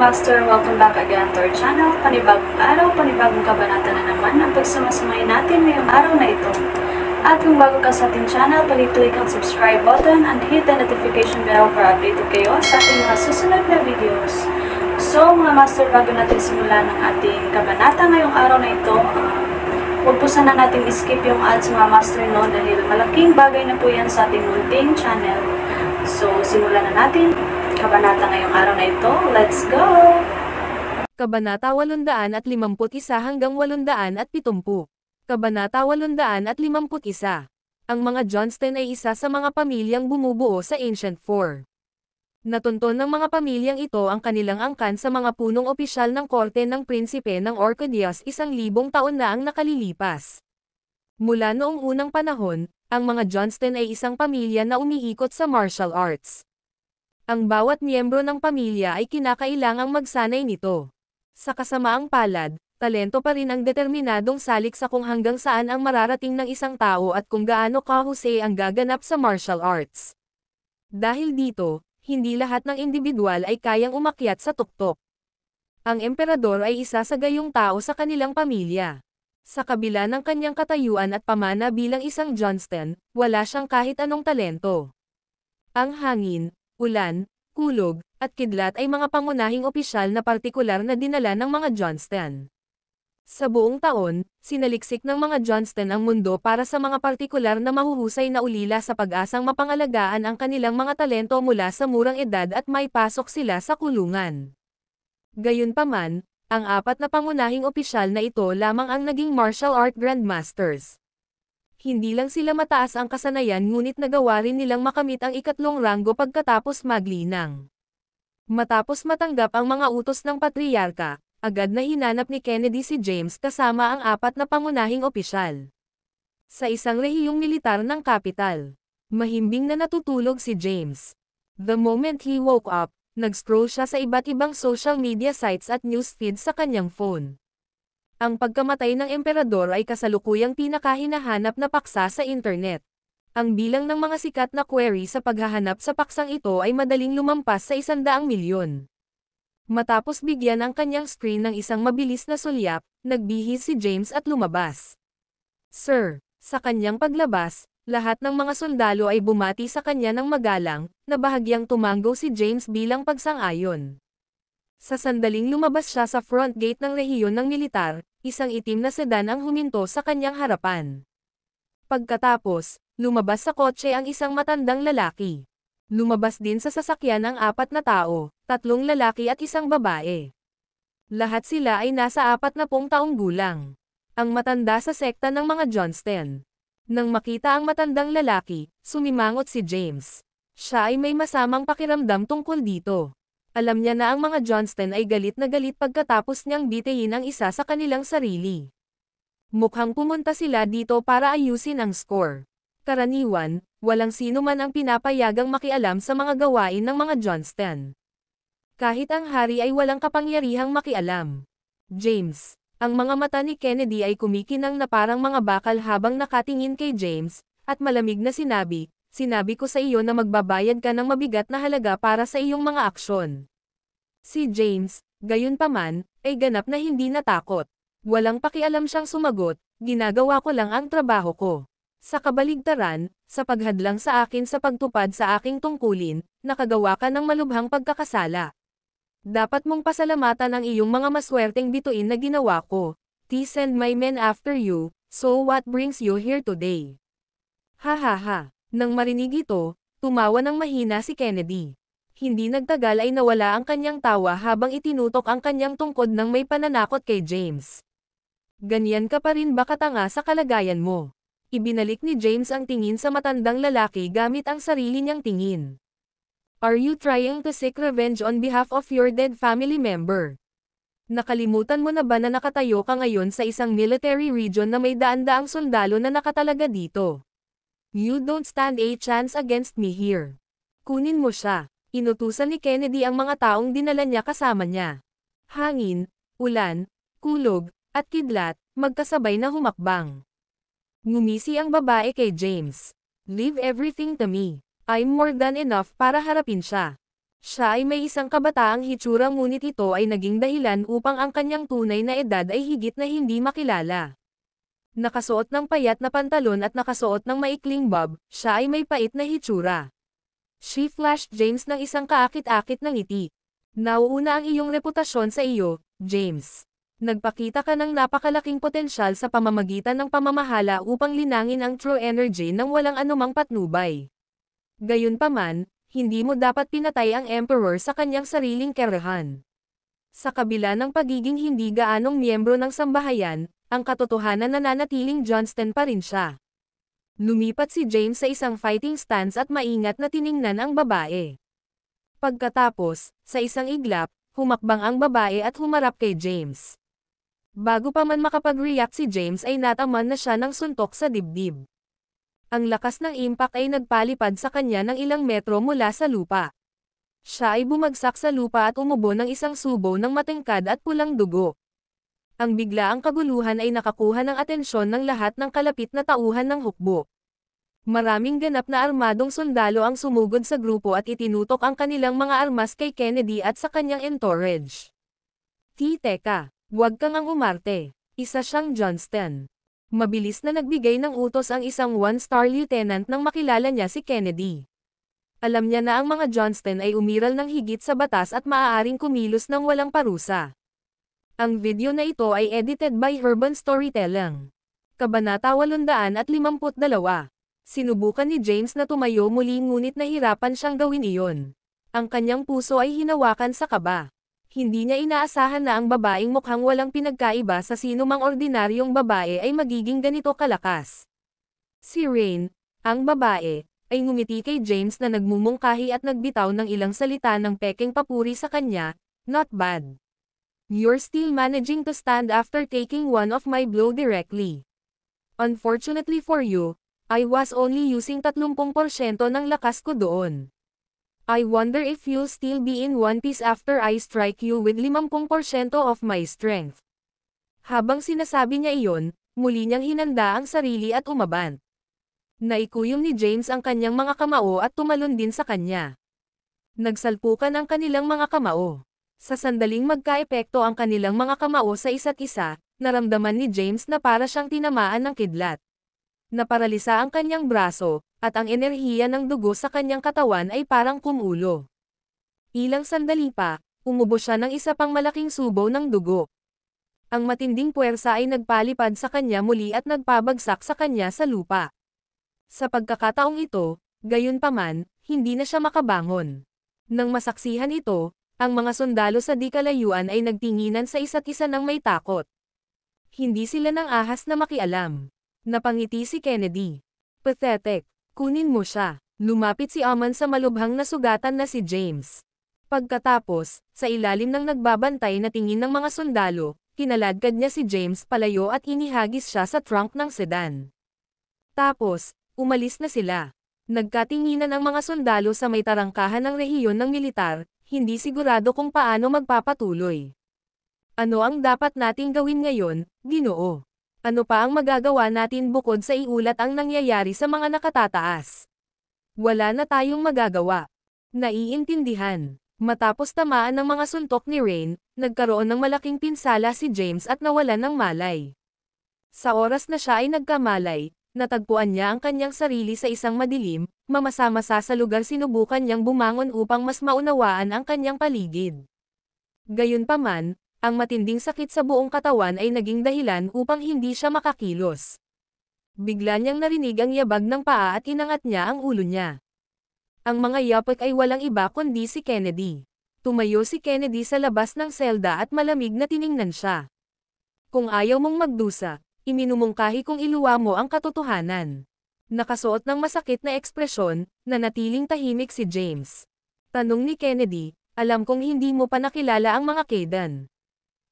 Master, welcome back again to our channel. Panibagong araw, panibagong kabanata na naman ang pagsumasamayin natin ngayong araw na ito. At kung bago ka sa ating channel, pag-click ang subscribe button and hit the notification bell para updated kayo sa ating mga susunod na videos. So mga Master, bago natin simulan ang ating kabanata ngayong araw na ito, huwag po sana natin skip yung ads mga Master, no, dahil malaking bagay na po yan sa ating munting channel. So simulan na natin kabanata ngayong araw na ito. Let's go! Kabanata 851 hanggang 870. Kabanata 851. Ang mga Johnston ay isa sa mga pamilyang bumubuo sa Ancient Four. Natunton ng mga pamilyang ito ang kanilang angkan sa mga punong opisyal ng korte ng prinsipe ng Orchidias 1,000 taon na ang nakalilipas. Mula noong unang panahon, ang mga Johnston ay isang pamilya na umiikot sa martial arts. Ang bawat miyembro ng pamilya ay kinakailangang magsanay nito. Sa kasamaang palad, talento pa rin ang determinadong salik sa kung hanggang saan ang mararating ng isang tao at kung gaano kahusay ang gaganap sa martial arts. Dahil dito, hindi lahat ng individual ay kayang umakyat sa tuktok. Ang emperador ay isa sa gayong tao sa kanilang pamilya. Sa kabila ng kanyang katayuan at pamana bilang isang Johnston, wala siyang kahit anong talento. Ang hangin, ulan, kulog, at kidlat ay mga pangunahing opisyal na partikular na dinala ng mga Johnston. Sa buong taon, sinaliksik ng mga Johnston ang mundo para sa mga partikular na mahuhusay na ulila sa pag-asang mapangalagaan ang kanilang mga talento mula sa murang edad at may pasok sila sa kulungan. Gayunpaman, ang apat na pangunahing opisyal na ito lamang ang naging martial art grandmasters. Hindi lang sila mataas ang kasanayan ngunit nagawa rin nilang makamit ang ikatlong ranggo pagkatapos maglinang. Matapos matanggap ang mga utos ng patriyarka, agad na hinanap ni Kennedy si James kasama ang apat na pangunahing opisyal. Sa isang rehiyong militar ng kapital, mahimbing na natutulog si James. The moment he woke up, nag-scroll siya sa iba't ibang social media sites at news feeds sa kanyang phone. Ang pagkamatay ng emperador ay kasalukuyang pinakahinahanap na paksa sa internet. Ang bilang ng mga sikat na query sa paghahanap sa paksang ito ay madaling lumampas sa 100 milyon. Matapos bigyan ang kanyang screen ng isang mabilis na sulyap, nagbihis si James at lumabas. Sir, sa kanyang paglabas, lahat ng mga sundalo ay bumati sa kanya ng magalang, na bahagyang tumanggo si James bilang pagsang-ayon. Sa sandaling lumabas siya sa front gate ng rehiyon ng militar, isang itim na sedan ang huminto sa kanyang harapan. Pagkatapos, lumabas sa kotse ang isang matandang lalaki. Lumabas din sa sasakyan ang 4 na tao, 3 lalaki at 1 babae. Lahat sila ay nasa 40 taong gulang. Ang matanda sa sekta ng mga Johnston. Nang makita ang matandang lalaki, sumimangot si James. Siya ay may masamang pakiramdam tungkol dito. Alam niya na ang mga Johnston ay galit na galit pagkatapos niyang bitayin ang isa sa kanilang sarili. Mukhang pumunta sila dito para ayusin ang score. Karaniwan, walang sino man ang pinapayagang makialam sa mga gawain ng mga Johnston. Kahit ang hari ay walang kapangyarihang makialam. James, ang mga mata ni Kennedy ay kumikinang na parang mga bakal habang nakatingin kay James, at malamig na sinabi ko sa iyo na magbabayad ka ng mabigat na halaga para sa iyong mga aksyon. Si James, gayunpaman, ay ganap na hindi natakot. Walang pakialam siyang sumagot, ginagawa ko lang ang trabaho ko. Sa kabaligtaran, sa paghadlang sa akin sa pagtupad sa aking tungkulin, nakagawa ka ng malubhang pagkakasala. Dapat mong pasalamatan ang iyong mga maswerteng bituin na ginawa ko. T send my men after you, so what brings you here today? Ha ha ha. Nang marinig ito, tumawa ng mahina si Kennedy. Hindi nagtagal ay nawala ang kanyang tawa habang itinutok ang kanyang tungkod ng may pananakot kay James. Ganyan ka pa rin ba katanga sa kalagayan mo? Ibinalik ni James ang tingin sa matandang lalaki gamit ang sarili niyang tingin. Are you trying to seek revenge on behalf of your dead family member? Nakalimutan mo na ba na nakatayo ka ngayon sa isang military region na may daan-daang sundalo na nakatalaga dito? You don't stand a chance against me here. Kunin mo siya. Inutusan ni Kennedy ang mga taong dinala niya kasama niya. Hangin, ulan, kulog, at kidlat, magkasabay na humakbang. Ngumisi ang babae kay James. Leave everything to me. I'm more than enough para harapin siya. Siya ay may isang kabataang hitsura ngunit ito ay naging dahilan upang ang kanyang tunay na edad ay higit na hindi makilala. Nakasuot ng payat na pantalon at nakasuot ng maikling bob, siya ay may pait na hitsura. She flashed James ng isang kaakit-akit na ngiti. Nauuna ang iyong reputasyon sa iyo, James. Nagpakita ka ng napakalaking potensyal sa pamamagitan ng pamamahala upang linangin ang true energy ng walang anumang patnubay. Gayunpaman, hindi mo dapat pinatay ang Emperor sa kanyang sariling kerahan. Sa kabila ng pagiging hindi gaanong miyembro ng sambahayan, ang katotohanan na nananatiling Johnston pa rin siya. Lumipat si James sa isang fighting stance at maingat na tiningnan ang babae. Pagkatapos, sa isang iglap, humakbang ang babae at humarap kay James. Bago pa man makapag-react si James ay nataman na siya ng suntok sa dibdib. Ang lakas ng impact ay nagpalipad sa kanya ng ilang metro mula sa lupa. Siya ay bumagsak sa lupa at umubo ng isang subo ng matengkad at pulang dugo. Ang biglaang kaguluhan ay nakakuha ng atensyon ng lahat ng kalapit na tauhan ng hukbo. Maraming ganap na armadong sundalo ang sumugod sa grupo at itinutok ang kanilang mga armas kay Kennedy at sa kanyang entourage. Teka, huwag kang ang umarte. Isa siyang Johnston. Mabilis na nagbigay ng utos ang isang one-star lieutenant nang makilala niya si Kennedy. Alam niya na ang mga Johnston ay umiral ng higit sa batas at maaaring kumilos ng walang parusa. Ang video na ito ay edited by Urban Storytelling. Kabanata 852. Sinubukan ni James na tumayo muli ngunit nahirapan siyang gawin iyon. Ang kanyang puso ay hinawakan sa kaba. Hindi niya inaasahan na ang babaeng mukhang walang pinagkaiba sa sinumang ordinaryong babae ay magiging ganito kalakas. Si Rain, ang babae, ay ngumiti kay James na nagmumungkahi at nagbitaw ng ilang salita ng pekeng papuri sa kanya, "Not bad. You're still managing to stand after taking one of my blow directly. Unfortunately for you, I was only using 30% ng lakas ko doon. I wonder if you'll still be in one piece after I strike you with 50% of my strength." Habang sinasabi niya iyon, muli niyang hinanda ang sarili at umabant. Naikuyom ni James ang kanyang mga kamao at tumalon din sa kanya. Nagsalpukan ang kanilang mga kamao. Sa sandaling magkaepekto ang kanilang mga kamao sa isa't isa, naramdaman ni James na para siyang tinamaan ng kidlat. Naparalisa ang kanyang braso, at ang enerhiya ng dugo sa kanyang katawan ay parang kumulo. Ilang sandali pa, umubo siya ng isa pang malaking subo ng dugo. Ang matinding puwersa ay nagpalipad sa kanya muli at nagpabagsak sa kanya sa lupa. Sa pagkakataong ito, gayunpaman, hindi na siya makabangon. Nang masaksihan ito, ang mga sundalo sa di kalayuan ay nagtinginan sa isa't isa ng may takot. Hindi sila nang ahas na makialam. Napangiti si Kennedy. "Pathetic. Kunin mo siya." Lumapit si Amon sa malubhang na sugatan na si James. Pagkatapos, sa ilalim ng nagbabantay na tingin ng mga sundalo, kinaladkad niya si James palayo at inihagis siya sa trunk ng sedan. Tapos, umalis na sila. Nagkatinginan ang mga sundalo sa may tarangkahan ng rehiyon ng militar, hindi sigurado kung paano magpapatuloy. "Ano ang dapat nating gawin ngayon, Ginoo? Ano pa ang magagawa natin bukod sa iulat ang nangyayari sa mga nakatataas? Wala na tayong magagawa." Naiintindihan. Matapos tamaan ng mga suntok ni Rain, nagkaroon ng malaking pinsala si James at nawalan ng malay. Sa oras na siya ay nagkamalay, natagpuan niya ang kanyang sarili sa isang madilim, mamasa-masa sa lugar. Sinubukan niyang bumangon upang mas maunawaan ang kanyang paligid. Gayunpaman, ang matinding sakit sa buong katawan ay naging dahilan upang hindi siya makakilos. Bigla niyang narinig ang yabag ng paa at inangat niya ang ulo niya. Ang mga yapak ay walang iba kundi si Kennedy. Tumayo si Kennedy sa labas ng selda at malamig na tiningnan siya. "Kung ayaw mong magdusa, iminumungkahi kong iluwa mo ang katotohanan." Nakasuot ng masakit na ekspresyon, nanatiling tahimik si James. Tanong ni Kennedy, "Alam kong hindi mo pa nakilala ang mga Kaidan.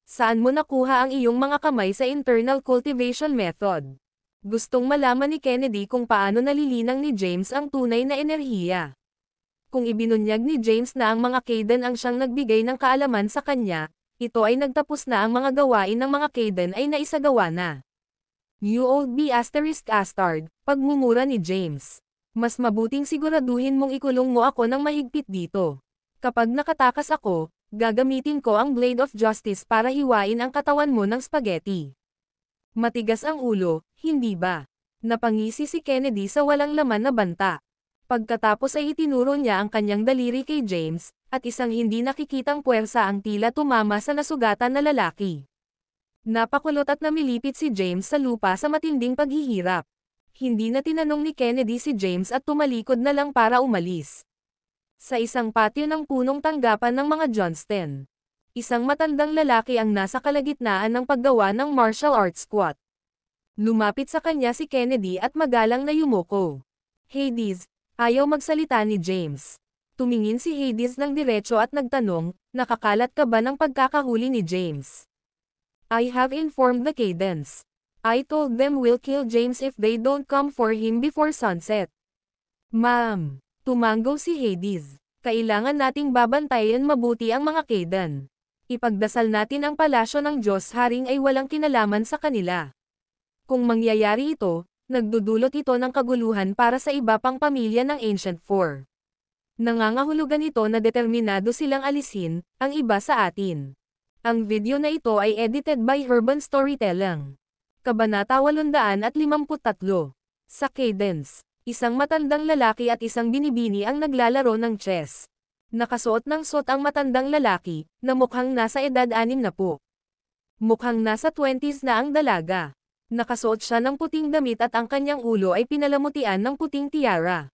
Saan mo nakuha ang iyong mga kamay sa internal cultivation method?" Gustong malaman ni Kennedy kung paano nalilinang ni James ang tunay na enerhiya. Kung ibinunyag ni James na ang mga Kaidan ang siyang nagbigay ng kaalaman sa kanya, ito ay nagtapos na. Ang mga gawain ng mga Kaidan ay naisagawa na. "You old be ****, pagmumura ni James. "Mas mabuting siguraduhin mong ikulong mo ako ng mahigpit dito. Kapag nakatakas ako, gagamitin ko ang Blade of Justice para hiwain ang katawan mo ng spaghetti. Matigas ang ulo, hindi ba? Napangisi si Kennedy sa walang laman na banta. Pagkatapos ay itinuro niya ang kanyang daliri kay James, at isang hindi nakikitang puwersa ang tila tumama sa nasugatan na lalaki. Napakulot at namilipit si James sa lupa sa matinding paghihirap. Hindi na tinanong ni Kennedy si James at tumalikod na lang para umalis. Sa isang patio ng punong tanggapan ng mga Johnston, isang matandang lalaki ang nasa kalagitnaan ng paggawa ng martial arts squat. Lumapit sa kanya si Kennedy at magalang na yumuko. Hades, ayaw magsalita ni James. Tumingin si Hades ng diretso at nagtanong, nakakalat ka ba ng pagkakahuli ni James? I have informed the Cadence. I told them we'll kill James if they don't come for him before sunset. Ma'am, tumango si Hades. Kailangan nating babantayan mabuti ang mga Caden. Ipagdasal natin ang palasyo ng Diyos Haring ay walang kinalaman sa kanila. Kung mangyayari ito, nagdudulot ito ng kaguluhan para sa iba pang pamilya ng Ancient Four. Nangangahulugan ito na determinado silang alisin ang iba sa atin. Ang video na ito ay edited by Urban Storytelling. Kabanata 853. Sa Cadence, isang matandang lalaki at isang binibini ang naglalaro ng chess. Nakasuot ng suot ang matandang lalaki, na mukhang nasa edad 60. Mukhang nasa 20s na ang dalaga. Nakasuot siya ng puting damit at ang kanyang ulo ay pinalamutian ng puting tiara.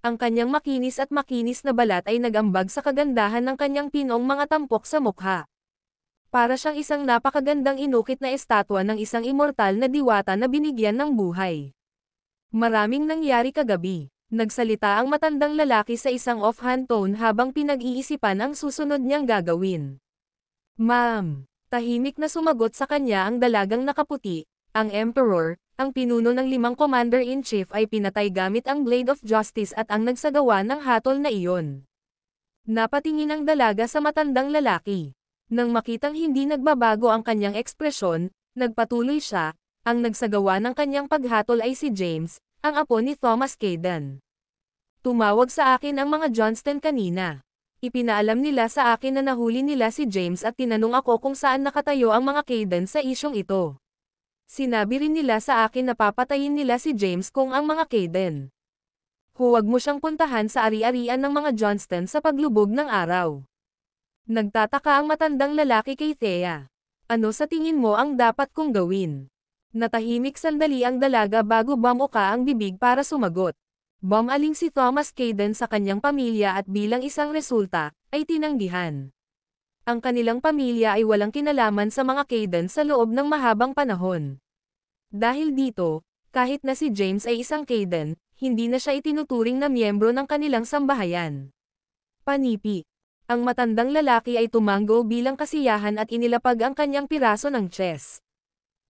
Ang kanyang makinis na balat ay nagambag sa kagandahan ng kanyang pinong mga tampok sa mukha. Para siyang isang napakagandang inukit na estatwa ng isang immortal na diwata na binigyan ng buhay. Maraming nangyari kagabi. Nagsalita ang matandang lalaki sa isang offhand tone habang pinag-iisipan ang susunod niyang gagawin. Ma'am, tahimik na sumagot sa kanya ang dalagang nakaputi. Ang Emperor, ang pinuno ng 5 Commander-in-Chief ay pinatay gamit ang Blade of Justice at ang nagsagawa ng hatol na iyon. Napatingin ang dalaga sa matandang lalaki. Nang makitang hindi nagbabago ang kanyang ekspresyon, nagpatuloy siya. Ang nagsagawa ng kanyang paghatol ay si James, ang apo ni Thomas Caden. Tumawag sa akin ang mga Johnston kanina. Ipinaalam nila sa akin na nahuli nila si James at tinanong ako kung saan nakatayo ang mga Caden sa isyong ito. Sinabi rin nila sa akin na papatayin nila si James kung ang mga Caden. Huwag mo siyang puntahan sa ari-arian ng mga Johnston sa paglubog ng araw. Nagtataka ang matandang lalaki kay Thea. Ano sa tingin mo ang dapat kong gawin? Natahimik sandali ang dalaga bago bumuka ang bibig para sumagot. Bumaling si Thomas Caden sa kanyang pamilya at bilang isang resulta, ay tinanggihan. Ang kanilang pamilya ay walang kinalaman sa mga Caden sa loob ng mahabang panahon. Dahil dito, kahit na si James ay isang Caden, hindi na siya itinuturing na miyembro ng kanilang sambahayan. Panipi. Ang matandang lalaki ay tumango bilang kasiyahan at inilapag ang kanyang piraso ng chess.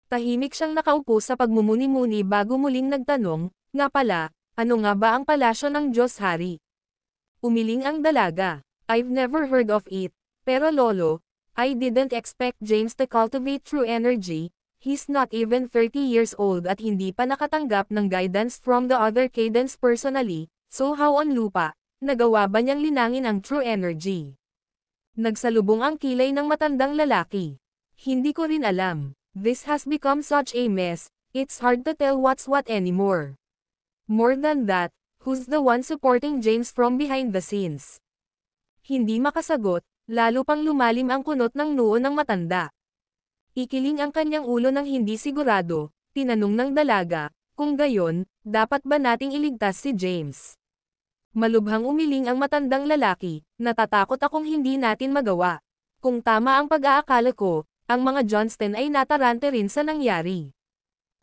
Tahimik siyang nakaupo sa pagmumuni-muni bago muling nagtanong, nga pala, ano nga ba ang palasyo ng Diyos Hari? Umiling ang dalaga. I've never heard of it, pero lolo, I didn't expect James to cultivate true energy. He's not even 30 years old at hindi pa nakatanggap ng guidance from the other Cadence personally, so how on lupa, nagawa ba niyang linangin ang true energy? Nagsalubong ang kilay ng matandang lalaki. Hindi ko rin alam. This has become such a mess, it's hard to tell what's what anymore. More than that, who's the one supporting James from behind the scenes? Hindi makasagot, lalo pang lumalim ang kunot ng noo ng matanda. Ikiling ang kanyang ulo ng hindi sigurado, tinanong ng dalaga, kung gayon, dapat ba nating iligtas si James? Malubhang umiling ang matandang lalaki, natatakot akong hindi natin magawa. Kung tama ang pag-aakala ko, ang mga Johnston ay natarante rin sa nangyari.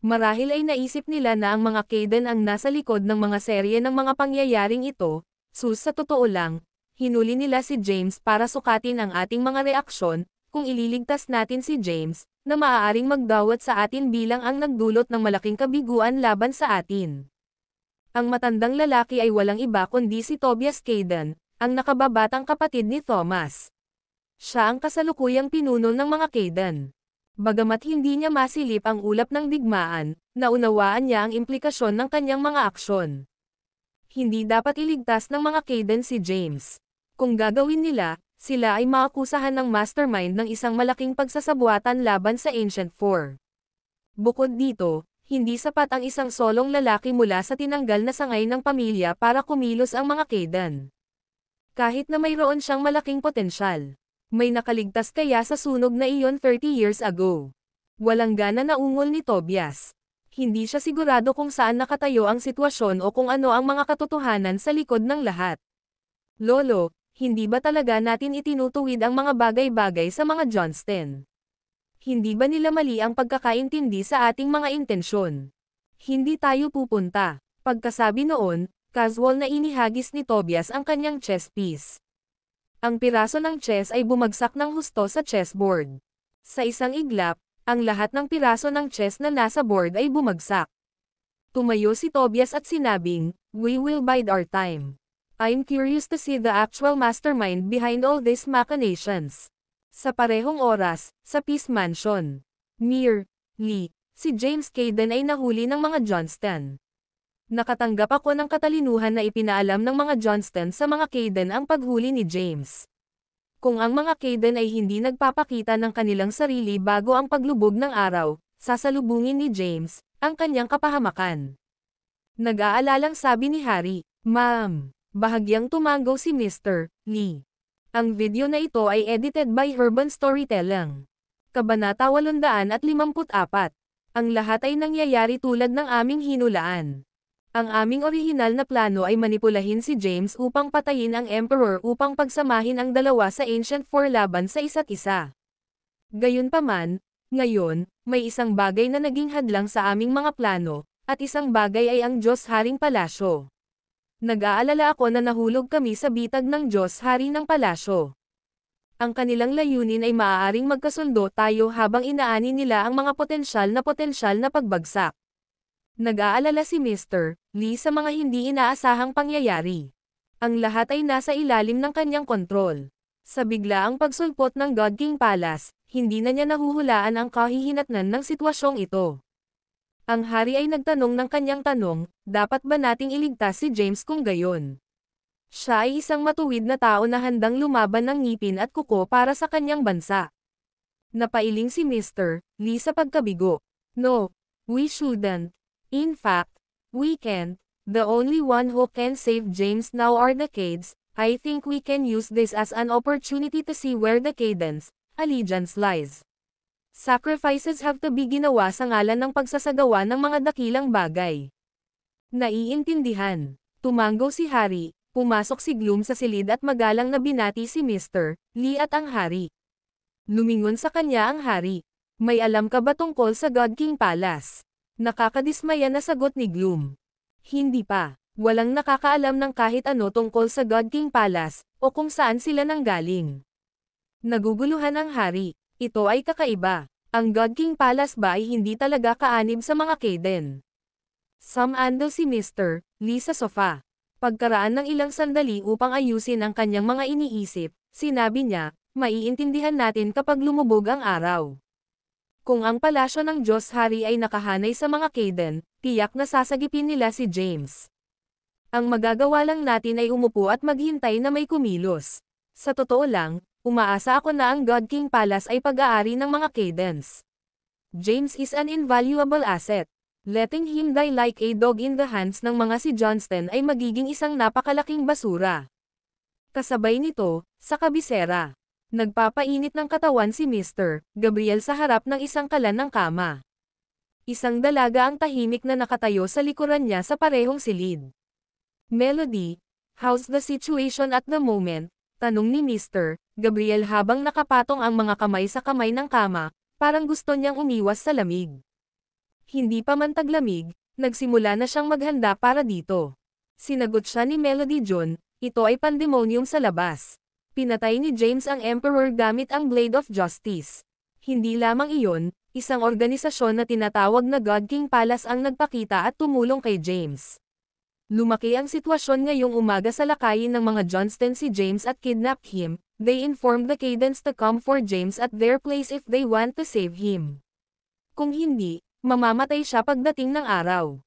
Marahil ay naisip nila na ang mga Caden ang nasa likod ng mga serye ng mga pangyayaring ito, sa totoo lang, hinuli nila si James para sukatin ang ating mga reaksyon, kung ililigtas natin si James, na maaaring magdawat sa atin bilang ang nagdulot ng malaking kabiguan laban sa atin. Ang matandang lalaki ay walang iba kundi si Tobias Caden, ang nakababatang kapatid ni Thomas. Siya ang kasalukuyang pinuno ng mga Caden. Bagamat hindi niya masilip ang ulap ng digmaan, naunawaan niya ang implikasyon ng kanyang mga aksyon. Hindi dapat iligtas ng mga Caden si James. Kung gagawin nila, sila ay maakusahan ng mastermind ng isang malaking pagsasabuatan laban sa Ancient Four. Bukod dito, hindi sapat ang isang solong lalaki mula sa tinanggal na sangay ng pamilya para kumilos ang mga Kayden. Kahit na mayroon siyang malaking potensyal, may nakaligtas kaya sa sunog na iyon 30 years ago. Walang gana na ungol ni Tobias. Hindi siya sigurado kung saan nakatayo ang sitwasyon o kung ano ang mga katotohanan sa likod ng lahat. Lolo, hindi ba talaga natin itinutuwid ang mga bagay-bagay sa mga Johnston? Hindi ba nila mali ang pagkakaintindi sa ating mga intensyon? Hindi tayo pupunta. Pagkasabi noon, casual na inihagis ni Tobias ang kanyang chess piece. Ang piraso ng chess ay bumagsak ng husto sa chessboard. Sa isang iglap, ang lahat ng piraso ng chess na nasa board ay bumagsak. Tumayo si Tobias at sinabing, "We will bide our time. I'm curious to see the actual mastermind behind all these machinations." Sa parehong oras, sa Peace Mansion, Lee, si James Kayden ay nahuli ng mga Johnston. Nakatanggap ako ng katalinuhan na ipinaalam ng mga Johnston sa mga Kayden ang paghuli ni James. Kung ang mga Kayden ay hindi nagpapakita ng kanilang sarili bago ang paglubog ng araw, sasalubungin ni James ang kanyang kapahamakan. Nag-aalalang sabi ni Harry, "Ma'am." Bahagyang tumango si Mr. Lee. Ang video na ito ay edited by Urban Storytelling. Kabanata 854. Ang lahat ay nangyayari tulad ng aming hinulaan. Ang aming orihinal na plano ay manipulahin si James upang patayin ang Emperor upang pagsamahin ang dalawa sa Ancient Four laban sa isa't isa. Gayunpaman, ngayon, may isang bagay na naging hadlang sa aming mga plano, at isang bagay ay ang Diyos Haring Palasyo. Nag-aalala ako na nahulog kami sa bitag ng Diyos Hari ng Palasyo. Ang kanilang layunin ay maaaring magkasundo tayo habang inaani nila ang mga potensyal na pagbagsak. Nag-aalala si Mr. Lee sa mga hindi inaasahang pangyayari. Ang lahat ay nasa ilalim ng kanyang kontrol. Sa biglaang pagsulpot ng God King Palace, hindi na niya nahuhulaan ang kahihinatnan ng sitwasyong ito. Ang hari ay nagtanong ng kanyang tanong, dapat ba nating iligtas si James kung gayon? Siya ay isang matuwid na tao na handang lumaban ng ngipin at kuko para sa kanyang bansa. Napailing si Mr. Lee sa pagkabigo. "No, we shouldn't. In fact, we can't. The only one who can save James now are the Kayds. I think we can use this as an opportunity to see where the Kaydens' allegiance lies. Sacrifices have to be ginawa sa ngalan ng pagsasagawa ng mga dakilang bagay." Naiintindihan. Tumango si Harry, pumasok si Gloom sa silid at magalang na binati si Mr. Lee at ang hari. Lumingon sa kanya ang hari. "May alam ka ba tungkol sa God King Palace?" Nakakadismaya na sagot ni Gloom. "Hindi pa. Walang nakakaalam ng kahit ano tungkol sa God King Palace, o kung saan sila nanggaling." Naguguluhan ang hari. Ito ay kakaiba. Ang God King Palace ba ay hindi talaga kaanib sa mga Kayden? Samando si Mr. Lee sa sofa. Pagkaraan ng ilang sandali upang ayusin ang kanyang mga iniisip, sinabi niya, "Maiintindihan natin kapag lumubog ang araw. Kung ang palasyo ng Diyos Hari ay nakahanay sa mga Kayden, tiyak na sasagipin nila si James. Ang magagawa lang natin ay umupo at maghintay na may kumilos. Sa totoo lang, umaasa ako na ang God King Palace ay pag-aari ng mga Kaydens. James is an invaluable asset. Letting him die like a dog in the hands ng mga si Johnston ay magiging isang napakalaking basura." Kasabay nito, sa kabisera, nagpapainit ng katawan si Mr. Gabriel sa harap ng isang kalan ng kama. Isang dalaga ang tahimik na nakatayo sa likuran niya sa parehong silid. "Melody, how's the situation at the moment?" tanong ni Mr. Gabriel habang nakapatong ang mga kamay sa kamay ng kama, parang gusto niyang umiwas sa lamig. Hindi pa man taglamig, nagsimula na siyang maghanda para dito. Sinagot siya ni Melody John, "Ito ay pandemonium sa labas. Pinatay ni James ang Emperor gamit ang Blade of Justice. Hindi lamang iyon, isang organisasyon na tinatawag na God King Palace ang nagpakita at tumulong kay James. Lumaki ang sitwasyon ngayong umaga sa lakayin ng mga Johnston si James at kidnapped him. They informed the Kaydens to come for James at their place if they want to save him. Kung hindi, mamamatay siya pagdating ng araw."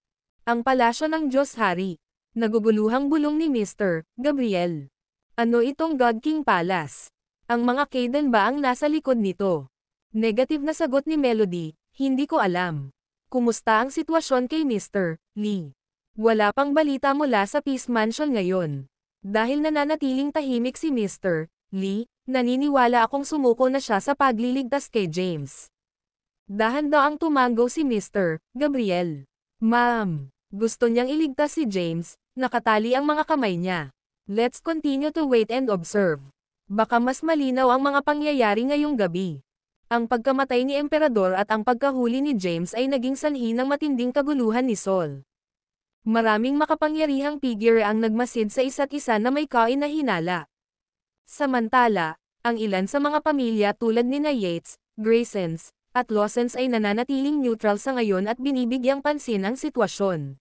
Ang palasyo ng Diyos Hari. Naguguluhang bulong ni Mr. Gabriel. Ano itong God King Palace? Ang mga Kaden ba ang nasa likod nito? Negative na sagot ni Melody, hindi ko alam. Kumusta ang sitwasyon kay Mr. Lee? Wala pang balita mula sa Peace Mansion ngayon. Dahil nananatiling tahimik si Mr. Lee, naniniwala akong sumuko na siya sa pagliligtas kay James. Dahan daw ang tumanggo si Mr. Gabriel. Ma'am, gusto niyang iligtas si James, nakatali ang mga kamay niya. Let's continue to wait and observe. Baka mas malinaw ang mga pangyayari ngayong gabi. Ang pagkamatay ni Emperador at ang pagkahuli ni James ay naging sanhi ng matinding kaguluhan ni Saul. Maraming makapangyarihang figure ang nagmasid sa isa't isa na may kain na hinala. Samantala, ang ilan sa mga pamilya tulad ni Yates, Graysons, at Lawsons ay nananatiling neutral sa ngayon at binibigyang pansin ang sitwasyon.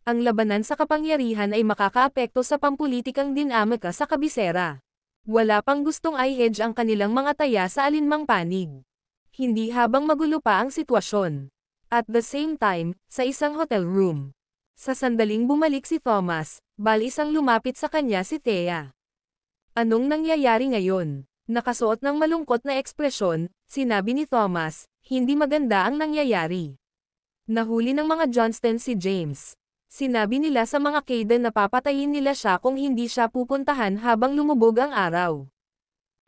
Ang labanan sa kapangyarihan ay makakaapekto sa pampulitikang dinamika sa kabisera. Wala pang gustong i-hedge ang kanilang mga taya sa alinmang panig. Hindi habang magulo pa ang sitwasyon. At the same time, sa isang hotel room. Sa sandaling bumalik si Thomas, isang lumapit sa kanya si Thea. Anong nangyayari ngayon? Nakasuot ng malungkot na ekspresyon, sinabi ni Thomas, hindi maganda ang nangyayari. Nahuli ng mga Johnston si James. Sinabi nila sa mga Kaden na papatayin nila siya kung hindi siya pupuntahan habang lumubog ang araw.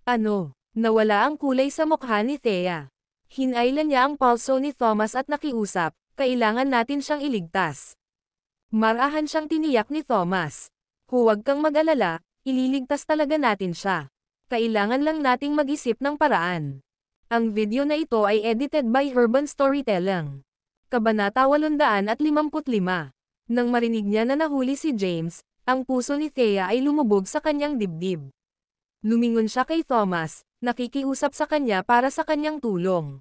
Ano? Nawala ang kulay sa mukha ni Thea. Hinailan niya ang pulso ni Thomas at nakiusap, kailangan natin siyang iligtas. Marahan siyang tiniyak ni Thomas. Huwag kang mag-alala, ililigtas talaga natin siya. Kailangan lang nating mag-isip ng paraan. Ang video na ito ay edited by Urban Storytelling. Kabanata 855. Nang marinig niya na nahuli si James, ang puso ni Thea ay lumubog sa kanyang dibdib. Lumingon siya kay Thomas, nakikiusap sa kanya para sa kanyang tulong.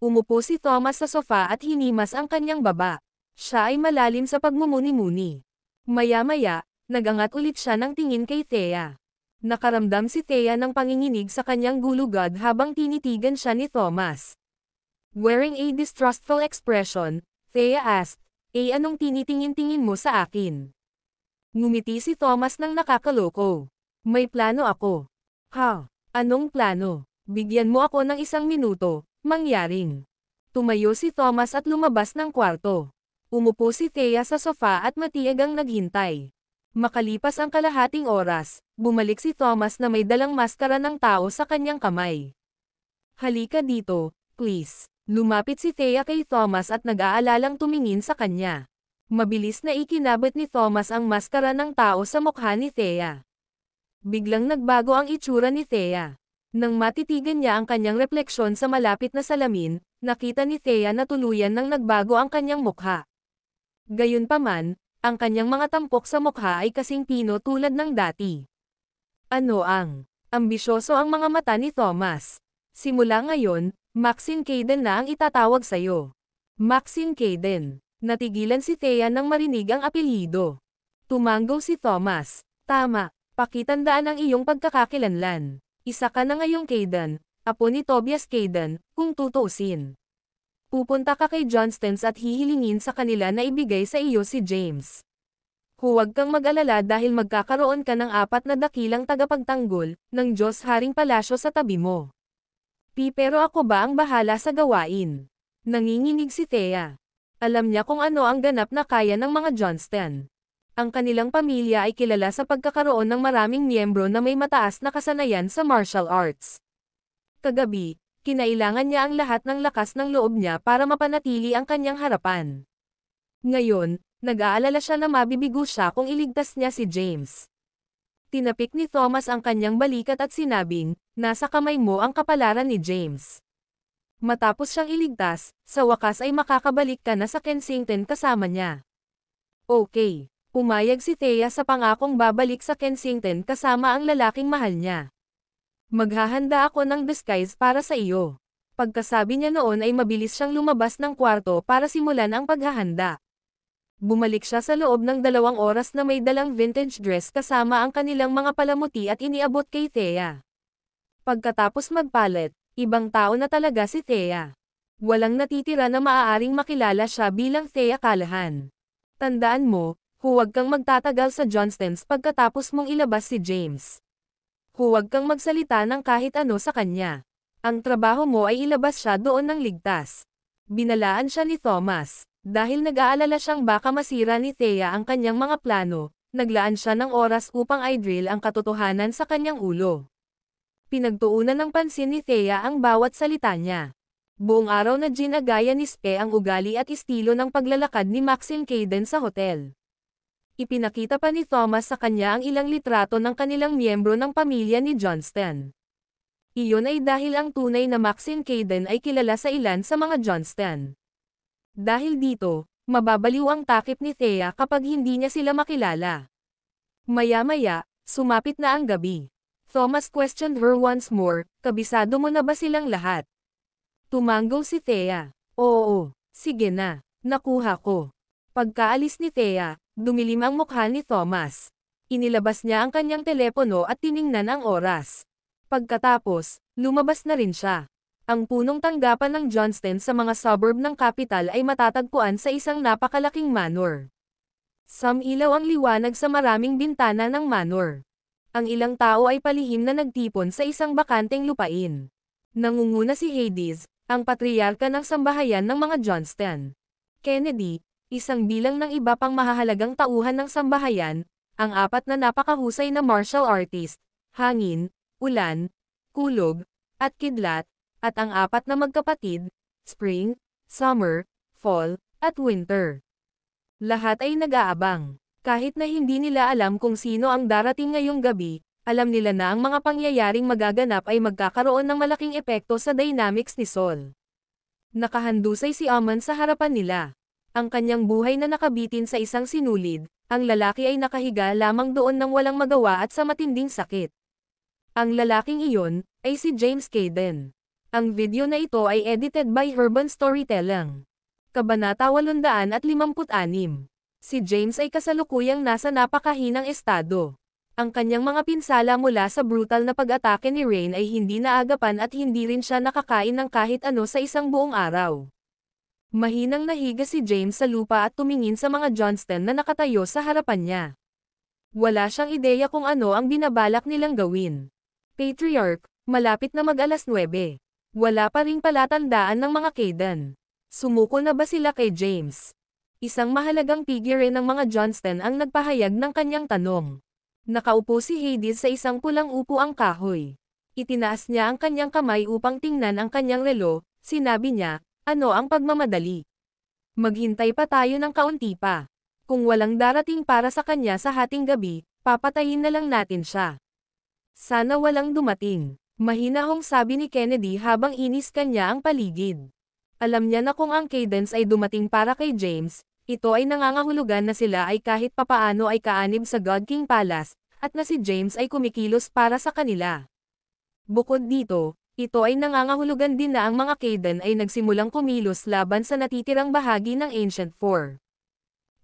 Umupo si Thomas sa sofa at hinimas ang kanyang baba. Siya ay malalim sa pagmumuni-muni. Maya-maya, nagangat ulit siya ng tingin kay Thea. Nakaramdam si Thea ng panginginig sa kanyang gulugad habang tinitigan siya ni Thomas. Wearing a distrustful expression, Thea asked, anong tinitingin-tingin mo sa akin? Ngumiti si Thomas ng nakakaloko. May plano ako. Ha? Anong plano? Bigyan mo ako ng 1 minuto, mangyaring. Tumayo si Thomas at lumabas ng kwarto. Umupo si Thea sa sofa at matiyagang naghintay. Makalipas ang kalahating oras, bumalik si Thomas na may dalang maskara ng tao sa kanyang kamay. Halika dito, please. Lumapit si Thea kay Thomas at nag-aalalang tumingin sa kanya. Mabilis na ikinabit ni Thomas ang maskara ng tao sa mukha ni Thea. Biglang nagbago ang itsura ni Thea. Nang matitigan niya ang kanyang refleksyon sa malapit na salamin, nakita ni Thea na tuluyan nang nagbago ang kanyang mukha. Gayunpaman, ang kanyang mga tampok sa mukha ay kasing pino tulad ng dati. Ano ang ambisyoso ang mga mata ni Thomas? Simula ngayon, Maxine Kaden na ang itatawag sa'yo. Maxine Kaden. Natigilan si Thea nang marinig ang apelyido. Tumanggo si Thomas. Tama, pakitandaan ang iyong pagkakakilanlan. Isa ka na ngayong Kaden, apo ni Tobias Kaden, kung tutuusin. Pupunta ka kay Johnstons at hihilingin sa kanila na ibigay sa iyo si James. Huwag kang mag-alala dahil magkakaroon ka ng 4 na dakilang tagapagtanggol ng Diyos Haring Palasyo sa tabi mo. Pero ako ba ang bahala sa gawain? Nanginginig si Thea. Alam niya kung ano ang ganap na kaya ng mga Johnston. Ang kanilang pamilya ay kilala sa pagkakaroon ng maraming miyembro na may mataas na kasanayan sa martial arts. Kagabi, kinailangan niya ang lahat ng lakas ng loob niya para mapanatili ang kanyang harapan. Ngayon, nag-aalala siya na mabibigo siya kung iligtas niya si James. Tinapik ni Thomas ang kanyang balikat at sinabing, nasa kamay mo ang kapalaran ni James. Matapos siyang iligtas, sa wakas ay makakabalik ka na sa Kensington kasama niya. Okay, pumayag si Thea sa pangakong babalik sa Kensington kasama ang lalaking mahal niya. Maghahanda ako ng disguise para sa iyo. Pagkasabi niya noon ay mabilis siyang lumabas ng kwarto para simulan ang paghahanda. Bumalik siya sa loob ng 2 oras na may dalang vintage dress kasama ang kanilang mga palamuti at iniabot kay Thea. Pagkatapos magpalit, ibang tao na talaga si Thea. Walang natitira na maaaring makilala siya bilang Thea Callahan. Tandaan mo, Huwag kang magtatagal sa Johnstons pagkatapos mong ilabas si James. Huwag kang magsalita ng kahit ano sa kanya. Ang trabaho mo ay ilabas siya doon ng ligtas. Binalaan siya ni Thomas. Dahil nag-aalala siyang baka masira ni Thea ang kanyang mga plano, naglaan siya ng oras upang i-drill ang katotohanan sa kanyang ulo. Pinagtuunan ng pansin ni Thea ang bawat salita niya. Buong araw na ginagaya ni Spe ang ugali at estilo ng paglalakad ni Maxine Caden sa hotel. Ipinakita pa ni Thomas sa kanya ang ilang litrato ng kanilang miyembro ng pamilya ni Johnston. Iyon ay dahil ang tunay na Maxine Caden ay kilala sa ilan sa mga Johnston. Dahil dito, mababaliw ang takip ni Thea kapag hindi niya sila makilala. Maya-maya, sumapit na ang gabi. Thomas questioned her once more, kabisado mo na ba silang lahat? Tumango si Thea. Oo, sige na, nakuha ko. Pagkaalis ni Thea, dumilim ang mukha ni Thomas. Inilabas niya ang kanyang telepono at tiningnan ang oras. Pagkatapos, lumabas na rin siya. Ang punong tanggapan ng Johnston sa mga suburb ng capital ay matatagpuan sa isang napakalaking manor. Samilaw ang liwanag sa maraming bintana ng manor. Ang ilang tao ay palihim na nagtipon sa isang bakanteng lupain. Nangunguna si Hades, ang patriarka ng sambahayan ng mga Johnston. Kennedy, isang bilang ng iba pang mahahalagang tauhan ng sambahayan, ang apat na napakahusay na martial artist, hangin, ulan, kulog, at kidlat, at ang apat na magkapatid, spring, summer, fall, at winter. Lahat ay nag-aabang. Kahit na hindi nila alam kung sino ang darating ngayong gabi, alam nila na ang mga pangyayaring magaganap ay magkakaroon ng malaking epekto sa dynamics ni Sol. Nakahandusay si Amon sa harapan nila. Ang kanyang buhay na nakabitin sa isang sinulid, ang lalaki ay nakahiga lamang doon nang walang magawa at sa matinding sakit. Ang lalaking iyon, ay si James Caden. Ang video na ito ay edited by Urban Storytelling. Kabanata 856. Si James ay kasalukuyang nasa napakahinang estado. Ang kanyang mga pinsala mula sa brutal na pag-atake ni Rain ay hindi naagapan at hindi rin siya nakakain ng kahit ano sa isang buong araw. Mahinang nahiga si James sa lupa at tumingin sa mga Johnston na nakatayo sa harapan niya. Wala siyang ideya kung ano ang binabalak nilang gawin. Patriarch, malapit na mag-alas 9. Wala pa ring palatandaan ng mga Caden. Sumuko na ba sila kay James? Isang mahalagang figure ng mga Johnston ang nagpahayag ng kanyang tanong. Nakaupo si Hades sa isang pulang upuang kahoy. Itinaas niya ang kanyang kamay upang tingnan ang kanyang relo, sinabi niya, ano ang pagmamadali? Maghintay pa tayo ng kaunti pa. Kung walang darating para sa kanya sa hating gabi, papatayin na lang natin siya. Sana walang dumating. Mahinahong sabi ni Kennedy habang inis kanya ang paligid. Alam niya na kung ang Cadence ay dumating para kay James, ito ay nangangahulugan na sila ay kahit papaano ay kaanib sa God King Palace, at na si James ay kumikilos para sa kanila. Bukod dito, ito ay nangangahulugan din na ang mga Caden ay nagsimulang kumilos laban sa natitirang bahagi ng Ancient Four.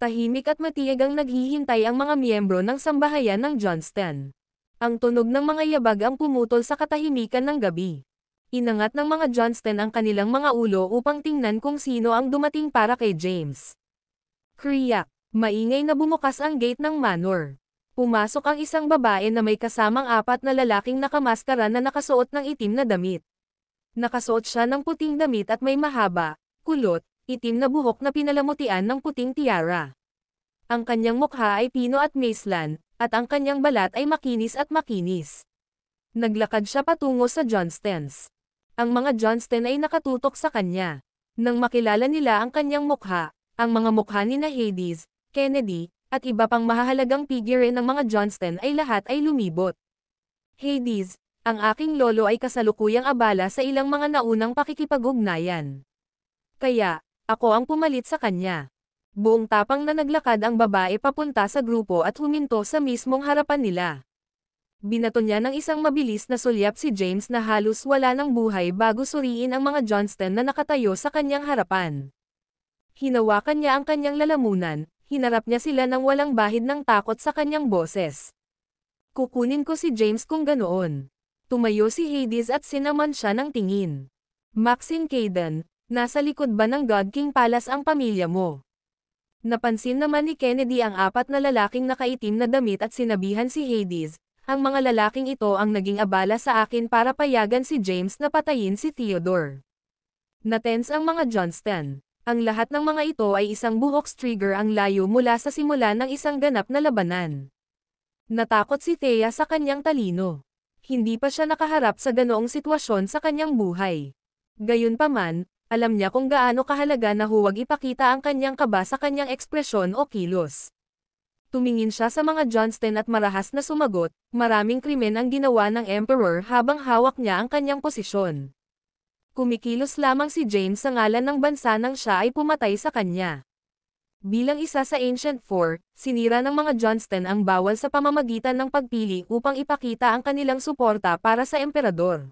Tahimik at matiyag ang naghihintay ang mga miyembro ng sambahayan ng Johnston. Ang tunog ng mga yabag ang pumutol sa katahimikan ng gabi. Inangat ng mga Johnston ang kanilang mga ulo upang tingnan kung sino ang dumating para kay James. Kriyak, maingay na bumukas ang gate ng manor. Pumasok ang isang babae na may kasamang apat na lalaking nakamaskara na nakasuot ng itim na damit. Nakasuot siya ng puting damit at may mahaba, kulot, itim na buhok na pinalamutian ng puting tiara. Ang kanyang mukha ay pino at maislan, at ang kanyang balat ay makinis at makinis. Naglakad siya patungo sa Johnstons. Ang mga Johnston ay nakatutok sa kanya. Nang makilala nila ang kanyang mukha, ang mga mukha ni Hades, Kennedy, at iba pang mahahalagang figure ng mga Johnston ay lahat ay lumibot. Hades, ang aking lolo ay kasalukuyang abala sa ilang mga naunang pakikipag-ugnayan. Kaya, ako ang pumalit sa kanya. Buong tapang na naglakad ang babae papunta sa grupo at huminto sa mismong harapan nila. Binato niya ng isang mabilis na sulyap si James na halos wala ng buhay bago suriin ang mga Johnston na nakatayo sa kanyang harapan. Hinawakan niya ang kanyang lalamunan, hinarap niya sila ng walang bahid ng takot sa kanyang boses. Kukunin ko si James kung ganoon. Tumayo si Hades at sinaman siya ng tingin. Maxine Caden, nasa likod ba ng God King Palace ang pamilya mo? Napansin naman ni Kennedy ang apat na lalaking nakaitim na damit at sinabihan si Hades, ang mga lalaking ito ang naging abala sa akin para payagan si James na patayin si Theodore. Natense ang mga Johnston. Ang lahat ng mga ito ay isang buhok trigger ang layo mula sa simula ng isang ganap na labanan. Natakot si Thea sa kanyang talino. Hindi pa siya nakaharap sa ganoong sitwasyon sa kanyang buhay. Gayunpaman, alam niya kung gaano kahalaga na huwag ipakita ang kanyang kaba sa kanyang ekspresyon o kilos. Tumingin siya sa mga Johnston at marahas na sumagot, maraming krimen ang ginawa ng Emperor habang hawak niya ang kanyang posisyon. Kumikilos lamang si James sa ngalan ng bansa nang siya ay pumatay sa kanya. Bilang isa sa Ancient Four, sinira ng mga Johnston ang bawal sa pamamagitan ng pagpili upang ipakita ang kanilang suporta para sa emperador.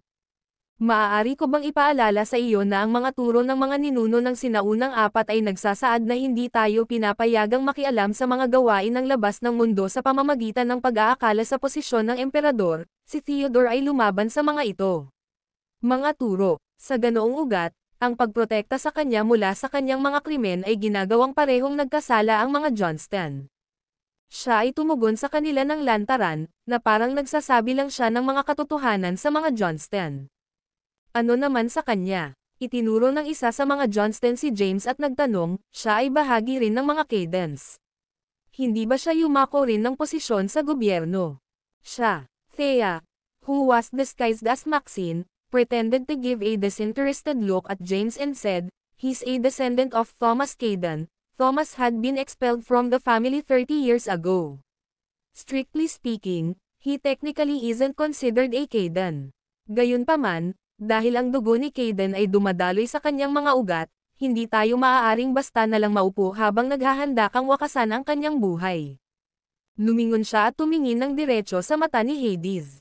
Maaari ko bang ipaalala sa iyo na ang mga turo ng mga ninuno ng sinaunang apat ay nagsasaad na hindi tayo pinapayagang makialam sa mga gawain ng labas ng mundo sa pamamagitan ng pag-aakala sa posisyon ng emperador, si Theodore ay lumaban sa mga ito. Mga turo, sa ganoong ugat, ang pagprotekta sa kanya mula sa kanyang mga krimen ay ginagawang parehong nagkasala ang mga Johnston. Siya ay tumugon sa kanila ng lantaran, na parang nagsasabi lang siya ng mga katotohanan sa mga Johnston. Ano naman sa kanya? Itinuro ng isa sa mga Johnston si James at nagtanong, siya ay bahagi rin ng mga Cadence. Hindi ba siya yumako rin ng posisyon sa gobyerno? Siya, Thea, who was disguised as Maxine, pretended to give a disinterested look at James and said, he's a descendant of Thomas Caden. Thomas had been expelled from the family 30 years ago. Strictly speaking, he technically isn't considered a Caden. Gayunpaman, dahil ang dugo ni Caden ay dumadaloy sa kanyang mga ugat, hindi tayo maaaring basta na lang maupo habang naghahanda kang wakasan ang kanyang buhay. Lumingon siya at tumingin ng diretso sa mata ni Hades.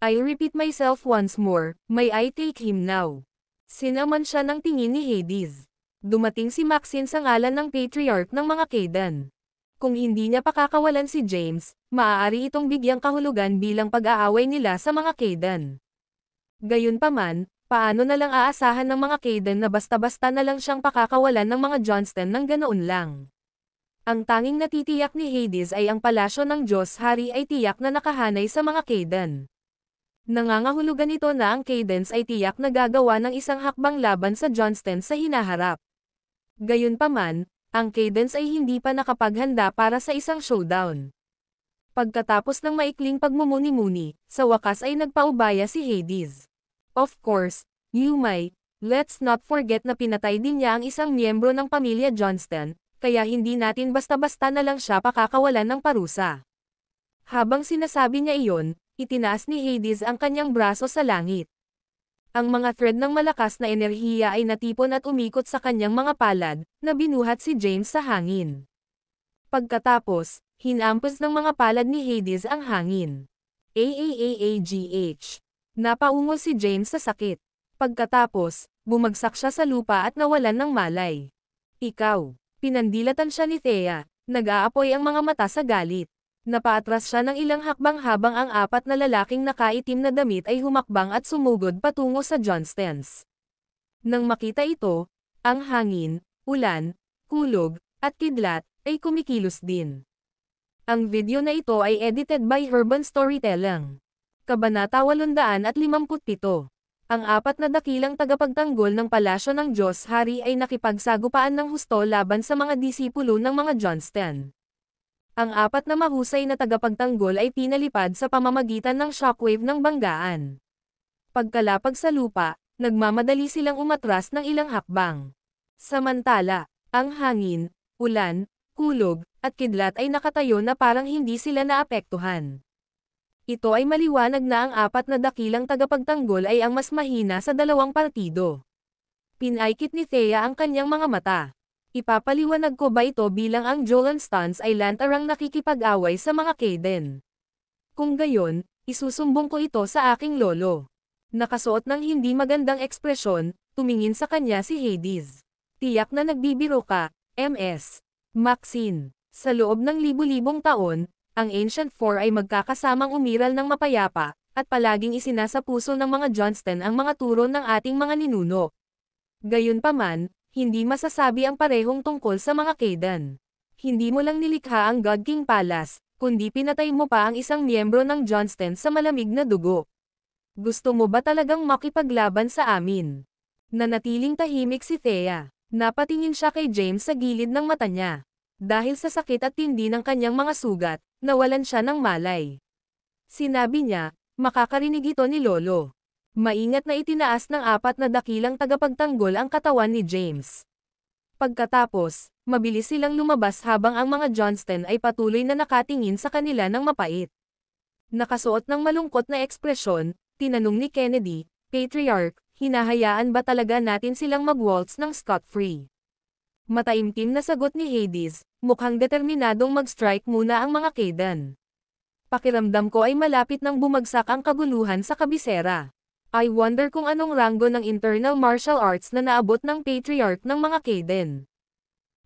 I'll repeat myself once more, may I take him now? Sinaman siya ng tingin ni Hades. Dumating si Maxine sa ngalan ng patriarch ng mga Caden. Kung hindi niya pakakawalan si James, maaari itong bigyang kahulugan bilang pag-aaway nila sa mga Caden. Gayunpaman, paano na lang aasahan ng mga Caden na basta-basta na lang siyang pakakawalan ng mga Johnston ng ganoon lang? Ang tanging natitiyak ni Hades ay ang palasyo ng Diyos Hari ay tiyak na nakahanay sa mga Caden. Nangangahulugan ito na ang Cadence ay tiyak na gagawa ng isang hakbang laban sa Johnston sa hinaharap. Gayunpaman, ang Cadence ay hindi pa nakapaghanda para sa isang showdown. Pagkatapos ng maikling pagmumuni-muni, sa wakas ay nagpaubaya si Hades. Of course, let's not forget na pinatay din niya ang isang miyembro ng pamilya Johnston, kaya hindi natin basta-basta na lang siya pakakawalan ng parusa. Habang sinasabi niya iyon, itinaas ni Hades ang kanyang braso sa langit. Ang mga thread ng malakas na enerhiya ay natipon at umikot sa kanyang mga palad, na binuhat si James sa hangin. Pagkatapos, hinampas ng mga palad ni Hades ang hangin. Aaagh. Napaungol si James sa sakit. Pagkatapos, bumagsak siya sa lupa at nawalan ng malay. Ikaw. Pinandilatan siya ni Thea, nag-aapoy ang mga mata sa galit. Napaatras siya ng ilang hakbang habang ang apat na lalaking nakaitim na damit ay humakbang at sumugod patungo sa Johnstons. Nang makita ito, ang hangin, ulan, kulog, at kidlat, ay kumikilos din. Ang video na ito ay edited by Urban Storytelling. Kabanata 857. Ang apat na dakilang tagapagtanggol ng palasyo ng Diyos Hari ay nakipagsagupaan ng husto laban sa mga disipulo ng mga Johnston. Ang apat na mahusay na tagapagtanggol ay pinalipad sa pamamagitan ng shockwave ng banggaan. Pagkalapag sa lupa, nagmamadali silang umatras ng ilang hakbang. Samantala, ang hangin, ulan, kulog, at kidlat ay nakatayo na parang hindi sila naapektuhan. Ito ay maliwanag na ang apat na dakilang tagapagtanggol ay ang mas mahina sa dalawang partido. Pinaikit ni Thea ang kanyang mga mata. Ipapaliwanag ko ba ito bilang ang Jolanstons ay lantarang nakikipag-away sa mga Caden? Kung gayon, isusumbong ko ito sa aking lolo. Nakasuot ng hindi magandang ekspresyon, tumingin sa kanya si Hades. Tiyak na nagbibiro ka, Ms. Maxine. Sa loob ng libu-libong taon, ang Ancient Four ay magkakasamang umiral ng mapayapa, at palaging isinasa puso ng mga Johnston ang mga turo ng ating mga ninuno. Gayunpaman, hindi masasabi ang parehong tungkol sa mga Caden. Hindi mo lang nilikha ang God King Palace, kundi pinatay mo pa ang isang miyembro ng Johnston sa malamig na dugo. Gusto mo ba talagang makipaglaban sa amin? Nanatiling tahimik si Thea. Napatingin siya kay James sa gilid ng mata niya. Dahil sa sakit at tindi ng kanyang mga sugat, nawalan siya ng malay. Sinabi niya, makakarinig ito ni Lolo. Maingat na itinaas ng 4 na dakilang tagapagtanggol ang katawan ni James. Pagkatapos, mabilis silang lumabas habang ang mga Johnston ay patuloy na nakatingin sa kanila ng mapait. Nakasuot ng malungkot na ekspresyon, tinanong ni Kennedy, Patriarch, hinahayaan ba talaga natin silang mag-waltz ng scot-free? Mataimtim na sagot ni Hades, mukhang determinadong mag-strike muna ang mga Kaydan. Pakiramdam ko ay malapit nang bumagsak ang kaguluhan sa kabisera. I wonder kung anong ranggo ng internal martial arts na naabot ng Patriarch ng mga Kaydan.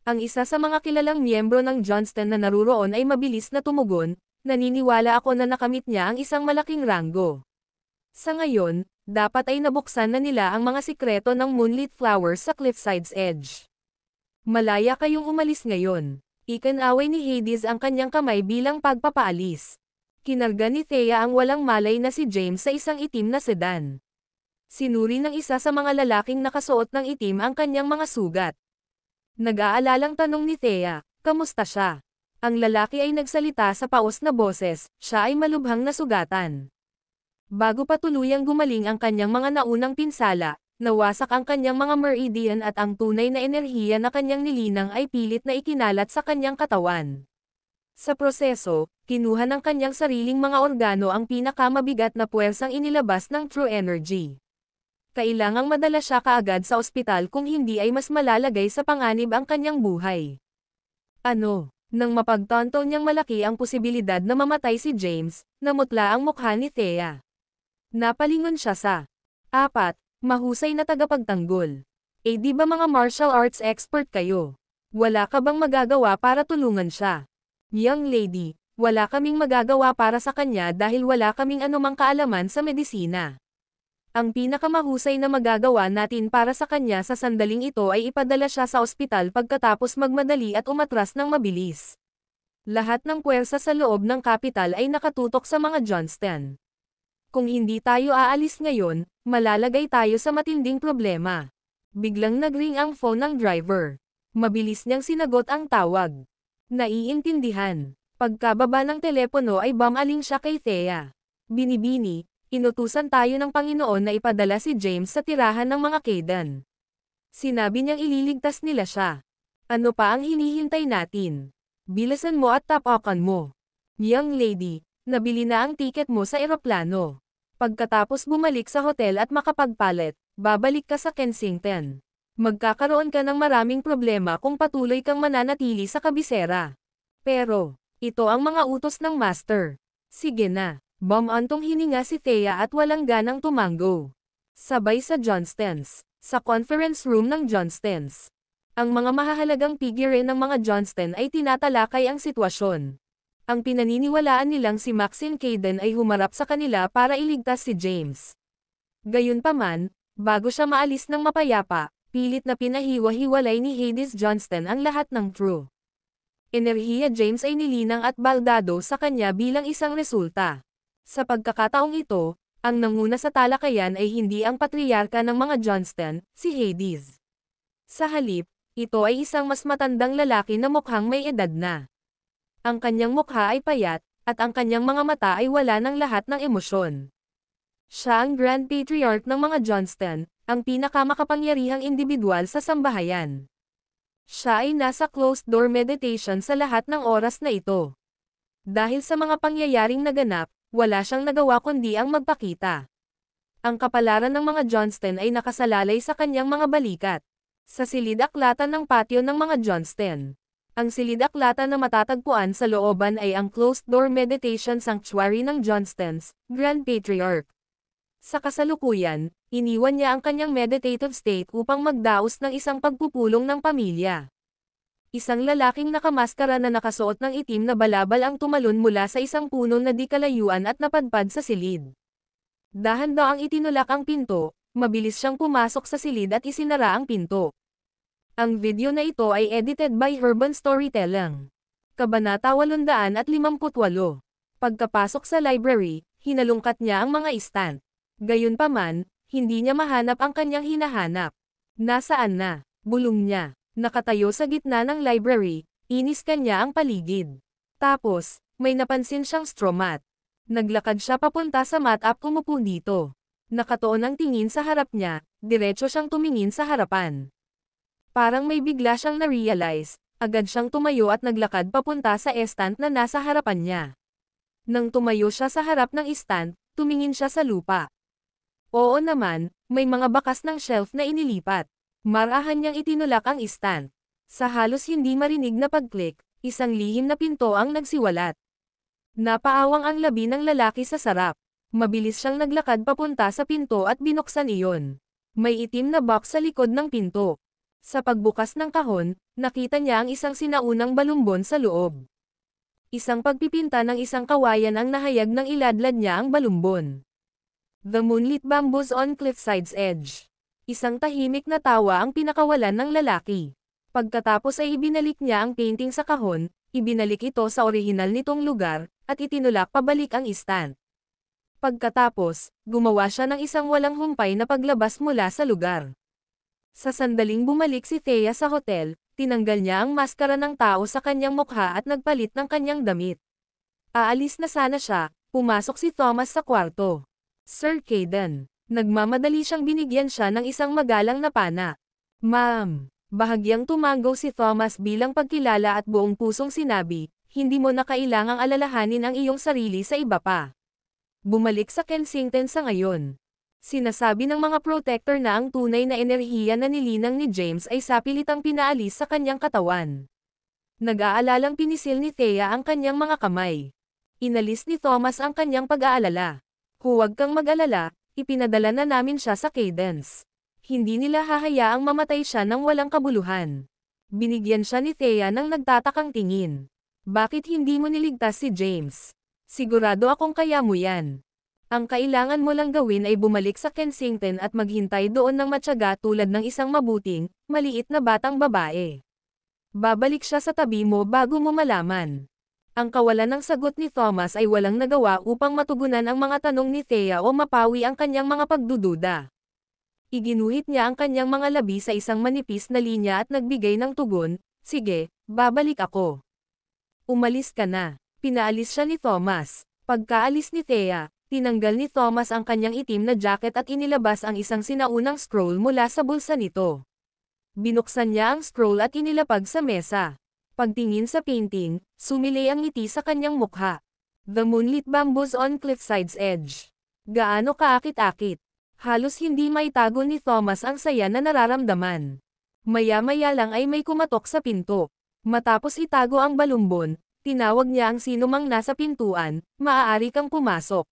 Ang isa sa mga kilalang miyembro ng Johnston na naruroon ay mabilis na tumugon, naniniwala ako na nakamit niya ang isang malaking ranggo. Sa ngayon, dapat ay nabuksan na nila ang mga sikreto ng Moonlit Flowers sa Cliffside's Edge. Malaya kayong umalis ngayon. Ikinaway ni Hades ang kanyang kamay bilang pagpapaalis. Kinarga ni Thea ang walang malay na si James sa isang itim na sedan. Sinuri ng isa sa mga lalaking nakasuot ng itim ang kanyang mga sugat. Nag-aalalang tanong ni Thea, kamusta siya? Ang lalaki ay nagsalita sa paos na boses, siya ay malubhang nasugatan. Bago pa tuluyang gumaling ang kanyang mga naunang pinsala, nawasak ang kanyang mga meridian at ang tunay na enerhiya na kanyang nilinang ay pilit na ikinalat sa kanyang katawan. Sa proseso, kinuha ng kanyang sariling mga organo ang pinakamabigat na puwersang inilabas ng true energy. Kailangang madala siya kaagad sa ospital kung hindi ay mas malalagay sa panganib ang kanyang buhay. Ano? Nang mapagtanto niyang malaki ang posibilidad na mamatay si James, namutla ang mukha ni Thea. Napalingon siya sa 4, mahusay na tagapagtanggol. Eh di ba mga martial arts expert kayo? Wala ka bang magagawa para tulungan siya? Young lady, wala kaming magagawa para sa kanya dahil wala kaming anumang kaalaman sa medisina. Ang pinakamahusay na magagawa natin para sa kanya sa sandaling ito ay ipadala siya sa ospital pagkatapos magmadali at umatras ng mabilis. Lahat ng puwersa sa loob ng kapital ay nakatutok sa mga Johnston. Kung hindi tayo aalis ngayon, malalagay tayo sa matinding problema. Biglang nagring ang phone ng driver. Mabilis niyang sinagot ang tawag. Naiintindihan. Pagkababa ng telepono ay bumaling siya kay Thea. Binibini, inutusan tayo ng Panginoon na ipadala si James sa tirahan ng mga Kaydan. Sinabi niyang ililigtas nila siya. Ano pa ang hinihintay natin? Bilisan mo at tapakan mo. Young lady, nabili na ang tiket mo sa eroplano. Pagkatapos bumalik sa hotel at makapagpalit, babalik ka sa Kensington. Magkakaroon ka ng maraming problema kung patuloy kang mananatili sa kabisera. Pero, ito ang mga utos ng master. Sige na. Bumantong hininga si Thea at walang ganang tumango. Sabay sa Johnstons. Sa conference room ng Johnstons. Ang mga mahahalagang figure ng mga Johnston ay tinatalakay ang sitwasyon. Ang pinaniniwalaan nilang si Maxine Kayden ay humarap sa kanila para iligtas si James. Gayunpaman, bago siya maalis ng mapayapa, pilit na pinahiwa-hiwalay ni Hades Johnston ang lahat ng crew. Enerhiya James ay nilinang at baldado sa kanya bilang isang resulta. Sa pagkakataong ito, ang nanguna sa talakayan ay hindi ang patriarka ng mga Johnston, si Hades. Sa halip, ito ay isang mas matandang lalaki na mukhang may edad na. Ang kanyang mukha ay payat, at ang kanyang mga mata ay wala ng lahat ng emosyon. Siya ang Grand Patriarch ng mga Johnston, ang pinakamakapangyarihang individual sa sambahayan. Siya ay nasa closed-door meditation sa lahat ng oras na ito. Dahil sa mga pangyayaring naganap, wala siyang nagawa kundi ang magpakita. Ang kapalaran ng mga Johnston ay nakasalalay sa kanyang mga balikat. Sa silid-aklatan ng patio ng mga Johnston. Ang silid-aklatan na matatagpuan sa looban ay ang closed-door meditation sanctuary ng Johnstons, Grand Patriarch. Sa kasalukuyan, iniwan niya ang kanyang meditative state upang magdaos ng isang pagpupulong ng pamilya. Isang lalaking nakamaskara na nakasuot ng itim na balabal ang tumalon mula sa isang puno na di kalayuan at napadpad sa silid. Dahan-daang itinulak ang pinto, mabilis siyang pumasok sa silid at isinara ang pinto. Ang video na ito ay edited by Urban Storytelling. Kabanata 858. Pagkapasok sa library, hinalungkat niya ang mga istant. Gayunpaman, hindi niya mahanap ang kanyang hinahanap. Nasaan na? Bulong niya. Nakatayo sa gitna ng library, inis kanya ang paligid. Tapos, may napansin siyang straw mat. Naglakad siya papunta sa mat at umupo dito. Nakatuon ang tingin sa harap niya, diretso siyang tumingin sa harapan. Parang may bigla siyang na-realize, agad siyang tumayo at naglakad papunta sa estant na nasa harapan niya. Nang tumayo siya sa harap ng istant, tumingin siya sa lupa. Oo naman, may mga bakas ng shelf na inilipat. Marahan niyang itinulak ang istant. Sa halos hindi marinig na pag-click, isang lihim na pinto ang nagsiwalat. Napaawang ang labi ng lalaki sa sarap. Mabilis siyang naglakad papunta sa pinto at binuksan iyon. May itim na box sa likod ng pinto. Sa pagbukas ng kahon, nakita niya ang isang sinaunang balumbon sa loob. Isang pagpipinta ng isang kawayan ang nahayag ng iladlad niya ang balumbon. The moonlit bamboos on cliffside's edge. Isang tahimik na tawa ang pinakawalan ng lalaki. Pagkatapos ay ibinalik niya ang painting sa kahon, ibinalik ito sa orihinal nitong lugar, at itinulak pabalik ang istant. Pagkatapos, gumawa siya ng isang walang humpay na paglabas mula sa lugar. Sa sandaling bumalik si Thea sa hotel, tinanggal niya ang maskara ng tao sa kanyang mukha at nagpalit ng kanyang damit. Aalis na sana siya, pumasok si Thomas sa kwarto. Sir Caden, nagmamadali siyang binigyan siya ng isang magalang na pana. Ma'am, bahagyang tumango si Thomas bilang pagkilala at buong pusong sinabi, hindi mo na kailangang alalahanin ang iyong sarili sa iba pa. Bumalik sa Kensington sa ngayon. Sinasabi ng mga protector na ang tunay na enerhiya na nilinang ni James ay sapilitang pinaalis sa kanyang katawan. Nag-aalalang pinisil ni Thea ang kanyang mga kamay. Inalis ni Thomas ang kanyang pag-aalala. Huwag kang mag-alala, ipinadala na namin siya sa Cadence. Hindi nila hahayaang mamatay siya ng walang kabuluhan. Binigyan siya ni Thea ng nagtatakang tingin. Bakit hindi mo niligtas si James? Sigurado akong kaya mo yan. Ang kailangan mo lang gawin ay bumalik sa Kensington at maghintay doon ng matyaga tulad ng isang mabuting, maliit na batang babae. Babalik siya sa tabi mo bago mo malaman. Ang kawalan ng sagot ni Thomas ay walang nagawa upang matugunan ang mga tanong ni Thea o mapawi ang kanyang mga pagdududa. Iginuhit niya ang kanyang mga labi sa isang manipis na linya at nagbigay ng tugon, sige, babalik ako. Umalis ka na. Pinaalis siya ni Thomas. Pagkaalis ni Thea, tinanggal ni Thomas ang kanyang itim na jacket at inilabas ang isang sinaunang scroll mula sa bulsa nito. Binuksan niya ang scroll at inilapag sa mesa. Pagtingin sa painting, sumilay ang ngiti sa kanyang mukha. The moonlit bamboos on cliffside's edge. Gaano kaakit-akit. Halos hindi maitago ni Thomas ang saya na nararamdaman. Maya-maya lang ay may kumatok sa pinto. Matapos itago ang balumbon, tinawag niya ang sinumang nasa pintuan, maaari kang pumasok.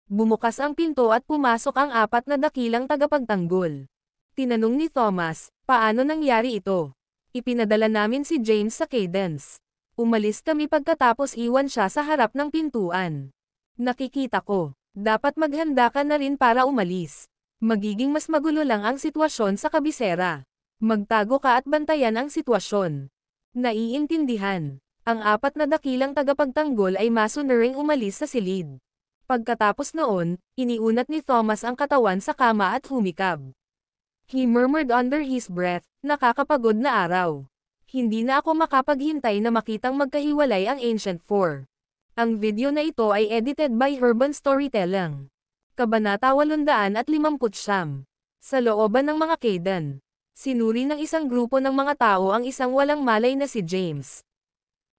Bumukas ang pinto at pumasok ang apat na dakilang tagapagtanggol. Tinanong ni Thomas, paano nangyari ito? Ipinadala namin si James sa Cadence. Umalis kami pagkatapos iwan siya sa harap ng pintuan. Nakikita ko, dapat maghanda ka na rin para umalis. Magiging mas magulo lang ang sitwasyon sa kabisera. Magtago ka at bantayan ang sitwasyon. Naiintindihan. Ang apat na dakilang tagapagtanggol ay masunuring umalis sa silid. Pagkatapos noon, iniunat ni Thomas ang katawan sa kama at humikab. He murmured under his breath, nakakapagod na araw. Hindi na ako makapaghintay na makitang magkahiwalay ang Ancient Four. Ang video na ito ay edited by Urban Storytelling. Kabanata 859. Sa looban ng mga Caden. Sinuri ng isang grupo ng mga tao ang isang walang malay na si James.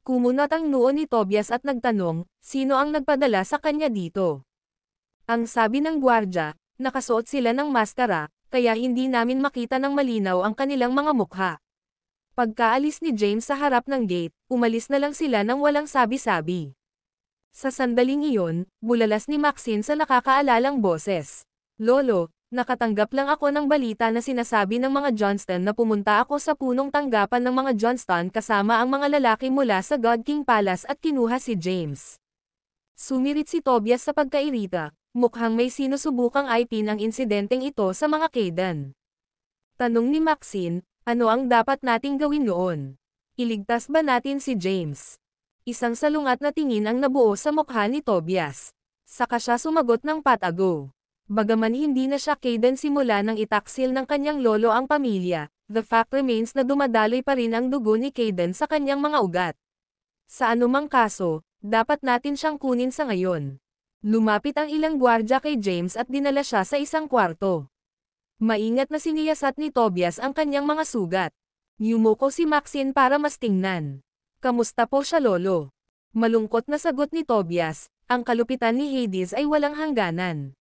Kumunat ang noo ni Tobias at nagtanong, sino ang nagpadala sa kanya dito? Ang sabi ng gwardya, nakasuot sila ng maskara, kaya hindi namin makita ng malinaw ang kanilang mga mukha. Pagkaalis ni James sa harap ng gate, umalis na lang sila nang walang sabi-sabi. Sa sandaling iyon, bulalas ni Maxine sa nakakaalalang boses. Lolo, nakatanggap lang ako ng balita na sinasabi ng mga Johnston na pumunta ako sa punong tanggapan ng mga Johnston kasama ang mga lalaki mula sa God King Palace at kinuha si James. Sumirit si Tobias sa pagkairita, mukhang may sinusubukang ipin ang insidenteng ito sa mga Caden. Tanong ni Maxine, Ano ang dapat nating gawin noon? Iligtas ba natin si James? Isang salungat na tingin ang nabuo sa mukha ni Tobias. Saka siya sumagot ng patago. Bagaman hindi na siya Kayden simula nang itaksil ng kanyang lolo ang pamilya, the fact remains na dumadaloy pa rin ang dugo ni Kayden sa kanyang mga ugat. Sa anumang kaso, dapat natin siyang kunin sa ngayon. Lumapit ang ilang gwardya kay James at dinala siya sa isang kwarto. Maingat na siniyasat ni Tobias ang kanyang mga sugat. Yumuko si Maxine para mas tingnan. Kamusta po siya lolo? Malungkot na sagot ni Tobias, ang kalupitan ni Hades ay walang hangganan.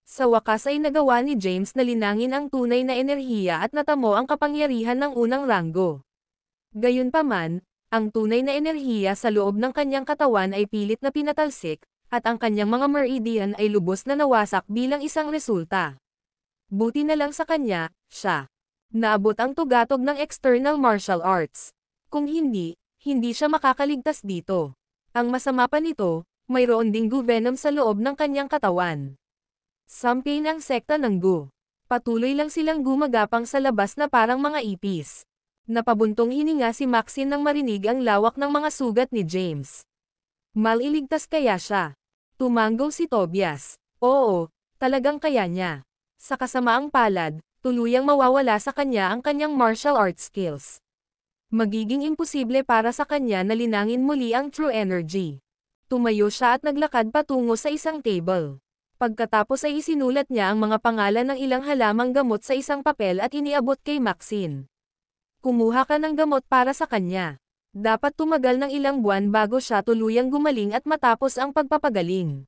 Sa wakas ay nagawa ni James na linangin ang tunay na enerhiya at natamo ang kapangyarihan ng unang ranggo. Gayunpaman, ang tunay na enerhiya sa loob ng kanyang katawan ay pilit na pinatalsik, at ang kanyang mga meridian ay lubos na nawasak bilang isang resulta. Buti na lang sa kanya, siya. Naabot ang tugatog ng external martial arts. Kung hindi siya makakaligtas dito. Ang masama pa nito, mayroon ding goo venom sa loob ng kanyang katawan. Sampay ng sekta ng goo. Patuloy lang silang gumagapang sa labas na parang mga ipis. Napabuntong hininga si Maxine nang marinig ang lawak ng mga sugat ni James. Maliligtas kaya siya? Tumanggo si Tobias. Oo, talagang kaya niya. Sa kasamaang palad, tuluyang mawawala sa kanya ang kanyang martial arts skills. Magiging imposible para sa kanya na linangin muli ang true energy. Tumayo siya at naglakad patungo sa isang table. Pagkatapos ay isinulat niya ang mga pangalan ng ilang halamang gamot sa isang papel at iniabot kay Maxine. Kumuha ka ng gamot para sa kanya. Dapat tumagal ng ilang buwan bago siya tuluyang gumaling at matapos ang pagpapagaling.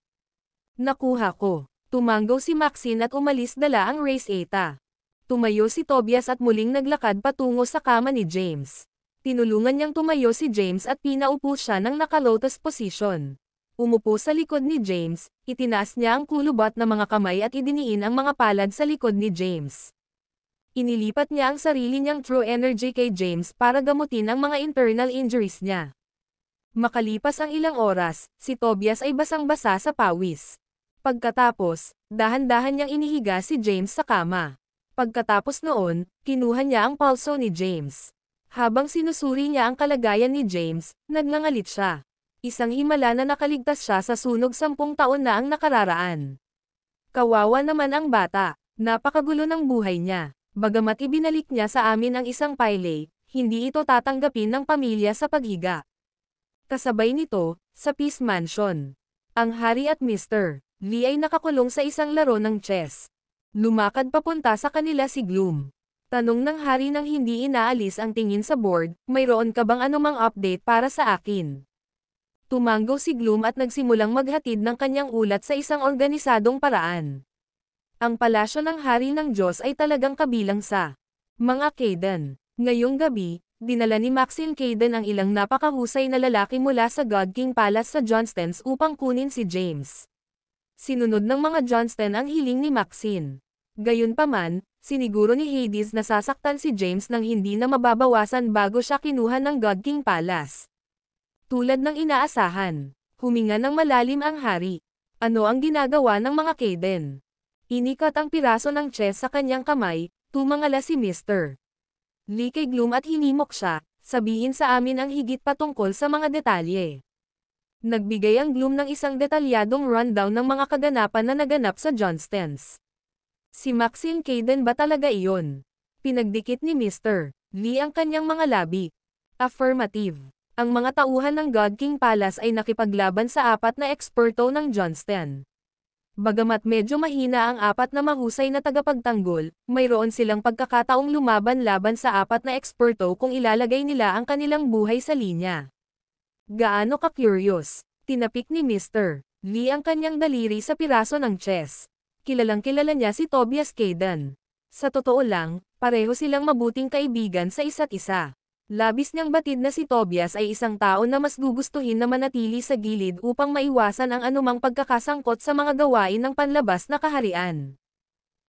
Nakuha ko. Tumanggo si Maxine at umalis dala ang Race Eta. Tumayo si Tobias at muling naglakad patungo sa kama ni James. Tinulungan niyang tumayo si James at pinaupo siya ng naka-lotus position. Umupo sa likod ni James, itinaas niya ang kulubot na mga kamay at idiniin ang mga palad sa likod ni James. Inilipat niya ang sarili niyang true energy kay James para gamutin ang mga internal injuries niya. Makalipas ang ilang oras, si Tobias ay basang-basa sa pawis. Pagkatapos, dahan-dahan niyang inihiga si James sa kama. Pagkatapos noon, kinuha niya ang pulso ni James. Habang sinusuri niya ang kalagayan ni James, nagngangalit siya. Isang himala na nakaligtas siya sa sunog 10 taon na ang nakararaan. Kawawa naman ang bata, napakagulo ng buhay niya. Bagamat ibinalik niya sa amin ang isang pile, hindi ito tatanggapin ng pamilya sa paghiga. Kasabay nito, sa Peace Mansion. Ang hari at Mr. Lee ay nakakulong sa isang laro ng chess. Lumakad papunta sa kanila si Gloom. Tanong ng hari nang hindi inaalis ang tingin sa board, mayroon ka bang anumang update para sa akin? Tumanggo si Gloom at nagsimulang maghatid ng kanyang ulat sa isang organisadong paraan. Ang palasyo ng hari ng Diyos ay talagang kabilang sa mga Kayden. Ngayong gabi, dinala ni Maxine Kayden ang ilang napakahusay na lalaki mula sa God King Palace sa Johnstons upang kunin si James. Sinunod ng mga Johnston ang hiling ni Maxine. Gayunpaman, siniguro ni Hades na sasaktan si James nang hindi na mababawasan bago siya kinuha ng God King Palace. Tulad ng inaasahan, huminga ng malalim ang hari. Ano ang ginagawa ng mga Kayden? Inikat ang piraso ng chess sa kanyang kamay, tumangala si Mr. Lee kay Gloom at hinimok siya, sabihin sa amin ang higit patungkol sa mga detalye. Nagbigay ang Gloom ng isang detalyadong rundown ng mga kaganapan na naganap sa Johnstons. Si Maxine Kayden ba talaga iyon? Pinagdikit ni Mr. Lee ang kanyang mga labi. Affirmative. Ang mga tauhan ng God King Palace ay nakipaglaban sa 4 na eksperto ng Johnston. Bagamat medyo mahina ang 4 na mahusay na tagapagtanggol, mayroon silang pagkakataong lumaban laban sa 4 na eksperto kung ilalagay nila ang kanilang buhay sa linya. Gaano ka-curious? Tinapik ni Mr. Lee ang kanyang daliri sa piraso ng chess. Kilalang-kilala niya si Tobias Kayden. Sa totoo lang, pareho silang mabuting kaibigan sa isa't isa. Labis niyang batid na si Tobias ay isang tao na mas gugustuhin na manatili sa gilid upang maiwasan ang anumang pagkakasangkot sa mga gawain ng panlabas na kaharian.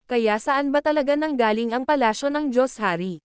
Kaya saan ba talaga nanggaling ang palasyo ng Diyos Hari?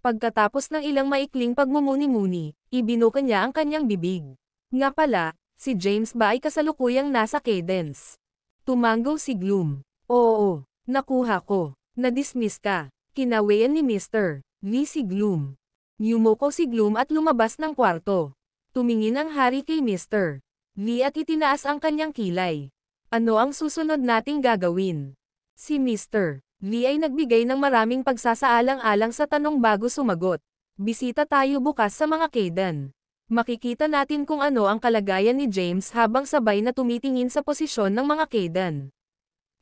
Pagkatapos ng ilang maikling pagmumuni-muni, ibinuka niya ang kanyang bibig. Nga pala, si James ba ay kasalukuyang nasa Cadence? Tumanggo si Gloom. Oo, nakuha ko. Na-dismiss ka. Kinawayan ni Mr. Lee si Gloom. Yumuko si Gloom at lumabas ng kwarto. Tumingin ang hari kay Mr. Lee at itinaas ang kanyang kilay. Ano ang susunod nating gagawin? Si Mr. Lee ay nagbigay ng maraming pagsasaalang-alang sa tanong bago sumagot. Bisita tayo bukas sa mga Kayden. Makikita natin kung ano ang kalagayan ni James habang sabay na tumitingin sa posisyon ng mga Kayden.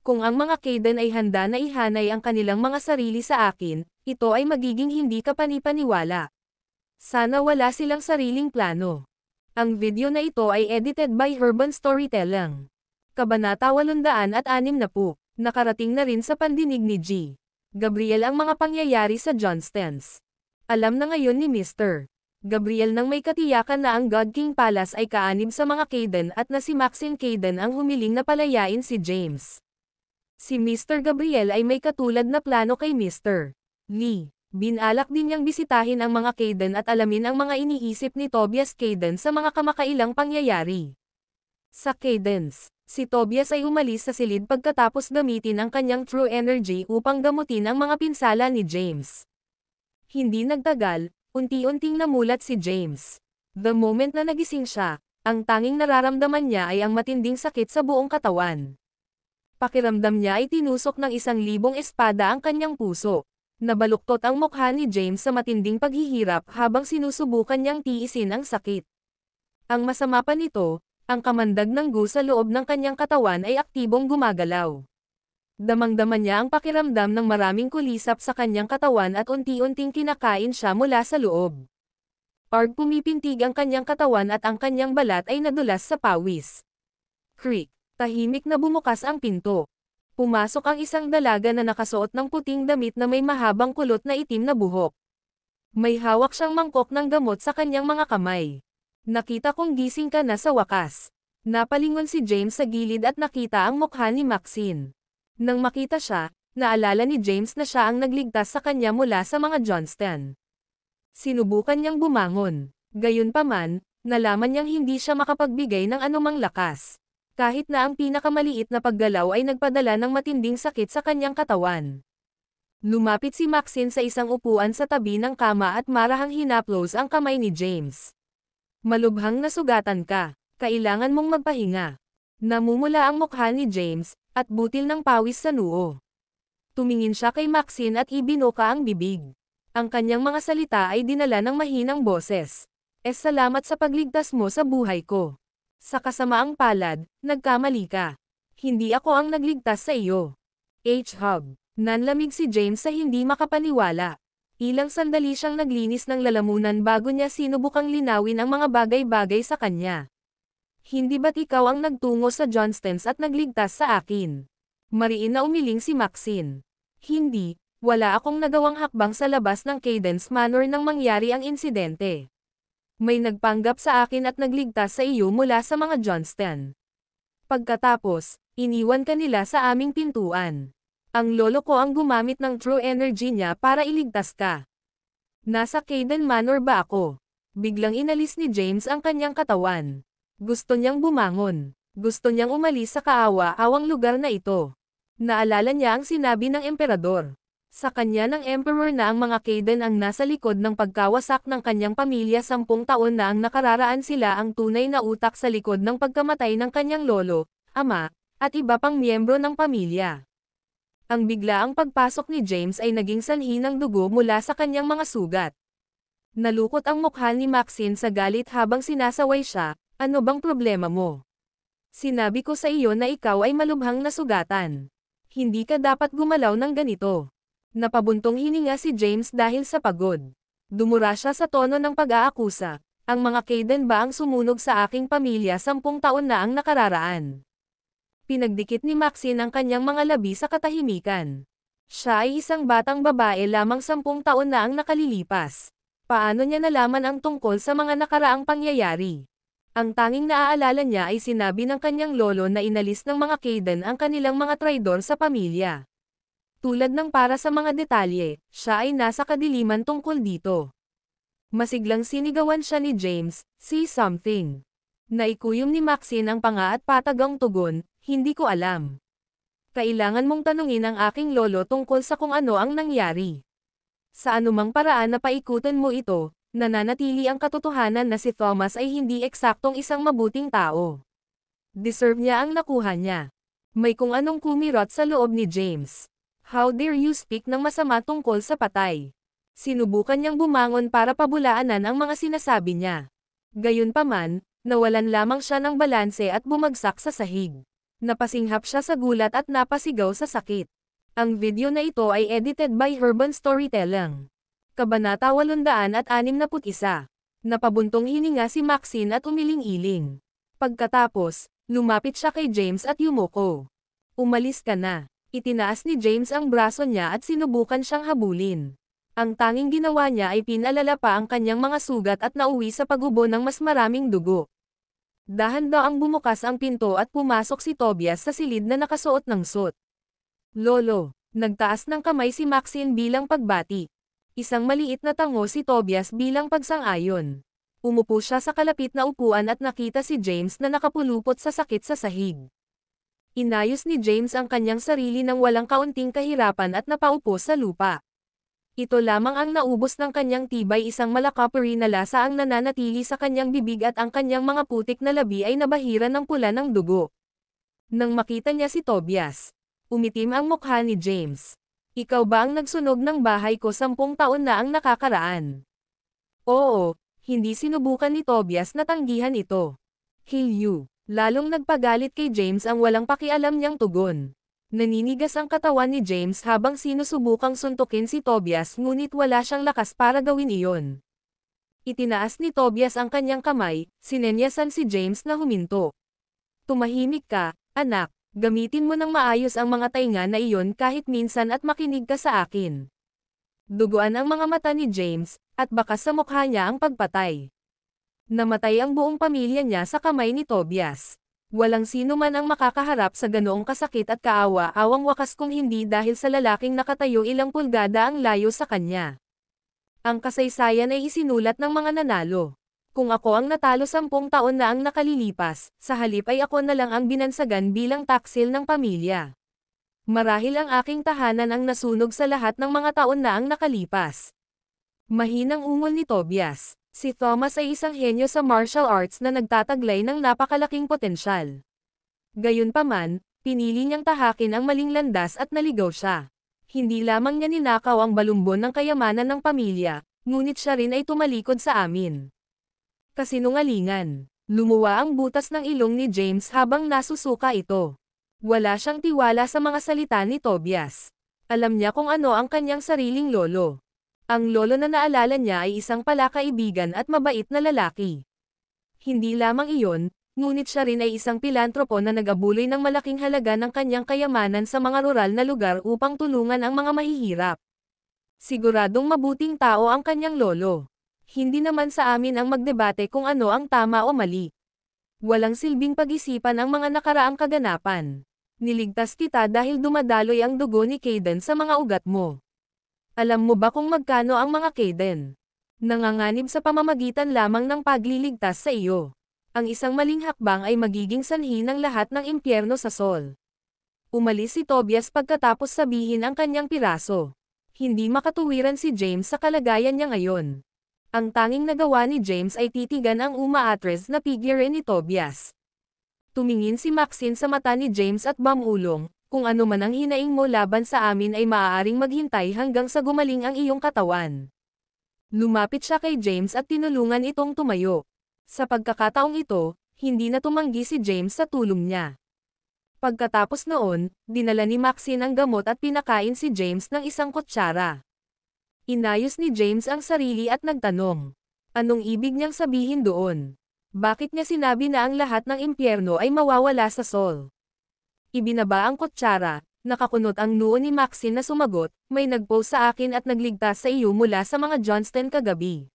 Kung ang mga Kayden ay handa na ihanay ang kanilang mga sarili sa akin, ito ay magiging hindi kapanipaniwala. Sana wala silang sariling plano. Ang video na ito ay edited by Herban Storytelling. Kabanata 860. Nakarating na rin sa pandinig ni G. Gabriel ang mga pangyayari sa Johnstons. Alam na ngayon ni Mr. Gabriel nang may katiyakan na ang God King Palace ay kaanib sa mga Kayden at na si Maxine Kayden ang humiling na palayain si James. Si Mr. Gabriel ay may katulad na plano kay Mr. Lee. Binalak din niyang bisitahin ang mga Kayden at alamin ang mga iniisip ni Tobias Kayden sa mga kamakailang pangyayari. Sa Kaydens, si Tobias ay umalis sa silid pagkatapos gamitin ang kanyang true energy upang gamutin ang mga pinsala ni James. Hindi nagtagal, unti-unting namulat si James. The moment na nagising siya, ang tanging nararamdaman niya ay ang matinding sakit sa buong katawan. Pakiramdam niya ay tinusok ng 1,000 espada ang kanyang puso. Nabaluktot ang mukha ni James sa matinding paghihirap habang sinusubukan niyang tiisin ang sakit. Ang masama pa nito, ang kamandag ng gu sa loob ng kanyang katawan ay aktibong gumagalaw. Damang-dama niya ang pakiramdam ng maraming kulisap sa kanyang katawan at unti-unting kinakain siya mula sa loob. Pumipintig ang kanyang katawan at ang kanyang balat ay nadulas sa pawis. Creak, tahimik na bumukas ang pinto. Pumasok ang isang dalaga na nakasuot ng puting damit na may mahabang kulot na itim na buhok. May hawak siyang mangkok ng gamot sa kanyang mga kamay. Nakita kong gising ka na sa wakas. Napalingon si James sa gilid at nakita ang mukha ni Maxine. Nang makita siya, naalala ni James na siya ang nagligtas sa kanya mula sa mga Johnston. Sinubukan niyang bumangon. Gayunpaman, nalaman niyang hindi siya makapagbigay ng anumang lakas. Kahit na ang pinakamaliit na paggalaw ay nagpadala ng matinding sakit sa kanyang katawan. Lumapit si Maxine sa isang upuan sa tabi ng kama at marahang hinaplos ang kamay ni James. Malubhang nasugatan ka, kailangan mong magpahinga. Namumula ang mukha ni James, at butil ng pawis sa noo. Tumingin siya kay Maxine at ibinuka ang bibig. Ang kanyang mga salita ay dinala ng mahinang boses. Salamat sa pagligtas mo sa buhay ko. Sa kasamaang palad, nagkamali ka. Hindi ako ang nagligtas sa iyo. Hub. Nanlamig si James sa hindi makapaniwala. Ilang sandali siyang naglinis ng lalamunan bago niya sinubukang linawin ang mga bagay-bagay sa kanya. Hindi ba't ikaw ang nagtungo sa Johnstons at nagligtas sa akin? Mariin na umiling si Maxine. Hindi, wala akong nagawang hakbang sa labas ng Cadence Manor nang mangyari ang insidente. May nagpanggap sa akin at nagligtas sa iyo mula sa mga Johnston. Pagkatapos, iniwan ka nila sa aming pintuan. Ang lolo ko ang gumamit ng true energy niya para iligtas ka. Nasa Kayden Manor ba ako? Biglang inalis ni James ang kanyang katawan. Gusto niyang bumangon. Gusto niyang umalis sa kaawa-awang lugar na ito. Naalala niya ang sinabi ng emperador. Sa kanya ng emperor na ang mga Kayden ang nasa likod ng pagkawasak ng kanyang pamilya 10 taon na ang nakararaan sila ang tunay na utak sa likod ng pagkamatay ng kanyang lolo, ama, at iba pang miyembro ng pamilya. Ang biglaang pagpasok ni James ay naging sanhi ng dugo mula sa kanyang mga sugat. Nalukot ang mukha ni Maxine sa galit habang sinasaway siya, ano bang problema mo? Sinabi ko sa iyo na ikaw ay malubhang nasugatan. Hindi ka dapat gumalaw ng ganito. Napabuntong hininga si James dahil sa pagod. Dumura siya sa tono ng pag-aakusa. Ang mga Kayden ba ang sumunog sa aking pamilya 10 taon na ang nakararaan? Pinagdikit ni Maxine ang kanyang mga labi sa katahimikan. Siya ay isang batang babae lamang 10 taon na ang nakalilipas. Paano niya nalaman ang tungkol sa mga nakaraang pangyayari? Ang tanging naaalala niya ay sinabi ng kanyang lolo na inalis ng mga Kayden ang kanilang mga traidor sa pamilya. Tulad ng para sa mga detalye, siya ay nasa kadiliman tungkol dito. Masiglang sinigawan siya ni James, "Say something." Naikuyom ni Maxine ang panga at patagang tugon, "Hindi ko alam. Kailangan mong tanungin ang aking lolo tungkol sa kung ano ang nangyari." Sa anumang paraan na paikutin mo ito, nananatili ang katotohanan na si Thomas ay hindi eksaktong isang mabuting tao. Deserve niya ang nakuha niya. May kung anong kumirot sa loob ni James. How dare you speak ng masama tungkol sa patay? Sinubukan niyang bumangon para pabulaanan ang mga sinasabi niya. Gayunpaman, nawalan lamang siya ng balanse at bumagsak sa sahig. Napasinghap siya sa gulat at napasigaw sa sakit. Ang video na ito ay edited by Urban Storytelling. Kabanata 861. Napabuntong hininga si Maxine at umiling-iling. Pagkatapos, lumapit siya kay James at yumuko. Umalis ka na. Itinaas ni James ang braso niya at sinubukan siyang habulin. Ang tanging ginawa niya ay pinalala pa ang kanyang mga sugat at nauwi sa pagubo ng mas maraming dugo. Dahan-daang bumukas ang pinto at pumasok si Tobias sa silid na nakasuot ng suit. Lolo, nagtaas ng kamay si Maxine bilang pagbati. Isang maliit na tango si Tobias bilang pagsang-ayon. Umupo siya sa kalapit na upuan at nakita si James na nakapulupot sa sakit sa sahig. Inayos ni James ang kanyang sarili ng walang kaunting kahirapan at napaupo sa lupa. Ito lamang ang naubos ng kanyang tibay, isang malakapuri na lasa ang nananatili sa kanyang bibig at ang kanyang mga putik na labi ay nabahira ng pula ng dugo. Nang makita niya si Tobias, umitim ang mukha ni James. Ikaw ba ang nagsunog ng bahay ko 10 taon na ang nakakaraan? Oo, hindi sinubukan ni Tobias na tanggihan ito. Kill you. Lalong nagpagalit kay James ang walang pakialam niyang tugon. Naninigas ang katawan ni James habang sinusubukang suntukin si Tobias, ngunit wala siyang lakas para gawin iyon. Itinaas ni Tobias ang kanyang kamay, sinenyasan si James na huminto. Tumahimik ka, anak, gamitin mo ng maayos ang mga tainga na iyon kahit minsan at makinig ka sa akin. Duguan ang mga mata ni James, at bakas sa mukha niya ang pagpatay. Namatay ang buong pamilya niya sa kamay ni Tobias. Walang sino man ang makakaharap sa ganoong kasakit at kaawa-awang wakas kung hindi dahil sa lalaking nakatayo ilang pulgada ang layo sa kanya. Ang kasaysayan ay isinulat ng mga nanalo. Kung ako ang natalo 10 taon na ang nakalilipas, sa halip ay ako na lang ang binansagan bilang taksil ng pamilya. Marahil ang aking tahanan ang nasunog sa lahat ng mga taon na ang nakalipas. Mahinang ungol ni Tobias. Si Thomas ay isang henyo sa martial arts na nagtataglay ng napakalaking potensyal. Gayunpaman, pinili niyang tahakin ang maling landas at naligaw siya. Hindi lamang niya ninakaw ang balumbon ng kayamanan ng pamilya, ngunit siya rin ay tumalikod sa amin. Kasinungalingan. Lumuwa ang butas ng ilong ni James habang nasusuka ito. Wala siyang tiwala sa mga salita ni Tobias. Alam niya kung ano ang kanyang sariling lolo. Ang lolo na naalala niya ay isang palakaibigan at mabait na lalaki. Hindi lamang iyon, ngunit siya rin ay isang pilantropo na nag-abuloy ng malaking halaga ng kanyang kayamanan sa mga rural na lugar upang tulungan ang mga mahihirap. Siguradong mabuting tao ang kanyang lolo. Hindi naman sa amin ang magdebate kung ano ang tama o mali. Walang silbing pag-isipan ang mga nakaraang kaganapan. Niligtas kita dahil dumadaloy ang dugo ni Kaden sa mga ugat mo. Alam mo ba kung magkano ang mga Kaden? Nanganganib sa pamamagitan lamang ng pagliligtas sa iyo. Ang isang maling hakbang ay magiging sanhi ng lahat ng impyerno sa Sol. Umalis si Tobias pagkatapos sabihin ang kanyang piraso. Hindi makatuwiran si James sa kalagayan niya ngayon. Ang tanging nagawa ni James ay titigan ang umaatres na figure ni Tobias. Tumingin si Maxine sa mata ni James at bamulong. Kung ano man ang hinaing mo laban sa amin ay maaaring maghintay hanggang sa gumaling ang iyong katawan. Lumapit siya kay James at tinulungan itong tumayo. Sa pagkakataong ito, hindi na tumanggi si James sa tulong niya. Pagkatapos noon, dinala ni Maxine ang gamot at pinakain si James ng isang kutsara. Inayos ni James ang sarili at nagtanong. Anong ibig niyang sabihin doon? Bakit niya sinabi na ang lahat ng impyerno ay mawawala sa Sol? Ibinaba ang kutsara, nakakunot ang noo ni Maxine na sumagot, may nagpost sa akin at nagligtas sa iyo mula sa mga Johnston kagabi.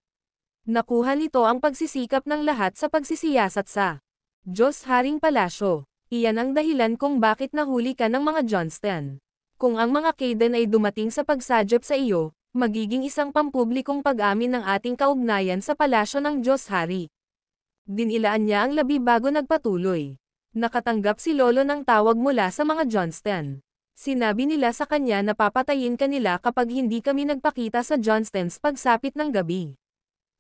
Nakuha nito ang pagsisikap ng lahat sa pagsisiyasat sa Diyos Haring Palasyo. Iyan ang dahilan kung bakit nahuli ka ng mga Johnston. Kung ang mga Kaden ay dumating sa pagsadyap sa iyo, magiging isang pampublikong pag-amin ng ating kaugnayan sa palasyo ng Diyos Hari. Dinilaan niya ang labi bago nagpatuloy. Nakatanggap si Lolo ng tawag mula sa mga Johnston. Sinabi nila sa kanya na papatayin kanila kapag hindi kami nagpakita sa Johnstons pagsapit ng gabi.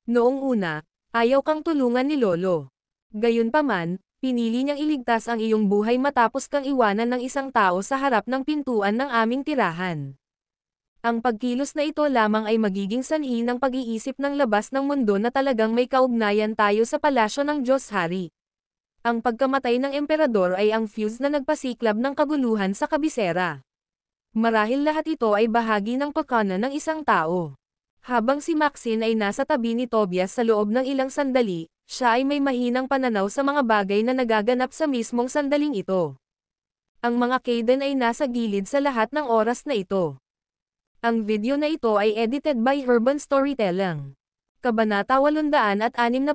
Noong una, ayaw kang tulungan ni Lolo. Gayunpaman, pinili niyang iligtas ang iyong buhay matapos kang iwanan ng isang tao sa harap ng pintuan ng aming tirahan. Ang pagkilos na ito lamang ay magiging sanhi ng pag-iisip ng labas ng mundo na talagang may kaugnayan tayo sa palasyo ng Diyos Hari. Ang pagkamatay ng emperador ay ang fuse na nagpasiklab ng kaguluhan sa kabisera. Marahil lahat ito ay bahagi ng pakana ng isang tao. Habang si Maxine ay nasa tabi ni Tobias sa loob ng ilang sandali, siya ay may mahinang pananaw sa mga bagay na nagaganap sa mismong sandaling ito. Ang mga Kaden ay nasa gilid sa lahat ng oras na ito. Ang video na ito ay edited by Urban Storytelling. Kabanata 862.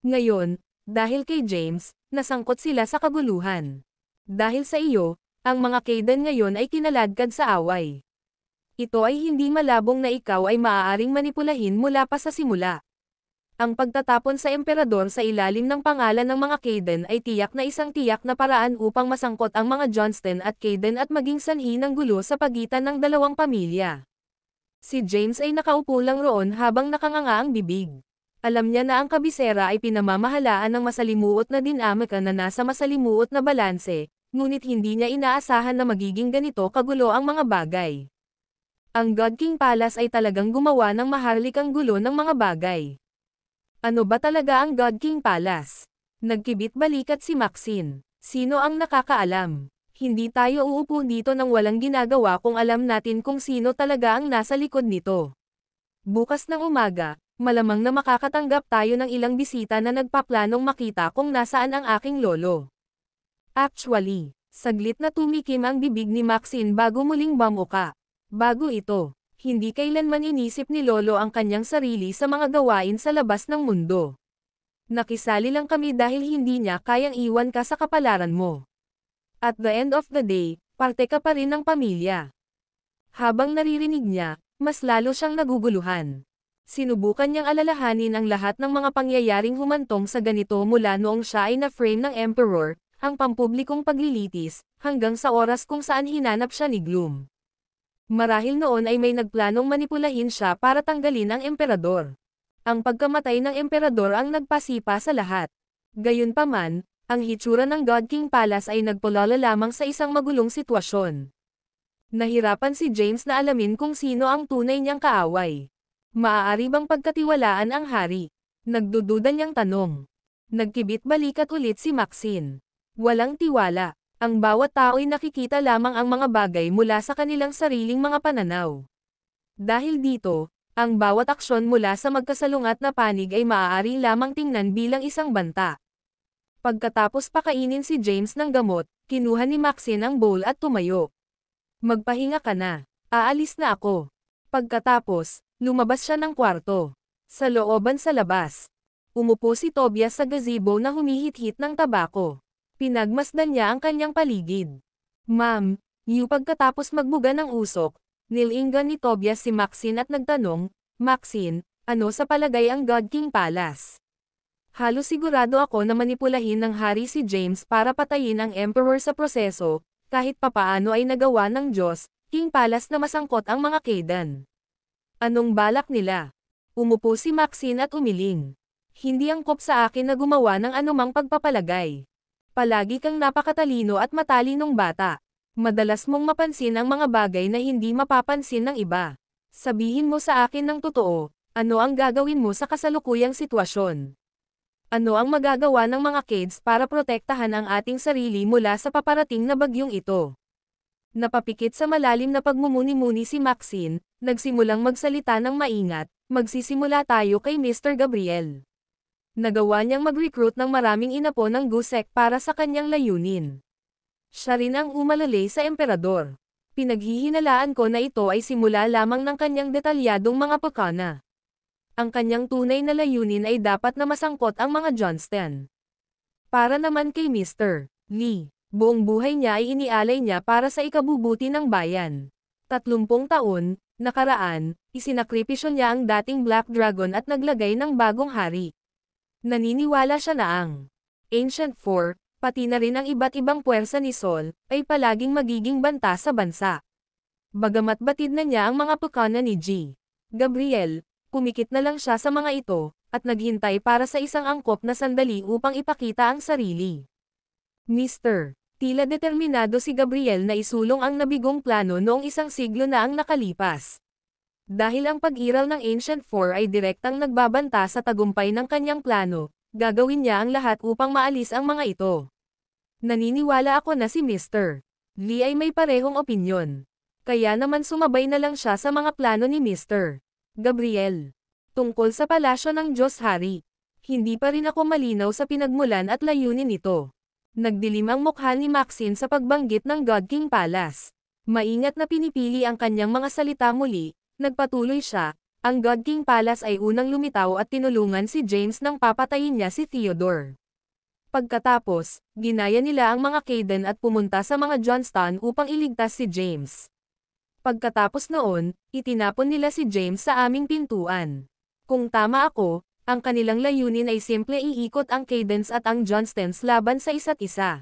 Ngayon, dahil kay James, nasangkot sila sa kaguluhan. Dahil sa iyo, ang mga Kaden ngayon ay kinaladkad sa away. Ito ay hindi malabong na ikaw ay maaaring manipulahin mula pa sa simula. Ang pagtatapon sa emperador sa ilalim ng pangalan ng mga Kaden ay tiyak na paraan upang masangkot ang mga Johnston at Kaden at maging sanhi ng gulo sa pagitan ng dalawang pamilya. Si James ay nakaupo lang roon habang nakanganga ang bibig. Alam niya na ang kabisera ay pinamamahalaan ng masalimuot na dinamika na nasa masalimuot na balanse, ngunit hindi niya inaasahan na magiging ganito kagulo ang mga bagay. Ang God King Palace ay talagang gumawa ng maharlikang gulo ng mga bagay. Ano ba talaga ang God King Palace? Nagkibit-balikat si Maxine. Sino ang nakakaalam? Hindi tayo uupo dito nang walang ginagawa kung alam natin kung sino talaga ang nasa likod nito. Bukas ng umaga, malamang na makakatanggap tayo ng ilang bisita na nagpaplanong makita kung nasaan ang aking lolo. Actually, saglit na tumikim ang bibig ni Maxine bago muling bamuka. Bago ito, hindi kailanman inisip ni Lolo ang kanyang sarili sa mga gawain sa labas ng mundo. Nakisali lang kami dahil hindi niya kayang iwan ka sa kapalaran mo. At the end of the day, parte ka pa rin ng pamilya. Habang naririnig niya, mas lalo siyang naguguluhan. Sinubukan niyang alalahanin ang lahat ng mga pangyayaring humantong sa ganito mula noong siya ay na-frame ng Emperor, ang pampublikong paglilitis, hanggang sa oras kung saan hinanap siya ni Gloom. Marahil noon ay may nagplanong manipulahin siya para tanggalin ang emperador. Ang pagkamatay ng emperador ang nagpasipa sa lahat. Gayunpaman, ang hitsura ng God King Palace ay nagpulala lamang sa isang magulong sitwasyon. Nahirapan si James na alamin kung sino ang tunay niyang kaaway. Maaari bang pagkatiwalaan ang hari? Nagdududa niyang tanong. Nagkibit-balikat ulit si Maxine. Walang tiwala. Ang bawat tao'y nakikita lamang ang mga bagay mula sa kanilang sariling mga pananaw. Dahil dito, ang bawat aksyon mula sa magkasalungat na panig ay maaari lamang tingnan bilang isang banta. Pagkatapos pakainin si James ng gamot, kinuha ni Maxine ang bowl at tumayo. Magpahinga ka na. Aalis na ako. Pagkatapos, lumabas siya ng kwarto. Sa looban sa labas. Umupo si Tobias sa gazebo na humihit-hit ng tabako. Pinagmasdan niya ang kanyang paligid. Ma'am, pagkatapos magbuga ng usok, nilinggan ni Tobias si Maxine at nagtanong, Maxine, ano sa palagay ang God King Palace? Halos sigurado ako na manipulahin ng hari si James para patayin ang Emperor sa proseso, kahit papaano ay nagawa ng Diyos, King Palace na masangkot ang mga Kaden. Anong balak nila? Umupo si Maxine at umiling. Hindi angkop sa akin na gumawa ng anumang pagpapalagay. Palagi kang napakatalino at matalinong bata. Madalas mong mapansin ang mga bagay na hindi mapapansin ng iba. Sabihin mo sa akin ng totoo, ano ang gagawin mo sa kasalukuyang sitwasyon? Ano ang magagawa ng mga kids para protektahan ang ating sarili mula sa paparating na bagyong ito? Napapikit sa malalim na pagmumuni-muni si Maxine, nagsimulang magsalita ng maingat, magsisimula tayo kay Mr. Gabriel. Nagawa niyang mag-recruit ng maraming inapo ng Gusek para sa kanyang layunin. Siya rin ang umalalay sa emperador. Pinaghihinalaan ko na ito ay simula lamang ng kanyang detalyadong mga pakana. Ang kanyang tunay na layunin ay dapat na masangkot ang mga Johnston. Para naman kay Mr. Lee, buong buhay niya ay inialay niya para sa ikabubuti ng bayan. 30 taon, nakaraan, isinakripisyo niya ang dating Black Dragon at naglagay ng bagong hari. Naniniwala siya na ang Ancient Four, pati na rin ang iba't ibang puwersa ni Sol, ay palaging magiging banta sa bansa. Bagamat batid na niya ang mga pukana ni G. Gabriel, pumikit na lang siya sa mga ito, at naghintay para sa isang angkop na sandali upang ipakita ang sarili. Mr. Tila determinado si Gabriel na isulong ang nabigong plano noong isang siglo na ang nakalipas. Dahil ang pag-iral ng Ancient Four ay direktang nagbabanta sa tagumpay ng kanyang plano, gagawin niya ang lahat upang maalis ang mga ito. Naniniwala ako na si Mr. Lee ay may parehong opinyon. Kaya naman sumabay na lang siya sa mga plano ni Mr. Gabriel. Tungkol sa palasyo ng Diyos Hari, hindi pa rin ako malinaw sa pinagmulan at layunin nito. Nagdilim ang mukha ni Maxine sa pagbanggit ng God King Palace. Maingat na pinipili ang kanyang mga salita muli, nagpatuloy siya, ang God King Palace ay unang lumitaw at tinulungan si James nang papatayin niya si Theodore. Pagkatapos, ginaya nila ang mga Caden at pumunta sa mga Johnston upang iligtas si James. Pagkatapos noon, itinapon nila si James sa aming pintuan. Kung tama ako, ang kanilang layunin ay simple iikot ang Cadence at ang Johnstons laban sa isa't isa.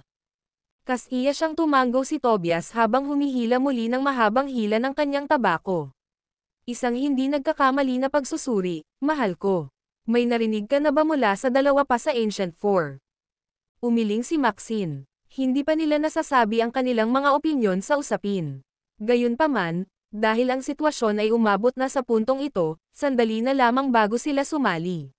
Kasiya siyang tumanggaw si Tobias habang humihila muli ng mahabang hila ng kanyang tabako. Isang hindi nagkakamali na pagsusuri, mahal ko. May narinig ka na ba mula sa dalawa pa sa Ancient Four? Umiling si Maxine. Hindi pa nila nasasabi ang kanilang mga opinyon sa usapin. Gayunpaman, dahil ang sitwasyon ay umabot na sa puntong ito, sandali na lamang bago sila sumali.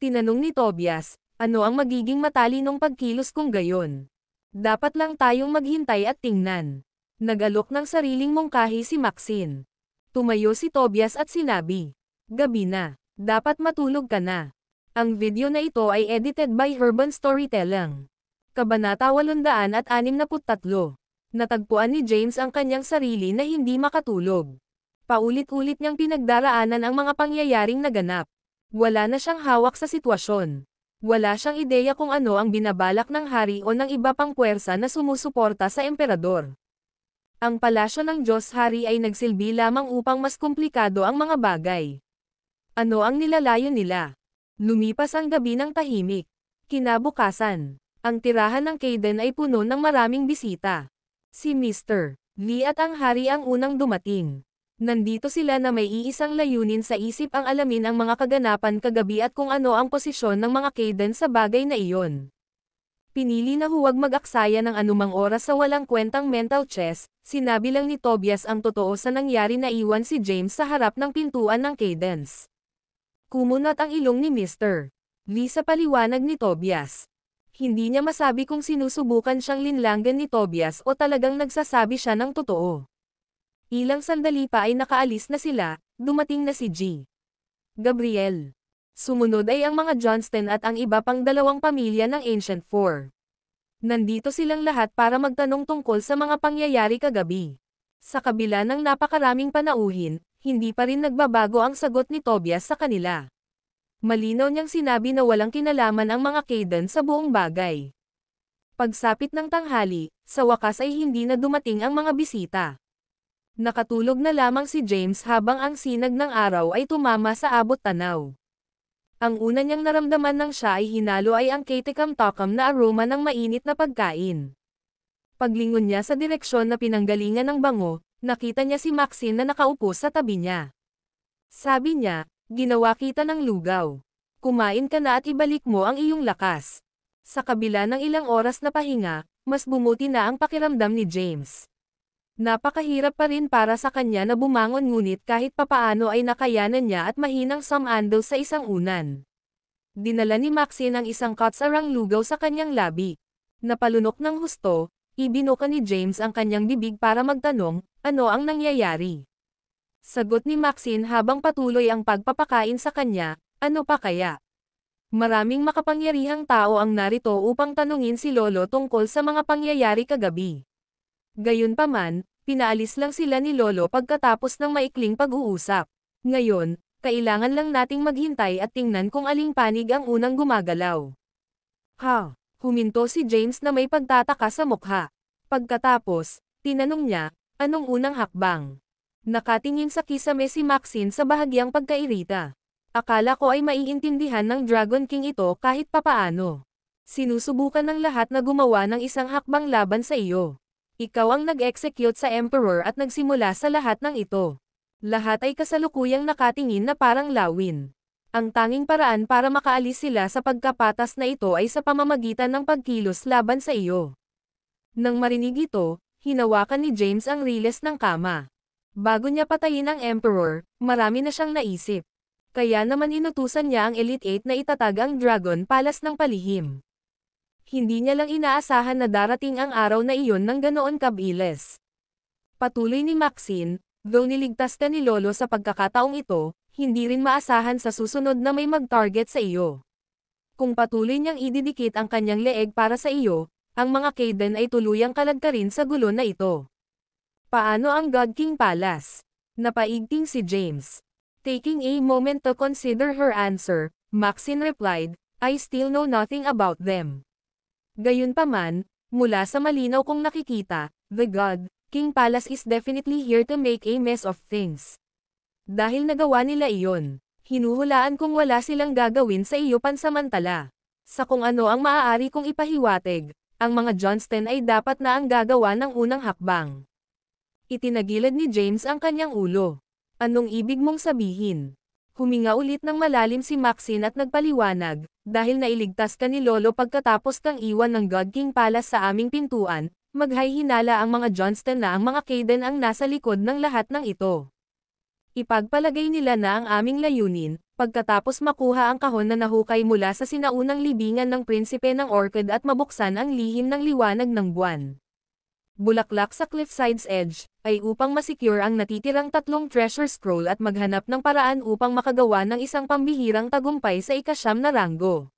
Tinanong ni Tobias, ano ang magiging matalinong pagkilos kung gayon? Dapat lang tayong maghintay at tingnan. Nag-alok ng sariling mungkahi si Maxine. Tumayo si Tobias at sinabi, gabi na, dapat matulog ka na. Ang video na ito ay edited by Herban Storytelling. Kabanata 863. Natagpuan ni James ang kanyang sarili na hindi makatulog. Paulit-ulit niyang pinagdaraanan ang mga pangyayaring naganap. Wala na siyang hawak sa sitwasyon. Wala siyang ideya kung ano ang binabalak ng hari o ng iba pang puwersa na sumusuporta sa emperador. Ang palasyo ng Diyos Hari ay nagsilbi lamang upang mas komplikado ang mga bagay. Ano ang nilalayo nila? Lumipas ang gabi ng tahimik. Kinabukasan, ang tirahan ng Caden ay puno ng maraming bisita. Si Mr. Lee at ang hari ang unang dumating. Nandito sila na may iisang layunin sa isip ang alamin ang mga kaganapan kagabi at kung ano ang posisyon ng mga Caden sa bagay na iyon. Pinili na huwag mag-aksaya ng anumang oras sa walang kwentang mental chess, sinabi lang ni Tobias ang totoo sa nangyari na iwan si James sa harap ng pintuan ng Cadence. Kumunat ang ilong ni Mr. Lee sa paliwanag ni Tobias. Hindi niya masabi kung sinusubukan siyang linlanggan ni Tobias o talagang nagsasabi siya ng totoo. Ilang sandali pa ay nakaalis na sila, dumating na si G. Gabriel. Sumunod ay ang mga Johnston at ang iba pang dalawang pamilya ng Ancient Four. Nandito silang lahat para magtanong tungkol sa mga pangyayari kagabi. Sa kabila ng napakaraming panauhin, hindi pa rin nagbabago ang sagot ni Tobias sa kanila. Malinaw niyang sinabi na walang kinalaman ang mga Caden sa buong bagay. Pagsapit ng tanghali, sa wakas ay hindi na dumating ang mga bisita. Nakatulog na lamang si James habang ang sinag ng araw ay tumama sa abot tanaw. Ang una niyang naramdaman nang siya ay hinalo ay ang ketekam-takam na aroma ng mainit na pagkain. Paglingon niya sa direksyon na pinanggalingan ng bango, nakita niya si Maxine na nakaupo sa tabi niya. Sabi niya, ginawa kita ng lugaw. Kumain ka na at ibalik mo ang iyong lakas. Sa kabila ng ilang oras na pahinga, mas bumuti na ang pakiramdam ni James. Napakahirap pa rin para sa kanya na bumangon ngunit kahit papaano ay nakayanan niya at mahinang sumandal sa isang unan. Dinala ni Maxine ang isang katsarang lugaw sa kanyang labi. Napalunok ng husto, ibinuka ni James ang kanyang bibig para magtanong, ano ang nangyayari? Sagot ni Maxine habang patuloy ang pagpapakain sa kanya, ano pa kaya? Maraming makapangyarihang tao ang narito upang tanungin si Lolo tungkol sa mga pangyayari kagabi. Gayunpaman, pinaalis lang sila ni Lolo pagkatapos ng maikling pag-uusap. Ngayon, kailangan lang nating maghintay at tingnan kung aling panig ang unang gumagalaw. Ha? Huminto si James na may pagtataka sa mukha. Pagkatapos, tinanong niya, anong unang hakbang? Nakatingin sa kisame si Maxine sa bahagyang pagkairita. Akala ko ay maiintindihan ng Dragon King ito kahit papaano. Sinusubukan ng lahat na gumawa ng isang hakbang laban sa iyo. Ikaw ang nag-execute sa Emperor at nagsimula sa lahat ng ito. Lahat ay kasalukuyang nakatingin na parang lawin. Ang tanging paraan para makaalis sila sa pagkapatas na ito ay sa pamamagitan ng pagkilos laban sa iyo. Nang marinig ito, hinawakan ni James ang riles ng kama. Bago niya patayin ang Emperor, marami na siyang naisip. Kaya naman inutusan niya ang Elite 8 na itatag ang Dragon Palace ng palihim. Hindi niya lang inaasahan na darating ang araw na iyon ng ganoon kabilis. Patuloy ni Maxine, though niligtas ka ni Lolo sa pagkakataong ito, hindi rin maasahan sa susunod na may mag-target sa iyo. Kung patuloy niyang ididikit ang kanyang leeg para sa iyo, ang mga Kaden ay tuluyang kalagkarin sa gulo na ito. Paano ang God King Palace? Napaigting si James. Taking a moment to consider her answer, Maxine replied, I still know nothing about them. Gayunpaman, mula sa malinaw kong nakikita, the God King Palace is definitely here to make a mess of things. Dahil nagawa nila iyon, hinuhulaan kung wala silang gagawin sa iyo pansamantala. Sa kung ano ang maaari kong ipahiwatig, ang mga Johnston ay dapat na ang gagawa ng unang hakbang. Itinagilid ni James ang kanyang ulo. Anong ibig mong sabihin? Huminga ulit ng malalim si Maxine at nagpaliwanag, dahil nailigtas ka ni Lolo pagkatapos kang iwan ng God King Palace sa aming pintuan, maghay-hinala ang mga Johnston na ang mga Kaden ang nasa likod ng lahat ng ito. Ipagpalagay nila na ang aming layunin, pagkatapos makuha ang kahon na nahukay mula sa sinaunang libingan ng prinsipe ng Orchid at mabuksan ang lihim ng liwanag ng buwan. Bulaklak sa Cliffside's Edge, ay upang masecure ang natitirang 3 treasure scroll at maghanap ng paraan upang makagawa ng isang pambihirang tagumpay sa ika-9 na ranggo.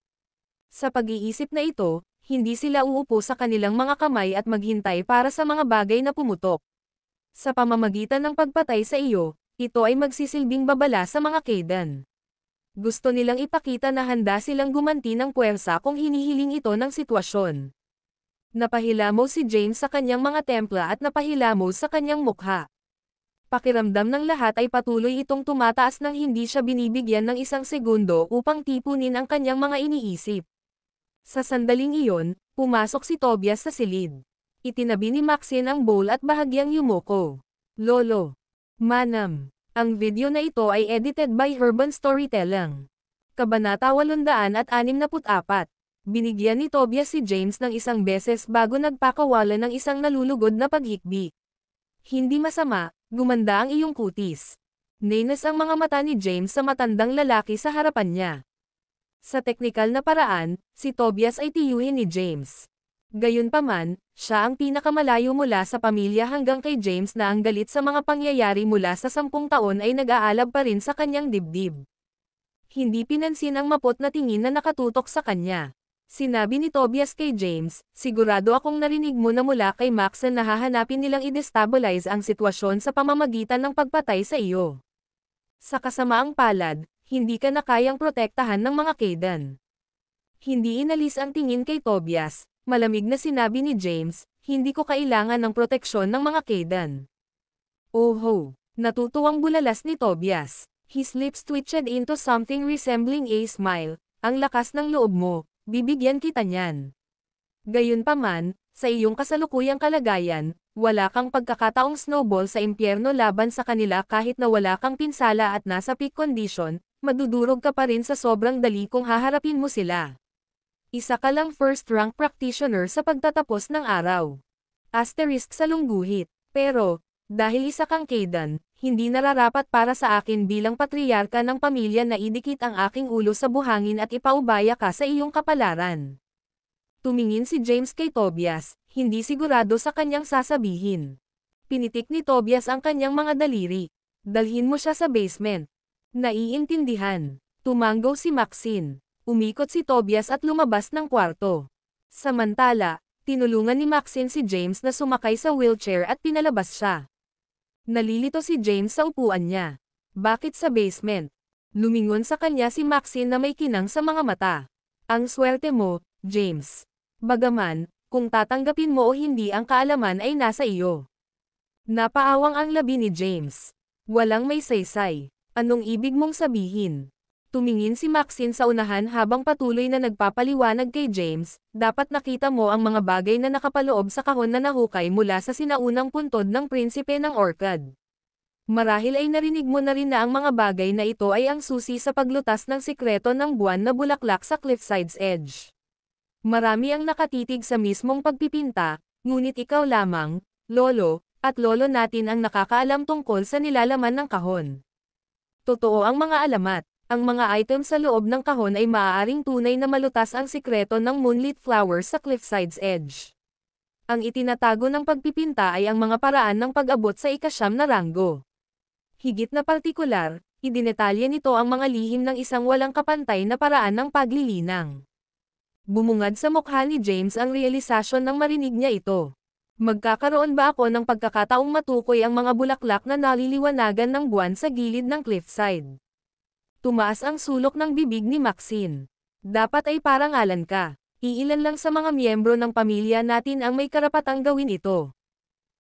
Sa pag-iisip na ito, hindi sila uupo sa kanilang mga kamay at maghintay para sa mga bagay na pumutok. Sa pamamagitan ng pagpatay sa iyo, ito ay magsisilbing babala sa mga Kaden. Gusto nilang ipakita na handa silang gumanti ng puwersa kung hinihiling ito ng sitwasyon. Napahilamo si James sa kanyang mga templa at napahilamo sa kanyang mukha. Pakiramdam ng lahat ay patuloy itong tumataas nang hindi siya binibigyan ng isang segundo upang tipunin ang kanyang mga iniisip. Sa sandaling iyon, pumasok si Tobias sa silid. Itinabi ni Maxine ang bowl at bahagyang yumuko. Lolo. Manam. Ang video na ito ay edited by Urban Storytelling. Kabanata 864. Binigyan ni Tobias si James ng isang beses bago nagpakawala ng isang nalulugod na paghikbi. Hindi masama, gumanda ang iyong kutis. Nainis ang mga mata ni James sa matandang lalaki sa harapan niya. Sa teknikal na paraan, si Tobias ay tiyuhin ni James. Gayunpaman, siya ang pinakamalayo mula sa pamilya hanggang kay James na ang galit sa mga pangyayari mula sa 10 taon ay nag-aalab pa rin sa kanyang dibdib. Hindi pinansin ang mapot na tingin na nakatutok sa kanya. Sinabi ni Tobias kay James, sigurado akong narinig mo na mula kay Maxine na hahanapin nilang i-destabilize ang sitwasyon sa pamamagitan ng pagpatay sa iyo. Sa kasamaang palad, hindi ka na kayang protektahan ng mga Kaden. Hindi inalis ang tingin kay Tobias, malamig na sinabi ni James, hindi ko kailangan ng proteksyon ng mga Kaden. Oho, natutuwang bulalas ni Tobias. His lips twitched into something resembling a smile, ang lakas ng loob mo. Bibigyan kita niyan. Gayunpaman, sa iyong kasalukuyang kalagayan, wala kang pagkakataong snowball sa impyerno laban sa kanila kahit na wala kang pinsala at nasa peak condition, madudurog ka pa rin sa sobrang dali kung haharapin mo sila. Isa ka lang first-rank practitioner sa pagtatapos ng araw. Asterisk sa lungguhit. Pero, dahil isa kang Kaden, hindi nararapat para sa akin bilang patriarka ng pamilya na idikit ang aking ulo sa buhangin at ipaubaya ka sa iyong kapalaran. Tumingin si James kay Tobias, hindi sigurado sa kanyang sasabihin. Pinitik ni Tobias ang kanyang mga daliri. Dalhin mo siya sa basement. Naiintindihan. Tumanggo si Maxine. Umikot si Tobias at lumabas ng kwarto. Samantala, tinulungan ni Maxine si James na sumakay sa wheelchair at pinalabas siya. Nalilito si James sa upuan niya. Bakit sa basement? Lumingon sa kanya si Maxine na may kinang sa mga mata. Ang swerte mo, James. Bagaman, kung tatanggapin mo o hindi ang kaalaman ay nasa iyo. Napaawang ang labi ni James. Walang may saysay. Anong ibig mong sabihin? Tumingin si Maxine sa unahan habang patuloy na nagpapaliwanag kay James, dapat nakita mo ang mga bagay na nakapaloob sa kahon na nahukay mula sa sinaunang puntod ng prinsipe ng Orchid. Marahil ay narinig mo na rin na ang mga bagay na ito ay ang susi sa paglutas ng sikreto ng buwan na bulaklak sa Cliffside's Edge. Marami ang nakatitig sa mismong pagpipinta, ngunit ikaw lamang, lolo, at lolo natin ang nakakaalam tungkol sa nilalaman ng kahon. Totoo ang mga alamat. Ang mga item sa loob ng kahon ay maaaring tunay na malutas ang sikreto ng moonlit flowers sa Cliffside's Edge. Ang itinatago ng pagpipinta ay ang mga paraan ng pag-abot sa ika-9 na ranggo. Higit na partikular, idinetalye nito ang mga lihim ng isang walang kapantay na paraan ng paglilinang. Bumungad sa mukha ni James ang realisasyon nang marinig niya ito. Magkakaroon ba ako ng pagkakataong matukoy ang mga bulaklak na naliliwanagan ng buwan sa gilid ng cliffside? Tumaas ang sulok ng bibig ni Maxine. Dapat ay parangalan ka. Iilan lang sa mga miyembro ng pamilya natin ang may karapatang gawin ito.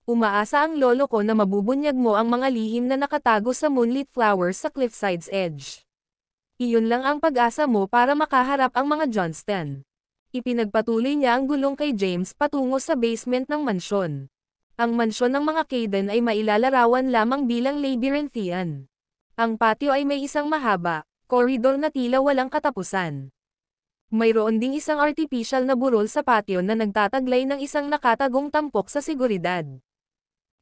Umaasa ang lolo ko na mabubunyag mo ang mga lihim na nakatago sa moonlit flowers sa Cliffside's Edge. Iyon lang ang pag-asa mo para makaharap ang mga Johnston. Ipinagpatuloy niya ang gulong kay James patungo sa basement ng mansyon. Ang mansyon ng mga Kayden ay mailalarawan lamang bilang labyrinthian. Ang patio ay may isang mahaba, koridor na tila walang katapusan. Mayroon ding isang artificial na burol sa patio na nagtataglay ng isang nakatagong tampok sa seguridad.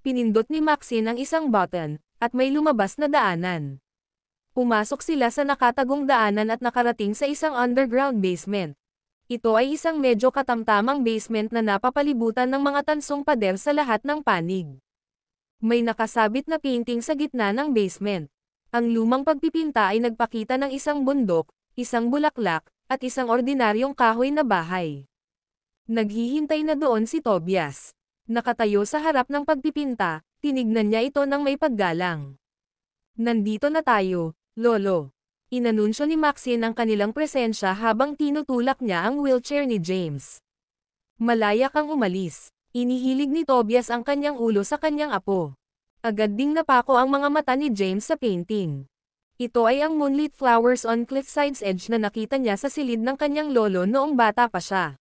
Pinindot ni Maxine ang isang button, at may lumabas na daanan. Pumasok sila sa nakatagong daanan at nakarating sa isang underground basement. Ito ay isang medyo katamtamang basement na napapalibutan ng mga tansong pader sa lahat ng panig. May nakasabit na painting sa gitna ng basement. Ang lumang pagpipinta ay nagpakita ng isang bundok, isang bulaklak, at isang ordinaryong kahoy na bahay. Naghihintay na doon si Tobias. Nakatayo sa harap ng pagpipinta, tinignan niya ito ng may paggalang. Nandito na tayo, lolo. Inanunsyo ni Maxine ang kanilang presensya habang tinutulak niya ang wheelchair ni James. Malaya kang umalis. Inihilig ni Tobias ang kanyang ulo sa kanyang apo. Agad ding napako ang mga mata ni James sa painting. Ito ay ang moonlit flowers on Cliffside's Edge na nakita niya sa silid ng kanyang lolo noong bata pa siya.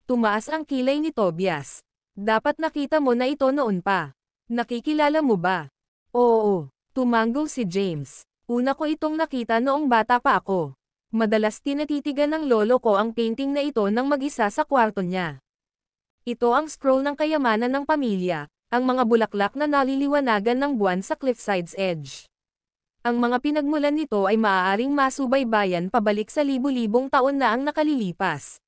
Tumaas ang kilay ni Tobias. Dapat nakita mo na ito noon pa. Nakikilala mo ba? Oo, tumango si James. Una ko itong nakita noong bata pa ako. Madalas tinatitigan ng lolo ko ang painting na ito nang mag-isa sa kwarto niya. Ito ang scroll ng kayamanan ng pamilya, ang mga bulaklak na naliliwanagan ng buwan sa Cliffside's Edge. Ang mga pinagmulan nito ay maaaring masubaybayan pabalik sa libu-libong taon na ang nakalilipas.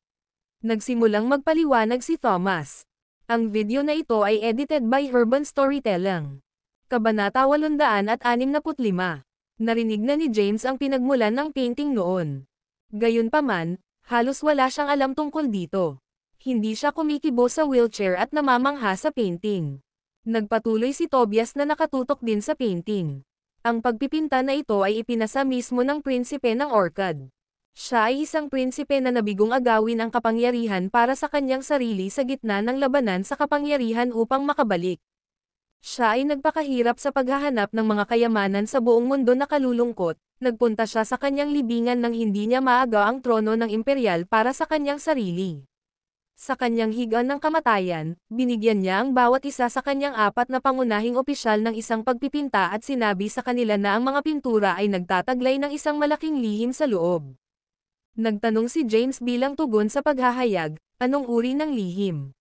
Nagsimulang magpaliwanag si Thomas. Ang video na ito ay edited by Urban Storytelling. Kabanata 865. Narinig na ni James ang pinagmulan ng painting noon. Gayunpaman, halos wala siyang alam tungkol dito. Hindi siya kumikibo sa wheelchair at namamangha sa painting. Nagpatuloy si Tobias na nakatutok din sa painting. Ang pagpipinta na ito ay ipinasa mismo ng prinsipe ng Orchid. Siya ay isang prinsipe na nabigong agawin ang kapangyarihan para sa kanyang sarili sa gitna ng labanan sa kapangyarihan upang makabalik. Siya ay nagpakahirap sa paghahanap ng mga kayamanan sa buong mundo na kalulungkot, nagpunta siya sa kanyang libingan nang hindi niya maaga ang trono ng imperial para sa kanyang sarili. Sa kanyang higaan ng kamatayan, binigyan niya ang bawat isa sa kanyang 4 na pangunahing opisyal ng isang pagpipinta at sinabi sa kanila na ang mga pintura ay nagtataglay ng isang malaking lihim sa loob. Nagtanong si James bilang tugon sa paghahayag, anong uri ng lihim?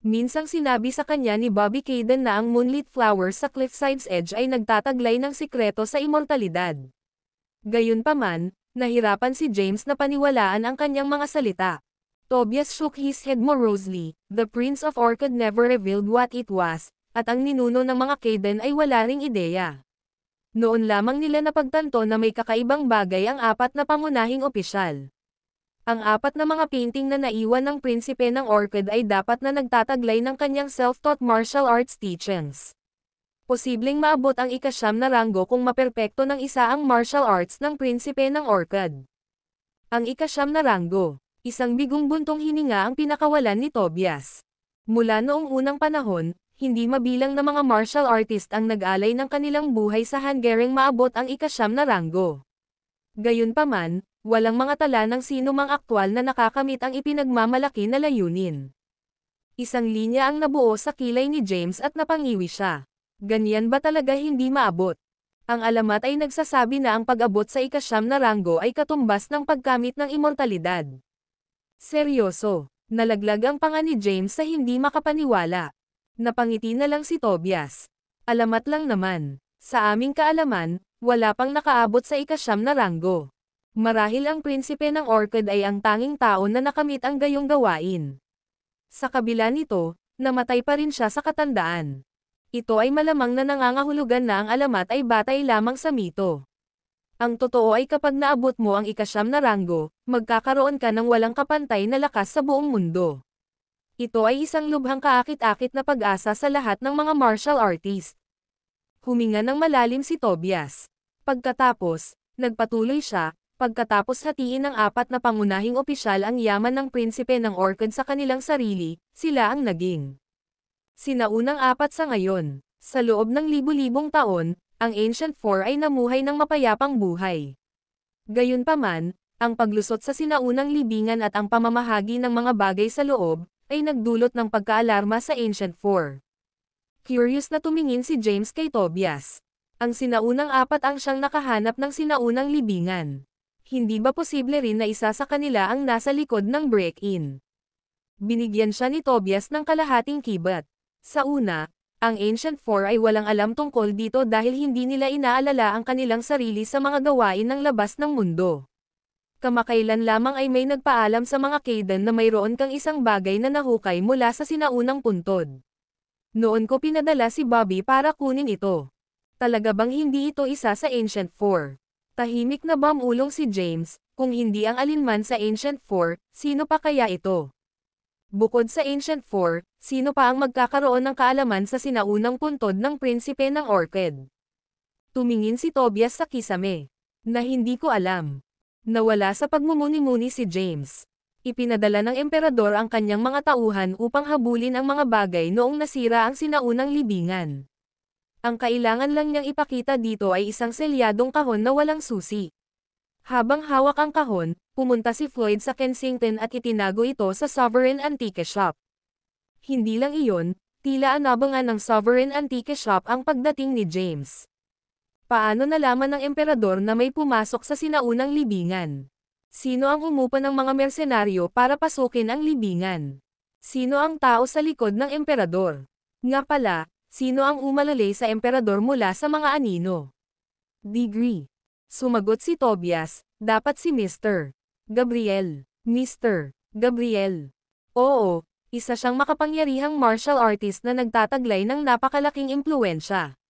Minsang sinabi sa kanya ni Bobby Kayden na ang moonlit flowers sa Cliffside's Edge ay nagtataglay ng sikreto sa immortalidad. Gayunpaman, nahirapan si James na paniwalaan ang kanyang mga salita. Tobias shook his head morosely. The Prince of Orchid never revealed what it was, at ang ninuno ng mga Kayden ay wala ring ideya. Noon lamang nila napagtanto na may kakaibang bagay ang 4 na pangunahing opisyal. Ang 4 na mga painting na naiwan ng prinsipe ng Orchid ay dapat na nagtataglay ng kanyang self-taught martial arts teachings. Posibleng maabot ang ika-9 na ranggo kung maperpekto ng isa ang martial arts ng prinsipe ng Orchid. Ang ika-9 na ranggo. Isang bigong buntong hininga ang pinakawalan ni Tobias. Mula noong unang panahon, hindi mabilang na mga martial artist ang nag-alay ng kanilang buhay sa hanggaring maabot ang ika-9 na ranggo. Gayunpaman, walang mga tala ng sino mang aktwal na nakakamit ang ipinagmamalaki na layunin. Isang linya ang nabuo sa kilay ni James at napangiwi siya. Ganyan ba talaga hindi maabot? Ang alamat ay nagsasabi na ang pag-abot sa ika-9 na ranggo ay katumbas ng pagkamit ng immortalidad. Seryoso, nalaglag ang panga ni James sa hindi makapaniwala. Napangiti na lang si Tobias. Alamat lang naman. Sa aming kaalaman, wala pang nakaabot sa ika-9 na ranggo. Marahil ang prinsipe ng Orchid ay ang tanging tao na nakamit ang gayong gawain. Sa kabila nito, namatay pa rin siya sa katandaan. Ito ay malamang na nangangahulugan na ang alamat ay batay lamang sa mito. Ang totoo ay kapag naabot mo ang ika-9 na ranggo, magkakaroon ka ng walang kapantay na lakas sa buong mundo. Ito ay isang lubhang kaakit-akit na pag-asa sa lahat ng mga martial artist. Huminga ng malalim si Tobias. Pagkatapos, nagpatuloy siya, pagkatapos hatiin ng 4 na pangunahing opisyal ang yaman ng prinsipe ng Orchid sa kanilang sarili, sila ang naging sinaunang 4 sa ngayon. Sa loob ng libu-libong taon, ang Ancient Four ay namuhay ng mapayapang buhay. Gayunpaman, ang paglusot sa sinaunang libingan at ang pamamahagi ng mga bagay sa loob, ay nagdulot ng pagkaalarma sa Ancient Four. Curious na tumingin si James kay Tobias. Ang sinaunang 4 ang siyang nakahanap ng sinaunang libingan. Hindi ba posible rin na isa sa kanila ang nasa likod ng break-in? Binigyan siya ni Tobias ng kalahating kibat. Sa una, ang Ancient Four ay walang alam tungkol dito dahil hindi nila inaalala ang kanilang sarili sa mga gawain ng labas ng mundo. Kamakailan lamang ay may nagpaalam sa mga Kayden na mayroon kang isang bagay na nahukay mula sa sinaunang puntod. Noon ko pinadala si Bobby para kunin ito. Talaga bang hindi ito isa sa Ancient Four? Tahimik na bumulong si James, kung hindi ang alinman sa Ancient Four, sino pa kaya ito? Bukod sa Ancient Four, sino pa ang magkakaroon ng kaalaman sa sinaunang puntod ng prinsipe ng Orchid? Tumingin si Tobias sa kisame. Na hindi ko alam. Nawala sa pagmumuni-muni si James. Ipinadala ng emperador ang kanyang mga tauhan upang habulin ang mga bagay noong nasira ang sinaunang libingan. Ang kailangan lang niyang ipakita dito ay isang selyadong kahon na walang susi. Habang hawak ang kahon, pumunta si Floyd sa Kensington at itinago ito sa Sovereign Antique Shop. Hindi lang iyon, tila anabangan ng Sovereign Antique Shop ang pagdating ni James. Paano nalaman ng emperador na may pumasok sa sinaunang libingan? Sino ang umupa ng mga mersenaryo para pasukin ang libingan? Sino ang tao sa likod ng emperador? Nga pala, sino ang umalalay sa emperador mula sa mga anino? Degree. Sumagot si Tobias, dapat si Mr. Gabriel. Mr. Gabriel. Oo, isa siyang makapangyarihang martial artist na nagtataglay ng napakalaking impluwensya.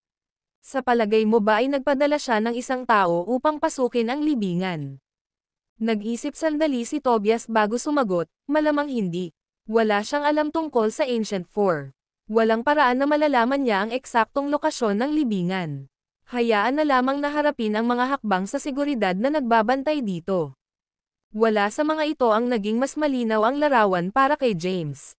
Sa palagay mo ba ay nagpadala siya ng isang tao upang pasukin ang libingan? Nag-isip sandali si Tobias bago sumagot, malamang hindi. Wala siyang alam tungkol sa Ancient Four. Walang paraan na malalaman niya ang eksaktong lokasyon ng libingan. Hayaan na lamang na harapin ang mga hakbang sa seguridad na nagbabantay dito. Wala sa mga ito ang naging mas malinaw ang larawan para kay James.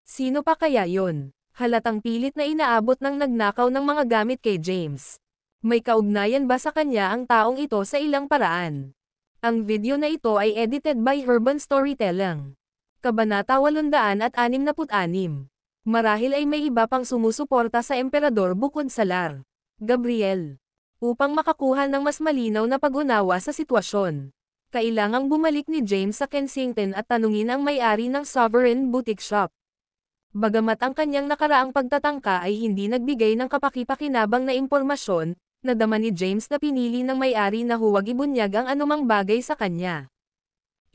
Sino pa kaya yon? Halatang pilit na inaabot ng nagnakaw ng mga gamit kay James. May kaugnayan ba sa kanya ang taong ito sa ilang paraan? Ang video na ito ay edited by Urban Storytelling. Kabanata 866. Marahil ay may iba pang sumusuporta sa emperador bukod sa Lar. Gabriel. Upang makakuha ng mas malinaw na pag-unawa sa sitwasyon, kailangang bumalik ni James sa Kensington at tanungin ang may-ari ng Sovereign Boutique Shop. Bagamat ang kanyang nakaraang pagtatangka ay hindi nagbigay ng kapaki-pakinabang na impormasyon, nadama ni James na pinili ng may-ari na huwag ibunyag ang anumang bagay sa kanya.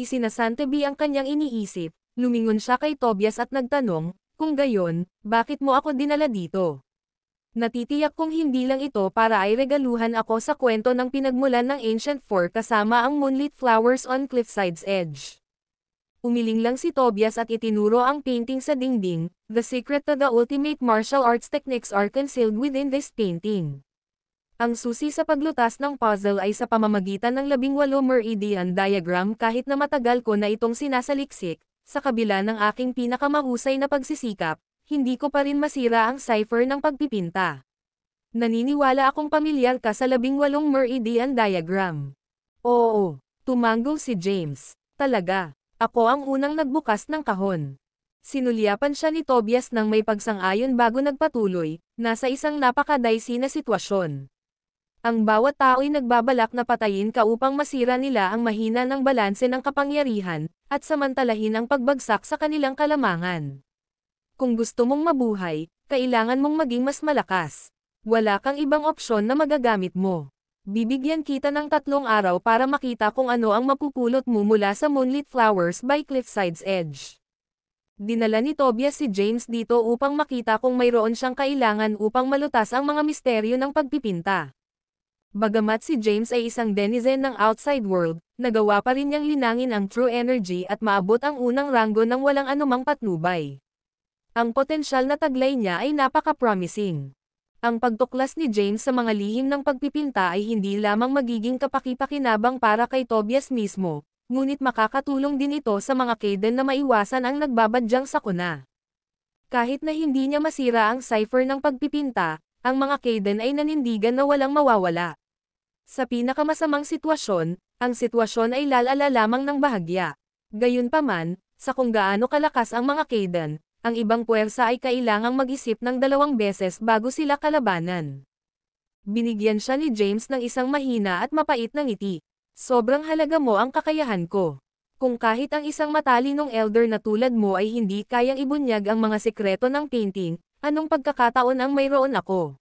Isinasantabi ang kanyang iniisip, lumingon siya kay Tobias at nagtanong, kung gayon, bakit mo ako dinala dito? Natitiyak kong hindi lang ito para ay regaluhan ako sa kwento ng pinagmulan ng Ancient Four kasama ang moonlit flowers on Cliffside's Edge. Umiling lang si Tobias at itinuro ang painting sa dingding. The secret to the ultimate martial arts techniques are concealed within this painting. Ang susi sa paglutas ng puzzle ay sa pamamagitan ng 18 meridian diagram kahit na matagal ko na itong sinasaliksik, sa kabila ng aking pinakamahusay na pagsisikap. Hindi ko pa rin masira ang cipher ng pagpipinta. Naniniwala akong pamilyar ka sa 18 meridian diagram. Oo, tumango si James. Talaga, ako ang unang nagbukas ng kahon. Sinulyapan siya ni Tobias nang may pagsang-ayon bago nagpatuloy, nasa isang napaka-dicey na sitwasyon. Ang bawat tao'y nagbabalak na patayin ka upang masira nila ang mahina ng balanse ng kapangyarihan, at samantalahin ang pagbagsak sa kanilang kalamangan. Kung gusto mong mabuhay, kailangan mong maging mas malakas. Wala kang ibang opsyon na magagamit mo. Bibigyan kita ng 3 araw para makita kung ano ang mapupulot mo mula sa Moonlit Flowers by Cliffside's Edge. Dinala ni Tobias si James dito upang makita kung mayroon siyang kailangan upang malutas ang mga misteryo ng pagpipinta. Bagamat si James ay isang denizen ng outside world, nagawa pa rin niyang linangin ang true energy at maabot ang unang ranggo ng walang anumang patnubay. Ang potensyal na taglay niya ay napaka-promising. Ang pagtuklas ni James sa mga lihim ng pagpipinta ay hindi lamang magiging kapaki-pakinabang para kay Tobias mismo, ngunit makakatulong din ito sa mga Kaden na maiwasan ang nagbabadyang sakuna. Kahit na hindi niya masira ang cipher ng pagpipinta, ang mga Kaden ay nanindigan na walang mawawala. Sa pinakamasamang sitwasyon, ang sitwasyon ay lalala lamang ng bahagya. Gayunpaman, sa kung gaano kalakas ang mga Kaden, ang ibang puwersa ay kailangang mag-isip ng 2 beses bago sila kalabanan. Binigyan siya ni James ng isang mahina at mapait na ngiti. Sobrang halaga mo ang kakayahan ko. Kung kahit ang isang matalinong elder na tulad mo ay hindi kayang ibunyag ang mga sekreto ng painting, anong pagkakataon ang mayroon ako?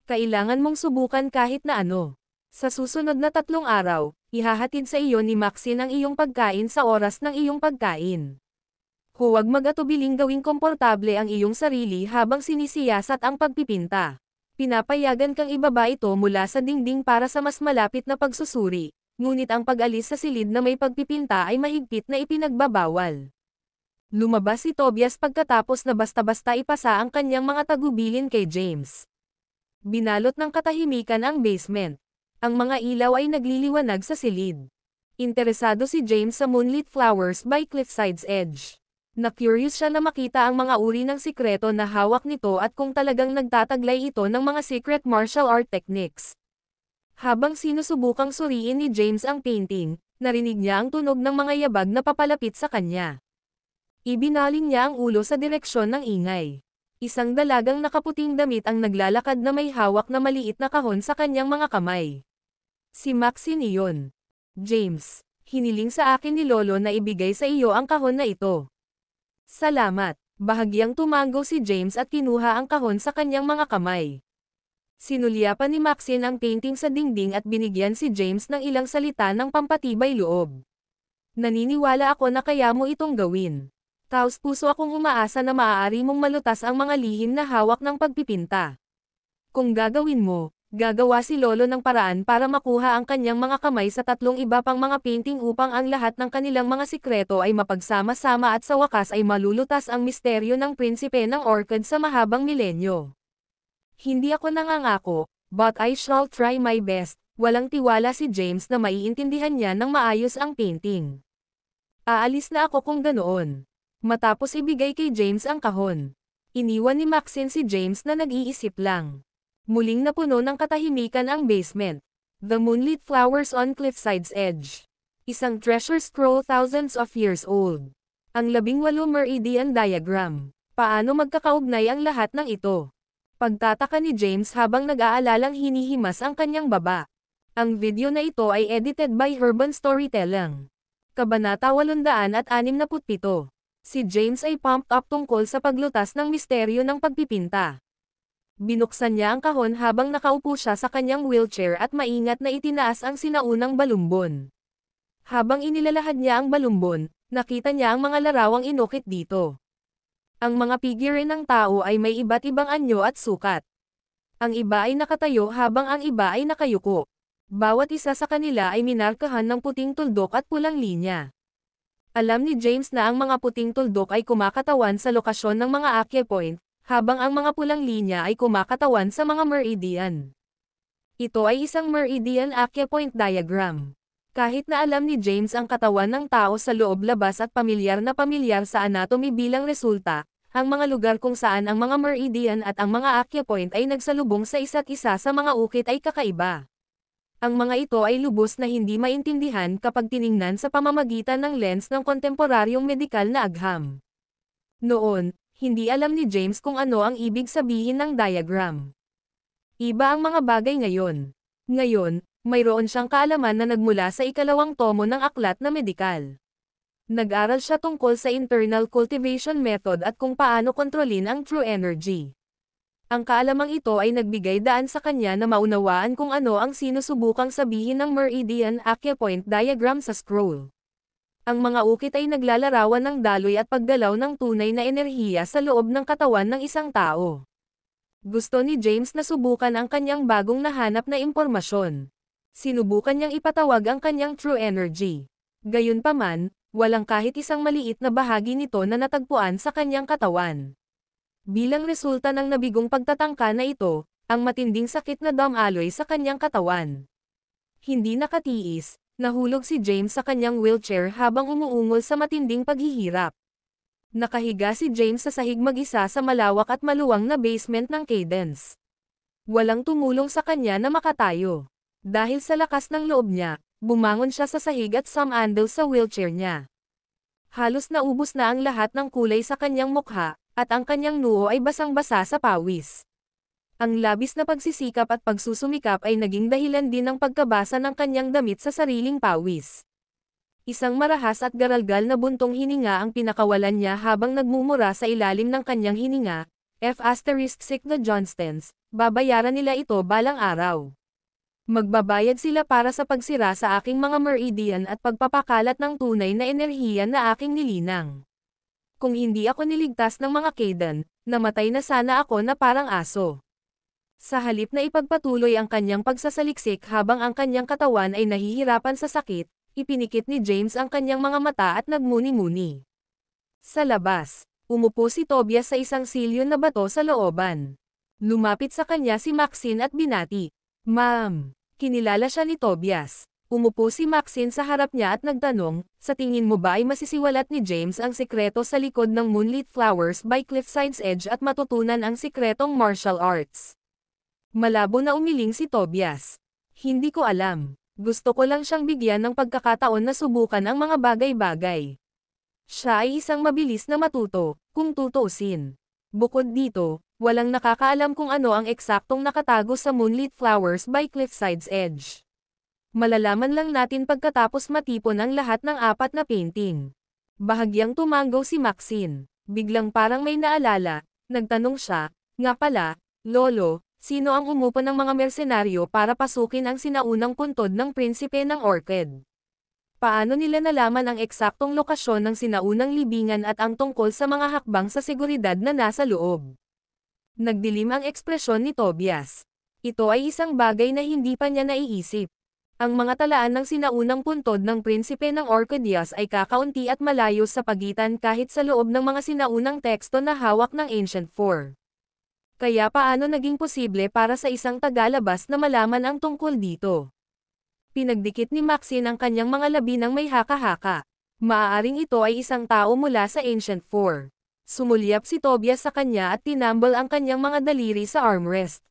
Kailangan mong subukan kahit na ano. Sa susunod na 3 araw, ihahatid sa iyo ni Maxine ang iyong pagkain sa oras ng iyong pagkain. Huwag mag-atubiling gawing komportable ang iyong sarili habang sinisiyasat ang pagpipinta. Pinapayagan kang ibaba ito mula sa dingding para sa mas malapit na pagsusuri, ngunit ang pag-alis sa silid na may pagpipinta ay mahigpit na ipinagbabawal. Lumabas si Tobias pagkatapos na basta-basta ipasa ang kanyang mga tagubilin kay James. Binalot ng katahimikan ang basement. Ang mga ilaw ay nagliliwanag sa silid. Interesado si James sa Moonlit Flowers by Cliffside's Edge. Na-curious siya na makita ang mga uri ng sikreto na hawak nito at kung talagang nagtataglay ito ng mga secret martial art techniques. Habang sinusubukang suriin ni James ang painting, narinig niya ang tunog ng mga yabag na papalapit sa kanya. Ibinaling niya ang ulo sa direksyon ng ingay. Isang dalagang nakaputing damit ang naglalakad na may hawak na maliit na kahon sa kanyang mga kamay. Si Maxine iyon. James, hiniling sa akin ni Lolo na ibigay sa iyo ang kahon na ito. Salamat. Bahagyang tumango si James at kinuha ang kahon sa kanyang mga kamay. Sinulyapan ni Maxine ang painting sa dingding at binigyan si James ng ilang salita ng pampatibay loob. Naniniwala ako na kaya mo itong gawin. Taos-puso akong umaasa na maaari mong malutas ang mga lihim na hawak ng pagpipinta. Kung gagawin mo, gagawa si Lolo ng paraan para makuha ang kanyang mga kamay sa 3 iba pang mga painting upang ang lahat ng kanilang mga sikreto ay mapagsama-sama at sa wakas ay malulutas ang misteryo ng prinsipe ng Orchid sa mahabang milenyo. Hindi ako nangangako, but I shall try my best. Walang tiwala si James na maiintindihan niya ng maayos ang painting. Aalis na ako kung ganoon. Matapos ibigay kay James ang kahon. Iniwan ni Maxine si James na nag-iisip lang. Muling napuno ng katahimikan ang basement. The Moonlit Flowers on Cliffside's Edge. Isang treasure scroll thousands of years old. Ang 18 meridian diagram. Paano magkakaugnay ang lahat ng ito? Pagtataka ni James habang nag-aalalang hinihimas ang kanyang baba. Ang video na ito ay edited by Urban Storytelling. Kabanata 867. Si James ay pumped up tungkol sa paglutas ng misteryo ng pagpipinta. Binuksan niya ang kahon habang nakaupo siya sa kanyang wheelchair at maingat na itinaas ang sinaunang balumbon. Habang inilalahad niya ang balumbon, nakita niya ang mga larawang inukit dito. Ang mga figure ng tao ay may iba't ibang anyo at sukat. Ang iba ay nakatayo habang ang iba ay nakayuko. Bawat isa sa kanila ay minarkahan ng puting tuldok at pulang linya. Alam ni James na ang mga puting tuldok ay kumakatawan sa lokasyon ng mga acupoint, habang ang mga pulang linya ay kumakatawan sa mga meridian. Ito ay isang meridian acupoint diagram. Kahit na alam ni James ang katawan ng tao sa loob-labas at pamilyar sa anatomy bilang resulta, ang mga lugar kung saan ang mga meridian at ang mga acupoint ay nagsalubong sa isa't isa sa mga ukit ay kakaiba. Ang mga ito ay lubos na hindi maintindihan kapag tiningnan sa pamamagitan ng lens ng kontemporaryong medikal na agham. Noon, hindi alam ni James kung ano ang ibig sabihin ng diagram. Iba ang mga bagay ngayon. Ngayon, mayroon siyang kaalaman na nagmula sa ikalawang tomo ng aklat na medikal. Nag-aral siya tungkol sa internal cultivation method at kung paano kontrolin ang true energy. Ang kaalamang ito ay nagbigay daan sa kanya na maunawaan kung ano ang sinusubukang sabihin ng meridian acupoint diagram sa scroll. Ang mga ukit ay naglalarawan ng daloy at paggalaw ng tunay na enerhiya sa loob ng katawan ng isang tao. Gusto ni James na subukan ang kanyang bagong nahanap na impormasyon. Sinubukan niyang ipatawag ang kanyang true energy. Gayunpaman, walang kahit isang maliit na bahagi nito na natagpuan sa kanyang katawan. Bilang resulta ng nabigong pagtatangka na ito, ang matinding sakit na dumaloy sa kanyang katawan. Hindi nakatiis, nahulog si James sa kanyang wheelchair habang umuungol sa matinding paghihirap. Nakahiga si James sa sahig mag-isa sa malawak at maluwang na basement ng Cadence. Walang tumulong sa kanya na makatayo. Dahil sa lakas ng loob niya, bumangon siya sa sahig at sumandal sa wheelchair niya. Halos naubos na ang lahat ng kulay sa kanyang mukha, at ang kanyang noo ay basang-basa sa pawis. Ang labis na pagsisikap at pagsusumikap ay naging dahilan din ng pagkabasa ng kanyang damit sa sariling pawis. Isang marahas at garalgal na buntong hininga ang pinakawalan niya habang nagmumura sa ilalim ng kanyang hininga. F*** na Johnstons, babayaran nila ito balang araw. Magbabayad sila para sa pagsira sa aking mga meridian at pagpapakalat ng tunay na enerhiya na aking nilinang. Kung hindi ako niligtas ng mga Kaidan, namatay na sana ako na parang aso. Sa halip na ipagpatuloy ang kanyang pagsasaliksik habang ang kanyang katawan ay nahihirapan sa sakit, ipinikit ni James ang kanyang mga mata at nagmuni-muni. Sa labas, umupo si Tobias sa isang silyo na bato sa looban. Lumapit sa kanya si Maxine at binati. Ma'am, kinilala siya ni Tobias. Umupo si Maxine sa harap niya at nagtanong, sa tingin mo ba ay masisiwalat ni James ang sikreto sa likod ng Moonlit Flowers by Cliffside's Edge at matutunan ang sikretong martial arts? Malabo na umiling si Tobias. Hindi ko alam. Gusto ko lang siyang bigyan ng pagkakataon na subukan ang mga bagay-bagay. Siya ay isang mabilis na matuto, kung tutuusin. Bukod dito, walang nakakaalam kung ano ang eksaktong nakatago sa Moonlit Flowers by Cliffside's Edge. Malalaman lang natin pagkatapos matipon ang lahat ng 4 na painting. Bahagyang tumanggaw si Maxine. Biglang parang may naalala, nagtanong siya, nga pala, Lolo, sino ang umupo ng mga mersenaryo para pasukin ang sinaunang puntod ng prinsipe ng Orchid? Paano nila nalaman ang eksaktong lokasyon ng sinaunang libingan at ang tungkol sa mga hakbang sa seguridad na nasa loob? Nagdilim ang ekspresyon ni Tobias. Ito ay isang bagay na hindi pa niya naiisip. Ang mga talaan ng sinaunang puntod ng prinsipe ng Orchidias ay kakaunti at malayo sa pagitan kahit sa loob ng mga sinaunang teksto na hawak ng Ancient Four. Kaya paano naging posible para sa isang tagalabas na malaman ang tungkol dito? Pinagdikit ni Maxine ang kanyang mga labi ng may haka-haka. Maaaring ito ay isang tao mula sa Ancient Four. Sumulyap si Tobias sa kanya at tinambal ang kanyang mga daliri sa armrest.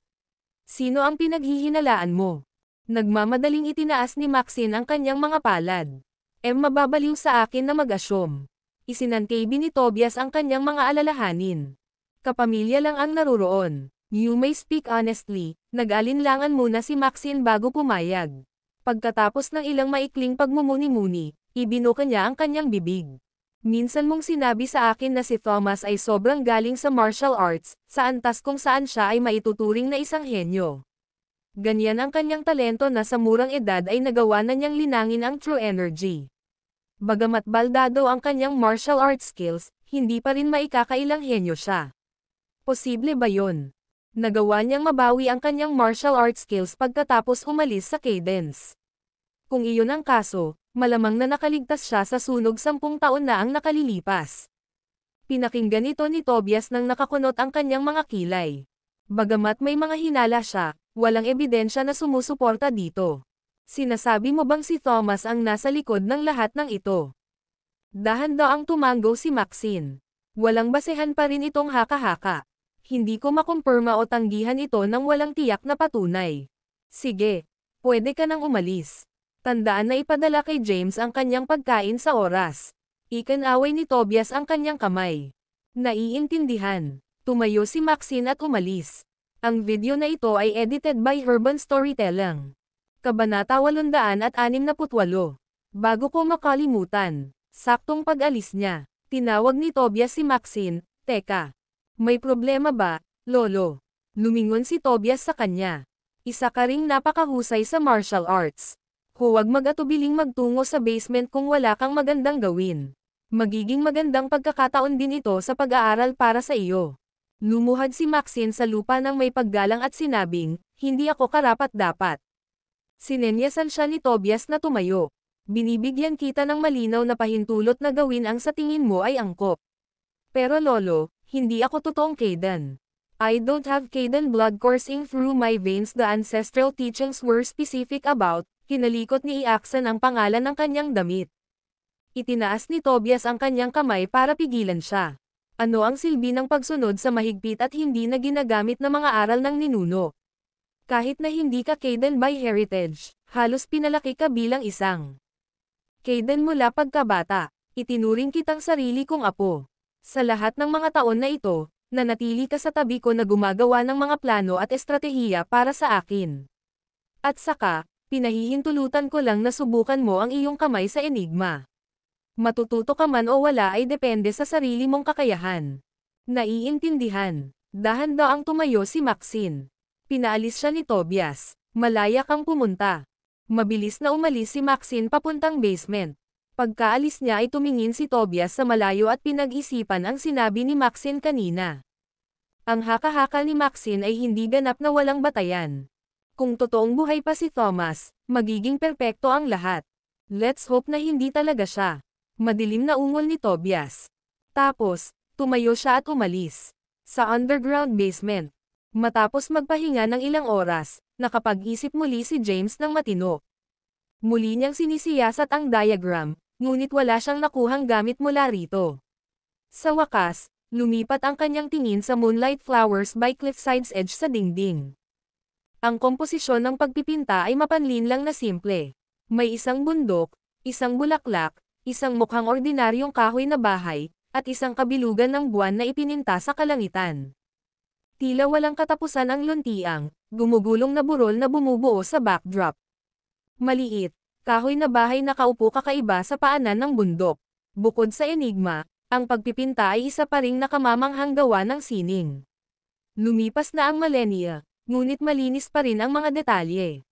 Sino ang pinaghihinalaan mo? Nagmamadaling itinaas ni Maxine ang kanyang mga palad. Mababaliw sa akin na mag-asyom. Isinantabi ni Tobias ang kanyang mga alalahanin. Kapamilya lang ang naruroon. You may speak honestly. Nag-alinlangan muna si Maxine bago pumayag. Pagkatapos ng ilang maikling pagmumuni-muni, ibinuka niya ang kanyang bibig. Minsan mong sinabi sa akin na si Thomas ay sobrang galing sa martial arts, sa antas kung saan siya ay maituturing na isang henyo. Ganyan ang kanyang talento na sa murang edad ay nagawa na niyang linangin ang true energy. Bagamat baldado ang kanyang martial arts skills, hindi pa rin maikakailang henyo siya. Posible ba yon? Nagawa niyang mabawi ang kanyang martial arts skills pagkatapos umalis sa Cadence. Kung iyon ang kaso, malamang na nakaligtas siya sa sunog 10 taon na ang nakalilipas. Pinakinggan ito ni Tobias nang nakakunot ang kanyang mga kilay. Bagamat may mga hinala siya, walang ebidensya na sumusuporta dito. Sinasabi mo bang si Thomas ang nasa likod ng lahat ng ito? Dahan daw ang tumanggaw si Maxine. Walang basehan pa rin itong haka-haka. Hindi ko makumpirma o tanggihan ito ng walang tiyak na patunay. Sige. Pwede ka nang umalis. Tandaan na ipadala kay James ang kanyang pagkain sa oras. Ikinaway ni Tobias ang kanyang kamay. Naiintindihan. Tumayo si Maxine at umalis. Ang video na ito ay edited by Urban Storytelling. Kabanata 868. Bago ko makalimutan. Saktong pag-alis niya. Tinawag ni Tobias si Maxine. Teka. May problema ba, Lolo? Lumingon si Tobias sa kanya. Isa ka ring napakahusay sa martial arts. Huwag mag-atubiling magtungo sa basement kung wala kang magandang gawin. Magiging magandang pagkakataon din ito sa pag-aaral para sa iyo. Lumuhad si Maxine sa lupa ng may paggalang at sinabing, hindi ako karapat-dapat. Sinenyasan siya ni Tobias na tumayo. Binibigyan kita ng malinaw na pahintulot na gawin ang sa tingin mo ay angkop. Pero Lolo, hindi ako totoong Kayden. I don't have Kayden blood coursing through my veins. The ancestral teachings were specific about. Kinalikot ni Iaksan ang pangalan ng kanyang damit. Itinaas ni Tobias ang kanyang kamay para pigilan siya. Ano ang silbi ng pagsunod sa mahigpit at hindi na ginagamit na mga aral ng ninuno? Kahit na hindi ka Kayden by heritage, halos pinalaki ka bilang isang Kayden mula pagkabata. Itinuring kitang sarili kong apo. Sa lahat ng mga taon na ito, nanatili ka sa tabi ko na gumagawa ng mga plano at estratehiya para sa akin. At saka, pinahihintulutan ko lang na subukan mo ang iyong kamay sa enigma. Matututo ka man o wala ay depende sa sarili mong kakayahan. Naiintindihan. Dahan-daang tumayo si Maxine. Pinaalis siya ni Tobias. Malaya kang pumunta. Mabilis na umalis si Maxine papuntang basement. Pagkaalis niya ay tumingin si Tobias sa malayo at pinag-isipan ang sinabi ni Maxine kanina. Ang haka-haka ni Maxine ay hindi ganap na walang batayan. Kung totoong buhay pa si Thomas, magiging perpekto ang lahat. Let's hope na hindi talaga siya. Madilim na ungol ni Tobias. Tapos, tumayo siya at umalis. Sa underground basement. Matapos magpahinga ng ilang oras, nakapag-isip muli si James ng matino. Muli niyang sinisiyasat ang diagram, ngunit wala siyang nakuhang gamit mula rito. Sa wakas, lumipat ang kanyang tingin sa moonlight flowers by cliffside's edge sa dingding. Ang komposisyon ng pagpipinta ay mapanlinlang na simple. May isang bundok, isang bulaklak, isang mukhang ordinaryong kahoy na bahay, at isang kabilugan ng buwan na ipininta sa kalangitan. Tila walang katapusan ang luntiang, gumugulong na burol na bumubuo sa backdrop. Maliit, kahoy na bahay nakaupo kakaiba sa paanan ng bundok. Bukod sa enigma, ang pagpipinta ay isa pa ring nakamamanghang gawa ng sining. Lumipas na ang millennia, ngunit malinis pa rin ang mga detalye.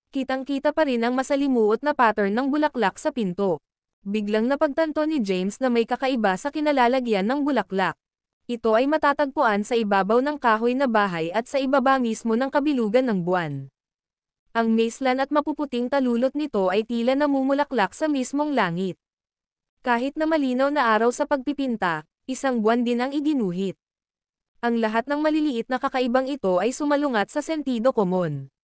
Kitang-kita pa rin ang masalimuot na pattern ng bulaklak sa pinto. Biglang napagtanto ni James na may kakaiba sa kinalalagyan ng bulaklak. Ito ay matatagpuan sa ibabaw ng kahoy na bahay at sa ibaba mismo ng kabilugan ng buwan. Ang maislan at mapuputing talulot nito ay tila namumulaklak sa mismong langit. Kahit na malinaw na araw sa pagpipinta, isang buwan din ang iginuhit. Ang lahat ng maliliit na kakaibang ito ay sumalungat sa sentido komon.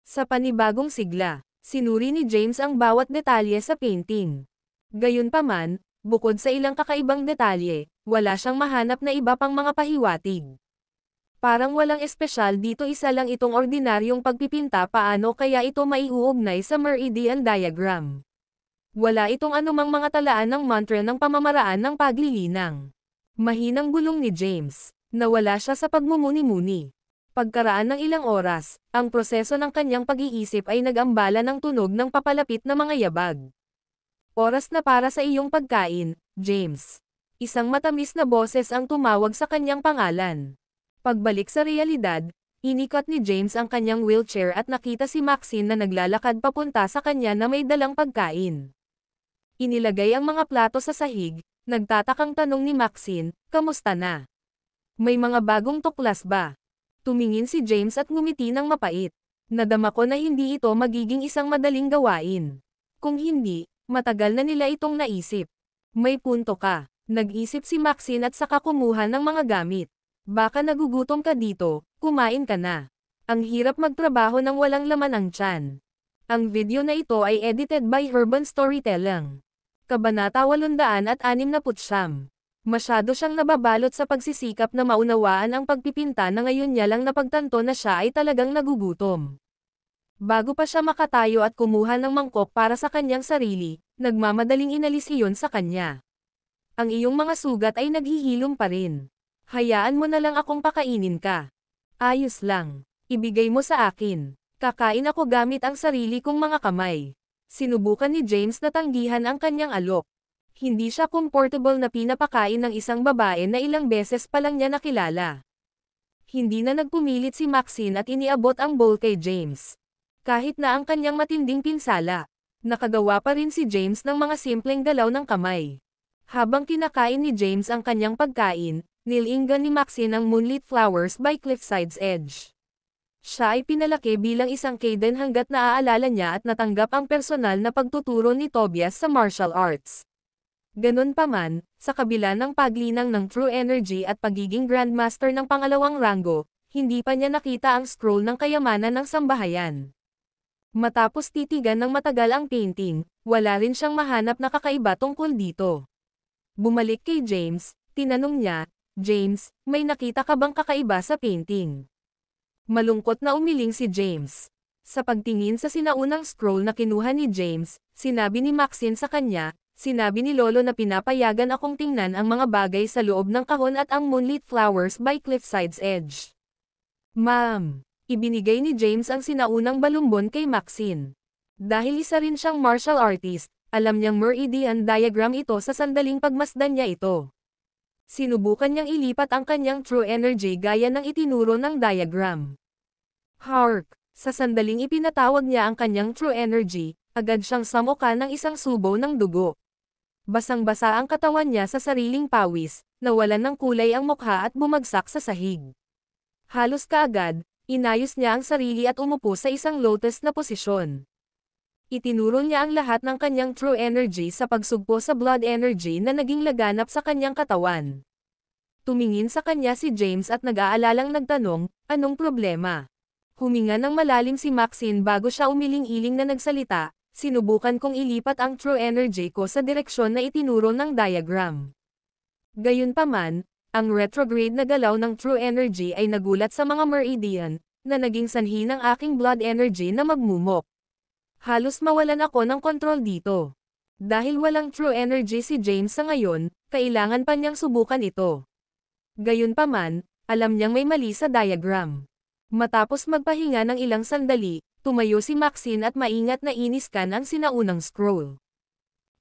Sa panibagong sigla, sinuri ni James ang bawat detalye sa painting. Gayunpaman, bukod sa ilang kakaibang detalye, wala siyang mahanap na iba pang mga pahiwatig. Parang walang espesyal dito, isa lang itong ordinaryong pagpipinta. Paano kaya ito maiuugnay sa meridian diagram? Wala itong anumang mga talaan ng mantra ng pamamaraan ng paglilinang. Mahinang bulong ni James. Nawala siya sa pagmumuni-muni. Pagkaraan ng ilang oras, ang proseso ng kanyang pag-iisip ay nag-ambala ng tunog ng papalapit na mga yabag. Oras na para sa iyong pagkain, James. Isang matamis na boses ang tumawag sa kanyang pangalan. Pagbalik sa realidad, inikot ni James ang kanyang wheelchair at nakita si Maxine na naglalakad papunta sa kanya na may dalang pagkain. Inilagay ang mga plato sa sahig, nagtatakang tanong ni Maxine, "Kamusta na? May mga bagong tuklas ba?" Tumingin si James at ngumiti ng mapait. Nadama ko na hindi ito magiging isang madaling gawain. Kung hindi, matagal na nila itong naisip. May punto ka. Nag-isip si Maxine at saka kumuha ng mga gamit. Baka nagugutom ka dito, kumain ka na. Ang hirap magtrabaho nang walang laman ang tiyan. Ang video na ito ay edited by Urban Storytelling. Kabanata 869. Masyado siyang nababalot sa pagsisikap na maunawaan ang pagpipinta na ngayon niya lang napagtanto na siya ay talagang nagugutom. Bago pa siya makatayo at kumuha ng mangkok para sa kanyang sarili, nagmamadaling inalis iyon sa kanya. Ang iyong mga sugat ay naghihilom pa rin. Hayaan mo na lang akong pakainin ka. Ayos lang. Ibigay mo sa akin. Kakain ako gamit ang sarili kong mga kamay. Sinubukan ni James na tanggihan ang kanyang alok. Hindi siya comfortable na pinapakain ng isang babae na ilang beses pa lang niya nakilala. Hindi na nagpumilit si Maxine at iniabot ang bowl kay James. Kahit na ang kanyang matinding pinsala, nakagawa pa rin si James ng mga simpleng galaw ng kamay. Habang kinakain ni James ang kanyang pagkain, nilinggan ni Maxine ang Moonlit Flowers by Cliffside's Edge. Siya ay pinalaki bilang isang Kaden hanggat naaalala niya at natanggap ang personal na pagtuturo ni Tobias sa martial arts. Ganun pa man, sa kabila ng paglinang ng True Energy at pagiging Grandmaster ng pangalawang ranggo, hindi pa niya nakita ang scroll ng kayamanan ng sambahayan. Matapos titigan ng matagal ang painting, wala rin siyang mahanap na kakaiba tungkol dito. Bumalik kay James, tinanong niya, "James, may nakita ka bang kakaiba sa painting?" Malungkot na umiling si James. Sa pagtingin sa sinaunang scroll na kinuha ni James, sinabi ni Maxine sa kanya, "Sinabi ni Lolo na pinapayagan akong tingnan ang mga bagay sa loob ng kahon at ang Moonlit Flowers by Cliffside's Edge." Ma'am. Ibinigay ni James ang sinaunang balumbon kay Maxine. Dahil isa rin siyang martial artist, alam niyang meridian diagram ito sa sandaling pagmasdan niya ito. Sinubukan niyang ilipat ang kanyang true energy gaya ng itinuro ng diagram. Hark! Sa sandaling ipinatawag niya ang kanyang true energy, agad siyang samuka ng isang subo ng dugo. Basang-basa ang katawan niya sa sariling pawis, nawalan ng kulay ang mukha at bumagsak sa sahig. Halos kaagad, inayos niya ang sarili at umupo sa isang lotus na posisyon. Itinuro niya ang lahat ng kanyang true energy sa pagsugpo sa blood energy na naging laganap sa kanyang katawan. Tumingin sa kanya si James at nag-aalalang nagtanong, "Anong problema?" Huminga ng malalim si Maxine bago siya umiling-iling na nagsalita, "Sinubukan kong ilipat ang true energy ko sa direksyon na itinuro ng diagram. Gayunpaman, ang retrograde na galaw ng true energy ay nagulat sa mga meridian, na naging sanhi ng aking blood energy na magmumok. Halos mawalan ako ng kontrol dito. Dahil walang true energy si James sa ngayon, kailangan pa niyang subukan ito." Gayunpaman, alam niyang may mali sa diagram. Matapos magpahinga ng ilang sandali, tumayo si Maxine at maingat na iniskan ang sinaunang scroll.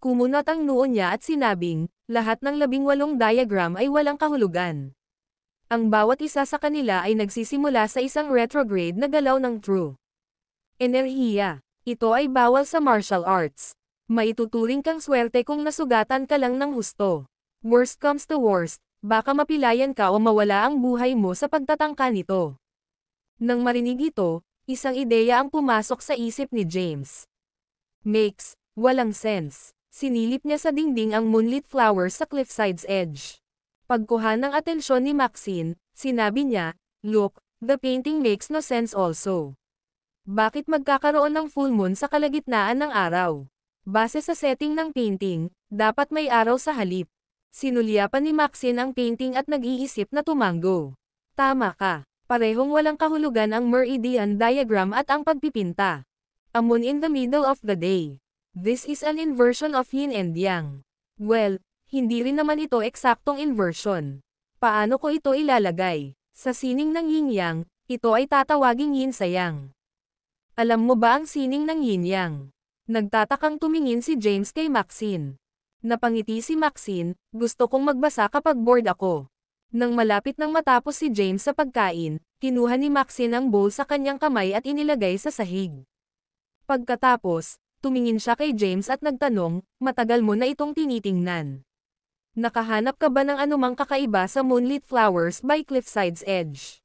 Kumunat ang noo niya at sinabing, lahat ng 18 diagram ay walang kahulugan. Ang bawat isa sa kanila ay nagsisimula sa isang retrograde na galaw ng true enerhiya. Ito ay bawal sa martial arts. Maituturing kang swerte kung nasugatan ka lang ng husto. Worst comes to worst, baka mapilayan ka o mawala ang buhay mo sa pagtatangka nito. Nang marinig ito, isang ideya ang pumasok sa isip ni James. Walang sense. Sinilip niya sa dingding ang Moonlit Flowers sa Cliffside's Edge. Pagkuha ng atensyon ni Maxine, sinabi niya, "Look, the painting makes no sense also. Bakit magkakaroon ng full moon sa kalagitnaan ng araw? Base sa setting ng painting, dapat may araw sa halip." Sinulyapan ni Maxine ang painting at nag-iisip na tumango. "Tama ka. Parehong walang kahulugan ang meridian diagram at ang pagpipinta. A moon in the middle of the day. This is an inversion of yin and yang. Well, hindi rin naman ito eksaktong inversion. Paano ko ito ilalagay? Sa sining ng yin-yang, ito ay tatawaging yin-sayang. Alam mo ba ang sining ng yin-yang?" Nagtatakang tumingin si James kay Maxine. Napangiti si Maxine, "Gusto kong magbasa kapag bored ako." Nang malapit nang matapos si James sa pagkain, kinuha ni Maxine ang bowl sa kanyang kamay at inilagay sa sahig. Pagkatapos, tumingin siya kay James at nagtanong, "Matagal mo na itong tinitingnan. Nakahanap ka ba ng anumang kakaiba sa Moonlit Flowers by Cliffside's Edge?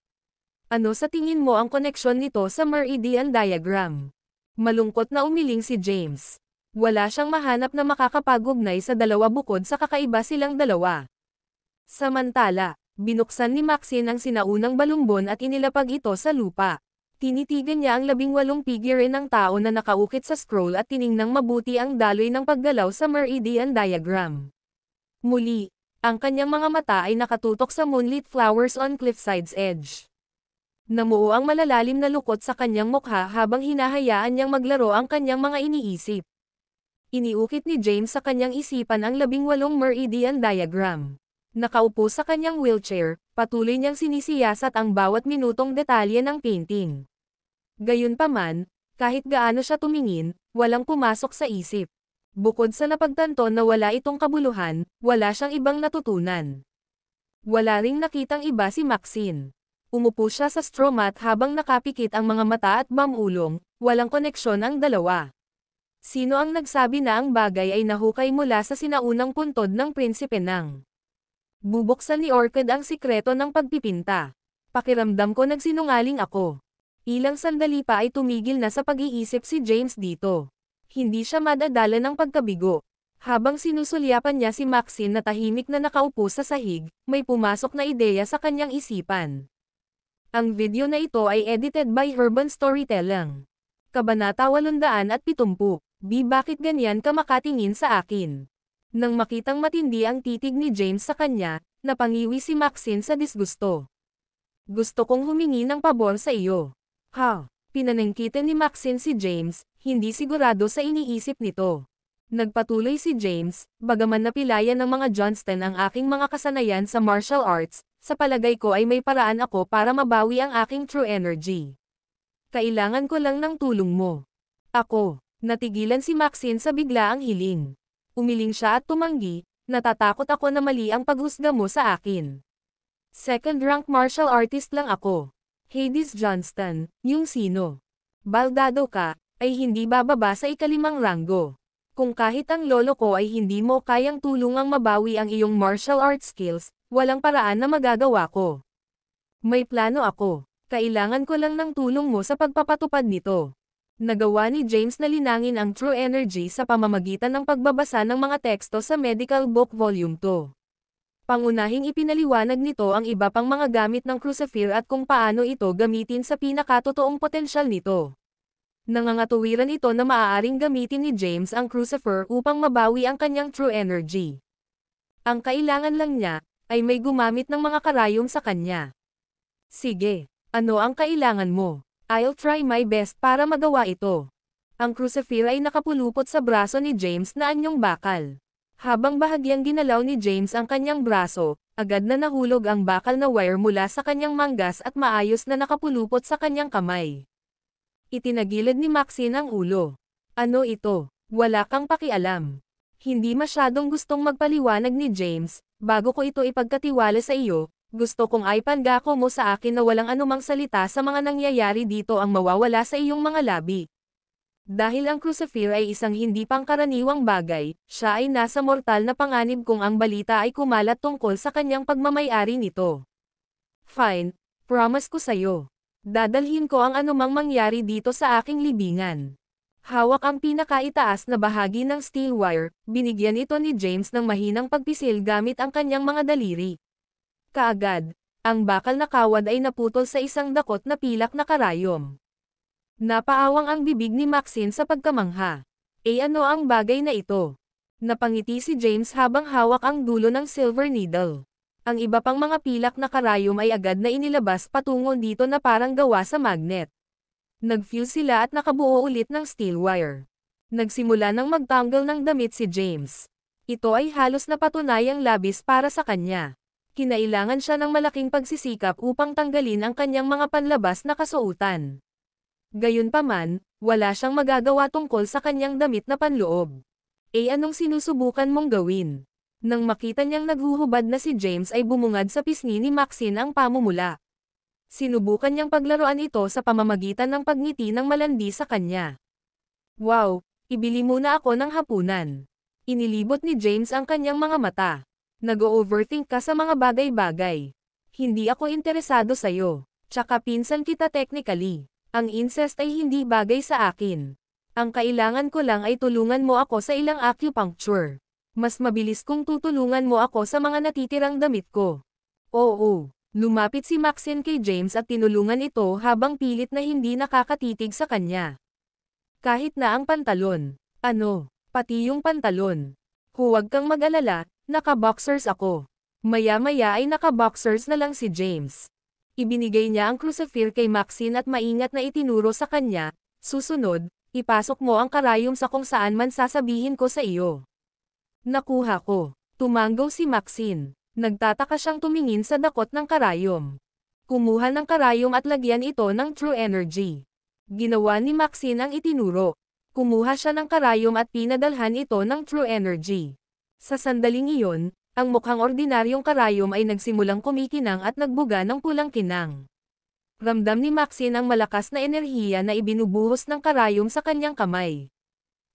Ano sa tingin mo ang koneksyon nito sa meridian diagram?" Malungkot na umiling si James. Wala siyang mahanap na makakapag-ugnay sa dalawa bukod sa kakaiba silang dalawa. Samantala, binuksan ni Maxine ang sinaunang balumbon at inilapag ito sa lupa. Tinitigan niya ang 18 figure ng tao na nakaukit sa scroll at tiningnang mabuti ang daloy ng paggalaw sa meridian diagram. Muli, ang kanyang mga mata ay nakatutok sa Moonlit Flowers on Cliffside's Edge. Namuo ang malalalim na lukot sa kanyang mukha habang hinahayaan niyang maglaro ang kanyang mga iniisip. Iniukit ni James sa kanyang isipan ang 18 meridian diagram. Nakaupo sa kanyang wheelchair, patuloy niyang sinisiyasat ang bawat minutong detalye ng painting. Gayunpaman, kahit gaano siya tumingin, walang pumasok sa isip. Bukod sa napagtanto na wala itong kabuluhan, wala siyang ibang natutunan. Wala ring nakitang iba si Maxine. Umupo siya sa straw mat habang nakapikit ang mga mata at bamulong, walang koneksyon ang dalawa. Sino ang nagsabi na ang bagay ay nahukay mula sa sinaunang puntod ng prinsipe ng? Bubuksan ni Orchid ang sikreto ng pagpipinta. Pakiramdam ko nagsinungaling ako. Ilang sandali pa ay tumigil na sa pag-iisip si James dito. Hindi siya madadala ng pagkabigo. Habang sinusulyapan niya si Maxine na tahimik na nakaupo sa sahig, may pumasok na ideya sa kanyang isipan. Ang video na ito ay edited by Urban Storytelling. Kabanata 870. Bakit ganyan ka makatingin sa akin? Nang makitang matindi ang titig ni James sa kanya, napangiwi si Maxine sa disgusto. Gusto kong humingi ng pabor sa iyo. Ha? Pinanangkitan ni Maxine si James, hindi sigurado sa iniisip nito. Nagpatuloy si James, bagaman napilayan ng mga Johnston ang aking mga kasanayan sa martial arts, sa palagay ko ay may paraan ako para mabawi ang aking true energy. Kailangan ko lang ng tulong mo. Ako. Natigilan si Maxine sa biglaang hiling. Umiling siya at tumanggi, natatakot ako na mali ang paghusga mo sa akin. Second-rank martial artist lang ako. Hades Johnston, yung sino? Baldado ka, ay hindi bababa sa ikalimang ranggo. Kung kahit ang lolo ko ay hindi mo kayang tulungang mabawi ang iyong martial arts skills, walang paraan na magagawa ko. May plano ako. Kailangan ko lang ng tulong mo sa pagpapatupad nito. Nagawa ni James na linangin ang true energy sa pamamagitan ng pagbabasa ng mga teksto sa Medical Book Volume 2. Pangunahing ipinaliwanag nito ang iba pang mga gamit ng crucifer at kung paano ito gamitin sa pinakatotoong potensyal nito. Nangangatuwiran ito na maaaring gamitin ni James ang crucifer upang mabawi ang kanyang true energy. Ang kailangan lang niya, ay may gumamit ng mga karayom sa kanya. Sige, ano ang kailangan mo? I'll try my best para magawa ito. Ang crucifer ay nakapulupot sa braso ni James na anyong bakal. Habang bahagyang ginalaw ni James ang kanyang braso, agad na nahulog ang bakal na wire mula sa kanyang manggas at maayos na nakapulupot sa kanyang kamay. Itinagilid ni Maxine ang ulo. Ano ito? Wala kang pakialam. Hindi masyadong gustong magpaliwanag ni James, bago ko ito ipagkatiwala sa iyo. Gusto kong ipangako mo sa akin na walang anumang salita sa mga nangyayari dito ang mawawala sa iyong mga labi. Dahil ang crucifer ay isang hindi pangkaraniwang bagay, siya ay nasa mortal na panganib kung ang balita ay kumalat tungkol sa kanyang pagmamay-ari nito. Fine, promise ko sa'yo. Dadalhin ko ang anumang mangyari dito sa aking libingan. Hawak ang pinakaitaas na bahagi ng steel wire, binigyan ito ni James ng mahinang pagpisil gamit ang kanyang mga daliri. Kaagad, ang bakal na kawad ay naputol sa isang dakot na pilak na karayom. Napaawang ang bibig ni Maxine sa pagkamangha. Ano ang bagay na ito? Napangiti si James habang hawak ang dulo ng silver needle. Ang iba pang mga pilak na karayom ay agad na inilabas patungo dito na parang gawa sa magnet. Nag-fuse sila at nakabuo ulit ng steel wire. Nagsimula ng magtanggal ng damit si James. Ito ay halos napatunayang labis para sa kanya. Kinailangan siya ng malaking pagsisikap upang tanggalin ang kanyang mga panlabas na kasuotan. Gayunpaman, wala siyang magagawa tungkol sa kanyang damit na panloob. Anong sinusubukan mong gawin? Nang makita niyang naghuhubad na si James ay bumungad sa pisngi ni Maxine ang pamumula. Sinubukan niyang paglaruan ito sa pamamagitan ng pagngiti ng malandi sa kanya. Wow, ibili muna ako ng hapunan. Inilibot ni James ang kanyang mga mata. Nag-overthink ka sa mga bagay-bagay. Hindi ako interesado sa'yo. Tsaka pinsan kita technically. Ang incest ay hindi bagay sa akin. Ang kailangan ko lang ay tulungan mo ako sa ilang acupuncture. Mas mabilis kung tutulungan mo ako sa mga natitirang damit ko. Oo. Lumapit si Maxine kay James at tinulungan ito habang pilit na hindi nakakatitig sa kanya. Kahit na ang pantalon. Ano? Pati yung pantalon. Huwag kang mag-alala. Naka-boxers ako. Maya-maya ay naka-boxers na lang si James. Ibinigay niya ang crucifer kay Maxine at maingat na itinuro sa kanya, susunod, ipasok mo ang karayom sa kung saan man sasabihin ko sa iyo. Nakuha ko. Tumanggaw si Maxine. Nagtataka siyang tumingin sa dakot ng karayom. Kumuha ng karayom at lagyan ito ng true energy. Ginawa ni Maxine ang itinuro. Kumuha siya ng karayom at pinadalhan ito ng true energy. Sa sandaling iyon, ang mukhang ordinaryong karayom ay nagsimulang kumikinang at nagbuga ng pulang kinang. Ramdam ni Maxine ang malakas na enerhiya na ibinubuhos ng karayom sa kanyang kamay.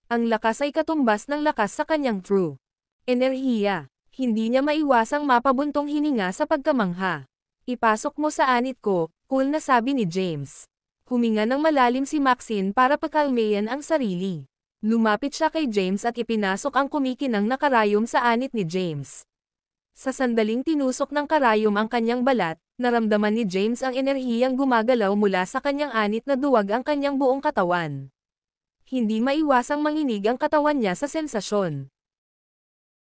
Ang lakas ay katumbas ng lakas sa kanyang true enerhiya. Hindi niya maiwasang mapabuntong hininga sa pagkamangha. Ipasok mo sa anit ko, cool na sabi ni James. Huminga ng malalim si Maxine para pakalmayan ang sarili. Lumapit siya kay James at ipinasok ang kumikinang na karayom sa anit ni James. Sa sandaling tinusok ng karayom ang kanyang balat, naramdaman ni James ang enerhiyang gumagalaw mula sa kanyang anit na duwag ang kanyang buong katawan. Hindi maiwasang manginig ang katawan niya sa sensasyon.